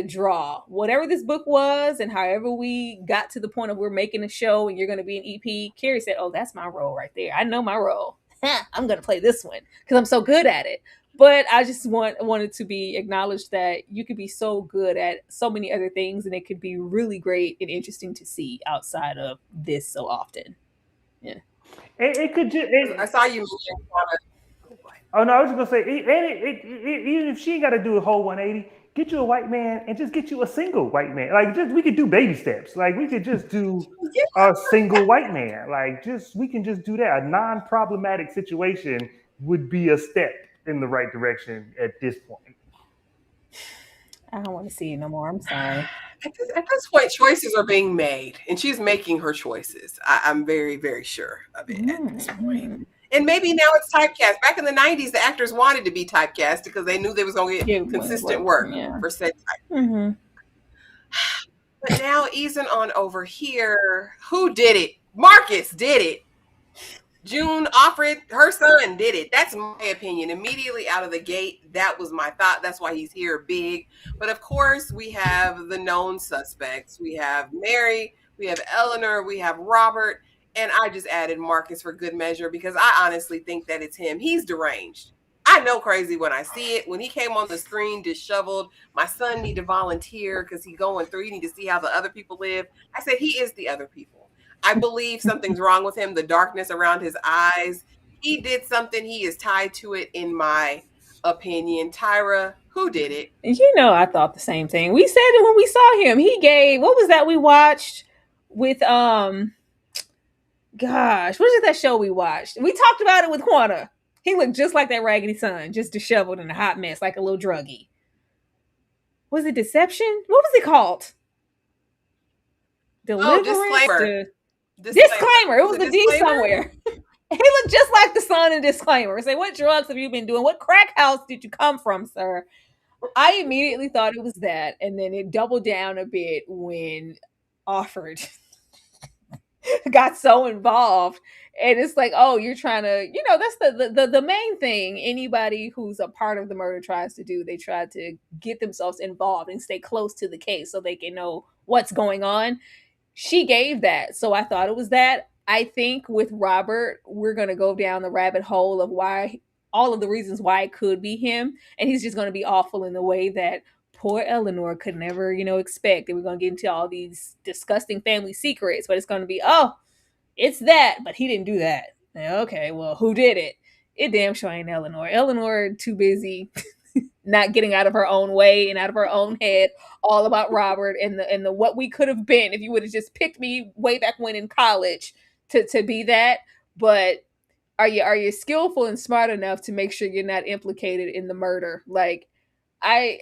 draw. Whatever this book was, and however we got to the point of we're making a show and you're going to be an EP, Carrie said, "Oh, that's my role right there. I know my role. I'm going to play this one because I'm so good at it." But I just wanted to be acknowledged that you could be so good at so many other things, and it could be really great and interesting to see outside of this so often. Yeah. It could just. I saw you mention Oh no, I was just gonna say, even if she ain't got to do a whole 180, get you a white man and just get you a single white man. Like, just we could do baby steps. Like, we could just do yeah, a single white man. Like, just we can just do that. A non-problematic situation would be a step in the right direction at this point. I don't want to see it no more. I'm sorry. at this point, choices are being made, and she's making her choices. I'm very, very sure of it at this point. Mm-hmm. And maybe now it's typecast. Back in the 90s, the actors wanted to be typecast because they knew they was going to Yeah, get consistent work yeah. for said type. Mm-hmm. But now, easing on over here, who did it? Marcus did it. June offered her son did it. That's my opinion. Immediately out of the gate, that was my thought. That's why he's here big. But of course, we have the known suspects. We have Mary, we have Eleanor, we have Robert, and I just added Marcus for good measure because I honestly think that it's him. He's deranged. I know crazy when I see it. When he came on the screen disheveled, my son need to volunteer because he going through. You need to see how the other people live. I said he is the other people. I believe something's wrong with him. The darkness around his eyes. He did something. He is tied to it, in my opinion. Tyra, who did it? You know, I thought the same thing. We said it when we saw him. He gave, what was that we watched with gosh, what is that show we watched? We talked about it with Quanta. He looked just like that Raggedy Son, just disheveled in a hot mess, like a little druggie. Was it Deception? What was it called? Deliverance? Disclaimer. Disclaimer. It was the D somewhere. He looked just like the son in Disclaimer. Say, what drugs have you been doing? What crack house did you come from, sir? I immediately thought it was that, and then it doubled down a bit when Offered got so involved. And it's like, oh, you're trying to, that's the main thing anybody who's a part of the murder tries to do. They try to get themselves involved and stay close to the case so they can know what's going on. She gave that. So I thought it was that. I think with Robert, we're going to go down the rabbit hole of why, all of the reasons why it could be him. And he's just going to be awful in the way that poor Eleanor could never, expect. And we're going to get into all these disgusting family secrets, but it's going to be, oh, it's that, but he didn't do that. Okay, well, who did it? It damn sure ain't Eleanor. Eleanor too busy not getting out of her own way and out of her own head, all about Robert and the what we could have been if you would have just picked me way back when in college to be that. But are you skillful and smart enough to make sure you're not implicated in the murder? Like I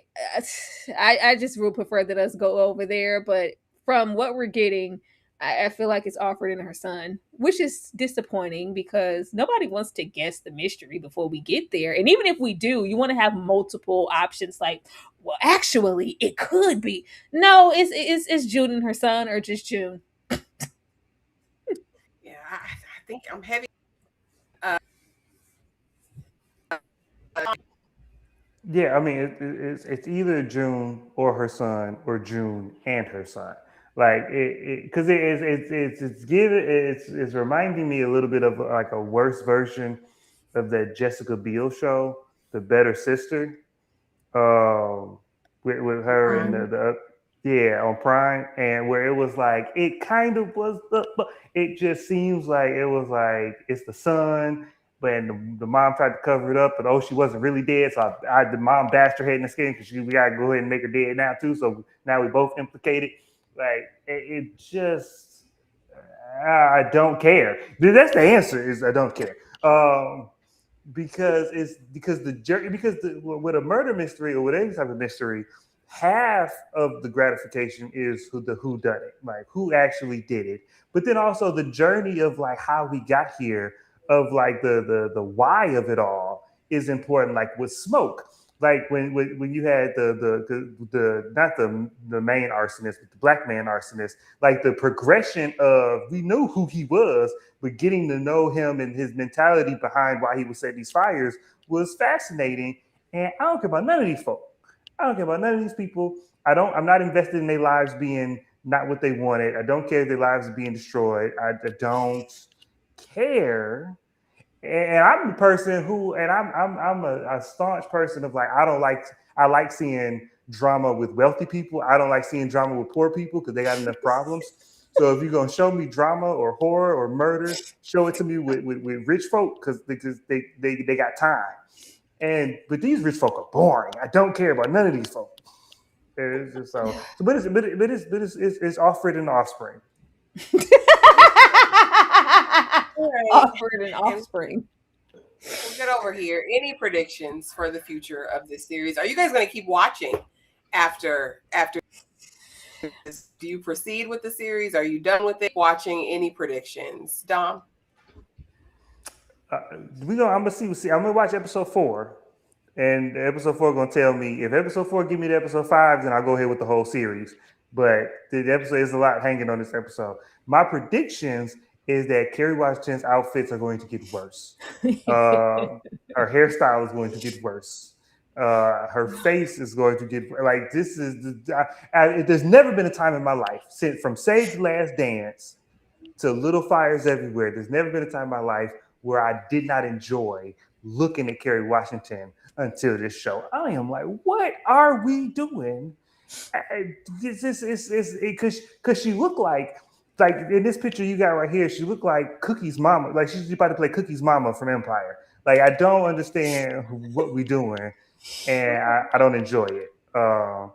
I just would prefer that us go over there, but from what we're getting, I feel like it's Offered in her son, which is disappointing because nobody wants to guess the mystery before we get there. And even if we do, you want to have multiple options. Like, well, actually, it could be. No, it's June and her son, or just June. Yeah, I think I'm heavy. Yeah, I mean, it's either June or her son, or June and her son. Like because it's reminding me a little bit of like a worse version of that Jessica Biel show, The Better Sister, um, with her and Prime. yeah, on Prime, and where it was like it kind of was but it just seems like it was like it's the son, but the mom tried to cover it up, but oh, she wasn't really dead, so the mom bashed her head in the skin because we gotta go ahead and make her dead now too, so now we both implicated. Like it just I don't care. That's the answer, is I don't care. Because the jury, because with a murder mystery or with any type of mystery, half of the gratification is who done it, like who actually did it, but then also the journey of like how we got here, of like the why of it all is important. Like with Smoke, like when you had the not the main arsonist, but the black man arsonist, like the progression of, we knew who he was, but getting to know him and his mentality behind why he was setting these fires was fascinating. And I don't care about none of these folk. I don't care about none of these people. I'm not invested in their lives being not what they wanted. I don't care if their lives are being destroyed. I don't care. And I'm the person who, and I'm a staunch person of like I like seeing drama with wealthy people. I don't like seeing drama with poor people because they got enough problems. So if you're gonna show me drama or horror or murder, show it to me with rich folk because they got time. And but these rich folk are boring. I don't care about none of these folk. It's just it's Offred and Offspring. All right. Offspring and Offspring. We'll get over here. Any predictions for the future of this series? Are you guys going to keep watching after this? Do you proceed with the series? Are you done with it? Watching? Any predictions, Dom? I'm gonna see. I'm gonna watch episode 4, and episode 4 gonna tell me if episode 4 give me the episode 5, then I'll go ahead with the whole series. But the episode is a lot hanging on this episode. My predictions is that Kerry Washington's outfits are going to get worse. Her hairstyle is going to get worse. Her face is going to get like this is. There's never been a time in my life since from Sage's Last Dance to Little Fires Everywhere. There's never been a time in my life where I did not enjoy looking at Kerry Washington until this show. I am like, what are we doing? This is because she looked like in this picture you got right here, she looked like Cookie's mama. Like she's about to play Cookie's mama from Empire. Like I don't understand what we're doing, and I don't enjoy it. But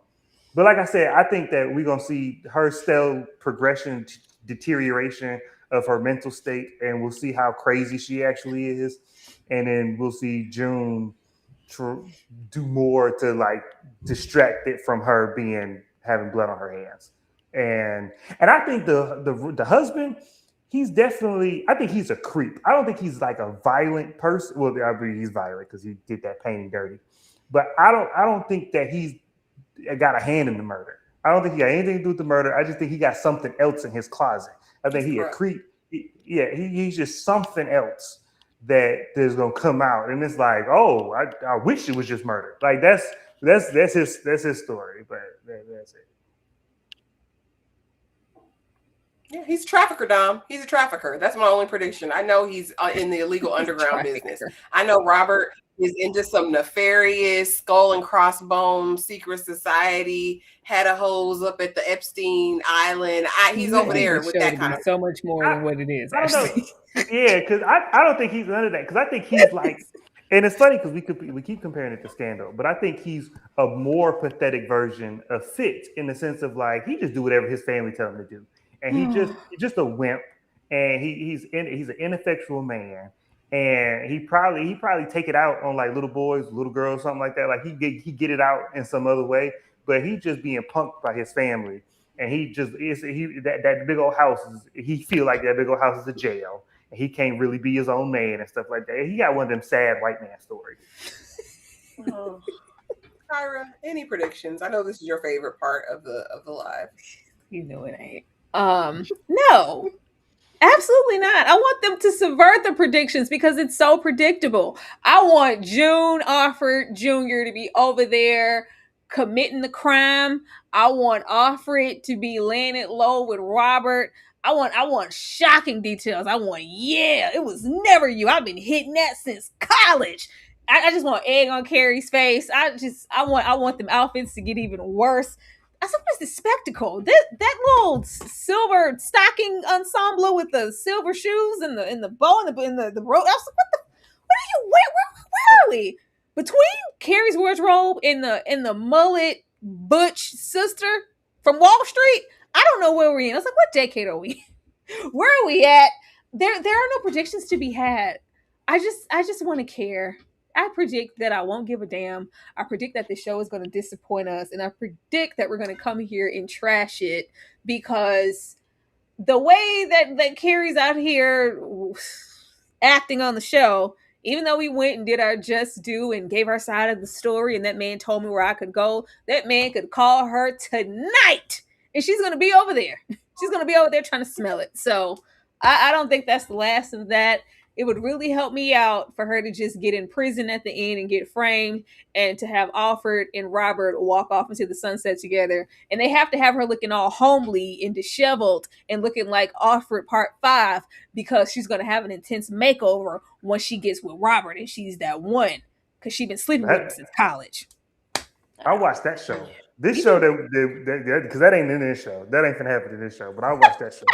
like I said, I think that we're gonna see her still progression, deterioration of her mental state, and we'll see how crazy she actually is, and then we'll see June do more to like distract it from her having blood on her hands. And I think the husband, he's definitely, I think he's a creep. I don't think he's like a violent person. Well, I believe he's violent because he did that painting dirty. But I don't think that he's got a hand in the murder. I don't think he got anything to do with the murder. I just think he got something else in his closet. I think he's a creep. He's just something else that is gonna come out, and it's like, oh, I wish it was just murder. Like that's his story, but that's it. Yeah, he's a trafficker, Dom. He's a trafficker. That's my only prediction. I know he's in the illegal underground business. I know Robert is into some nefarious skull and crossbones secret society. Had a hose up at the Epstein Island. He's over there with that kind of so much more than what it is. I don't know. Yeah, because I don't think he's none of that. Because I think he's like, and it's funny because we keep comparing it to Scandal, but I think he's a more pathetic version of Fitz in the sense of like he just do whatever his family tell him to do, and he's just a wimp, and he's an ineffectual man, and he probably take it out on like little boys, little girls, something like that. Like he get it out in some other way, but he's just being punked by his family, and that big old house he feel like that big old house is a jail. He can't really be his own man and stuff like that. He got one of them sad white man stories. Kyra, any predictions? I know this is your favorite part of the live. You know it ain't. No, absolutely not. I want them to subvert the predictions because it's so predictable. I want June Offred Jr. to be over there committing the crime. I want Offred to be laying it low with Robert. I want shocking details. I want, it was never you. I've been hitting that since college. I just want egg on Carrie's face. I want them outfits to get even worse. Sometimes the spectacle, that little silver stocking ensemble with the silver shoes and the bow and the rope. I was like, what are you? Where are we? Between Carrie's wardrobe and the mullet butch sister from Wall Street, I don't know where we're in. I was like, what decade are we? Where are we at? There are no predictions to be had. I just want to care. I predict that I won't give a damn. I predict that the show is going to disappoint us, and I predict that we're going to come here and trash it because the way that Carrie's out here acting on the show, even though we went and did our just due and gave our side of the story, and that man told me where I could go, that man could call her tonight, and she's going to be over there. She's going to be over there trying to smell it. So I don't think that's the last of that. It would really help me out for her to just get in prison at the end and get framed, and to have Offred and Robert walk off into the sunset together. And they have to have her looking all homely and disheveled and looking like Offred Part 5 because she's going to have an intense makeover once she gets with Robert and she's that one because she's been sleeping with him since college. I watched that show. This show that because that ain't in this show. That ain't gonna happen in this show. But I watched that show.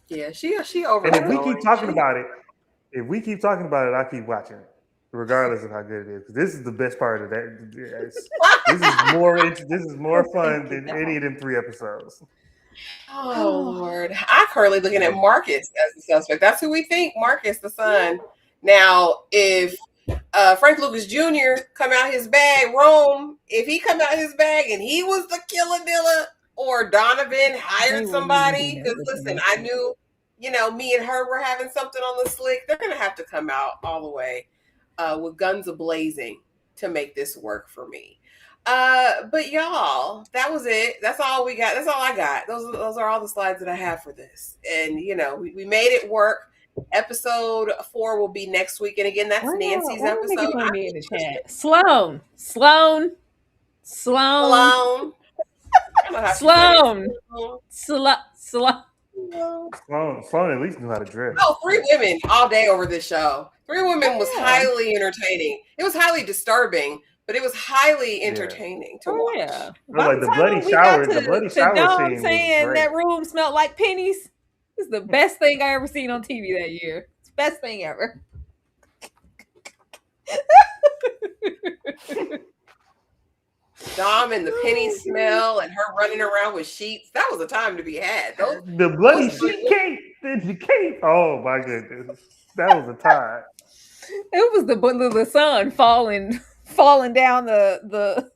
Yeah, she over. And if we keep talking about it, I keep watching it, regardless of how good it is. This is the best part of that. This is more fun than any of them 3 episodes. Oh Lord, I'm currently looking at Marcus as the suspect. That's who we think, Marcus, the son. Now, if Frank Lucas Jr. come out his bag, Rome, if he come out his bag and he was the killer dealer, or Donovan hired somebody, because listen, I knew, me and her were having something on the slick. They're gonna have to come out all the way with guns a-blazing to make this work for me. But y'all, that was it. That's all we got. That's all I got. Those are all the slides that I have for this. And we made it work. Episode 4 will be next week. And again, that's Nancy's episode. Me in the chat. Sloan. Sloan at least knew how to dress. Oh, 3 women all day over this show. 3 women was highly entertaining. It was highly disturbing, but it was highly entertaining to watch. Yeah. Like the bloody shower scene saying that room smelled like pennies. This is the best thing I ever seen on TV that year. It's the best thing ever. Dom and the penny smell and her running around with sheets. That was a time to be had. The bloody sheet cape. Oh my goodness. That was a time. It was the sun falling down the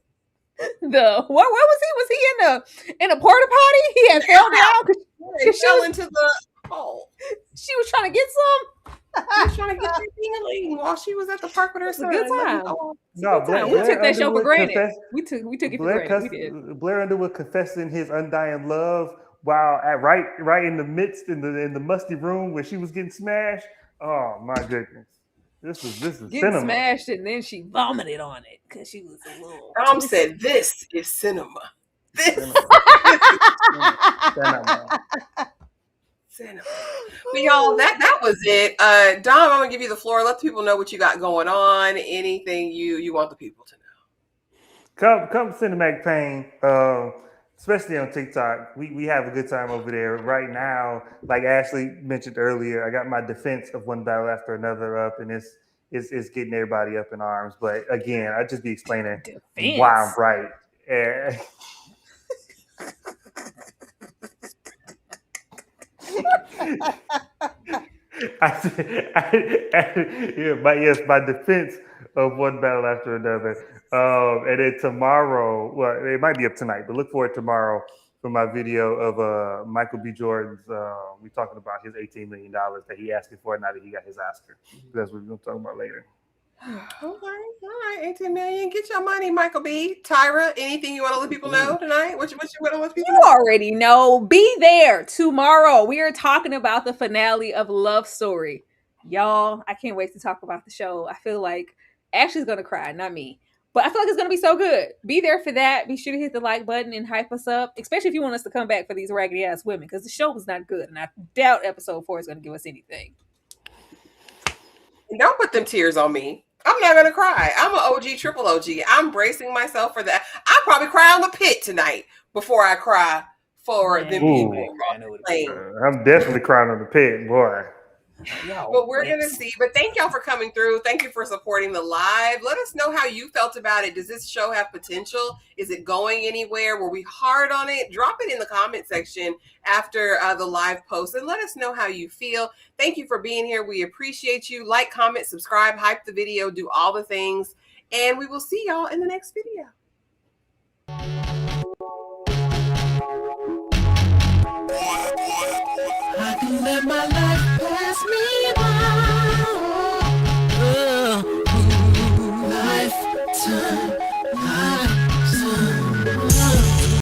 where was he? Was he in a porta potty? He had fell down because she fell into the hole. She was trying to get some. She was trying to get feeling while she was at the park with her son. Good time. We took that show for granted. We took it for granted. We did. Blair Underwood confessing his undying love while right in the midst in the musty room where she was getting smashed. Oh my goodness. This is getting cinema. Smashed and then she vomited on it because she was a little. Dom said, "This is cinema. This is cinema." But y'all, that was it. Dom, I'm gonna give you the floor. Let the people know what you got going on. Anything you want the people to know. Come Cinematic Pain. Especially on TikTok, we have a good time over there right now. Like Ashley mentioned earlier, I got my defense of One Battle After Another up, and it's getting everybody up in arms. But again, I just be explaining why I'm right. My defense of One Battle After Another. And then tomorrow, well, it might be up tonight, but look for it tomorrow for my video of Michael B. Jordan's. We talking about his $18 million that he asking for now that he got his Oscar. That's what we're going to talk about later. All right, 18 million. Get your money, Michael B. Tyra, anything you want to let people know tonight? What you want to let people know? You already know. Be there tomorrow. We are talking about the finale of Love Story. Y'all, I can't wait to talk about the show. I feel like Ashley's going to cry, not me. But I feel like it's going to be so good. Be there for that. Be sure to hit the like button and hype us up, especially if you want us to come back for these raggedy ass women, because the show was not good. And I doubt episode 4 is going to give us anything. Don't put them tears on me. I'm not going to cry. I'm an OG, triple OG. I'm bracing myself for that. I'll probably cry on the pit tonight before I cry for them people. I'm definitely crying on the pit, boy. But we're going to see. But thank y'all for coming through. Thank you for supporting the live. Let us know how you felt about it. Does this show have potential? Is it going anywhere? Were we hard on it? Drop it in the comment section after the live post and let us know how you feel. Thank you for being here. We appreciate you. Like, comment, subscribe, hype the video, do all the things. And we will see y'all in the next video. I can let my life pass me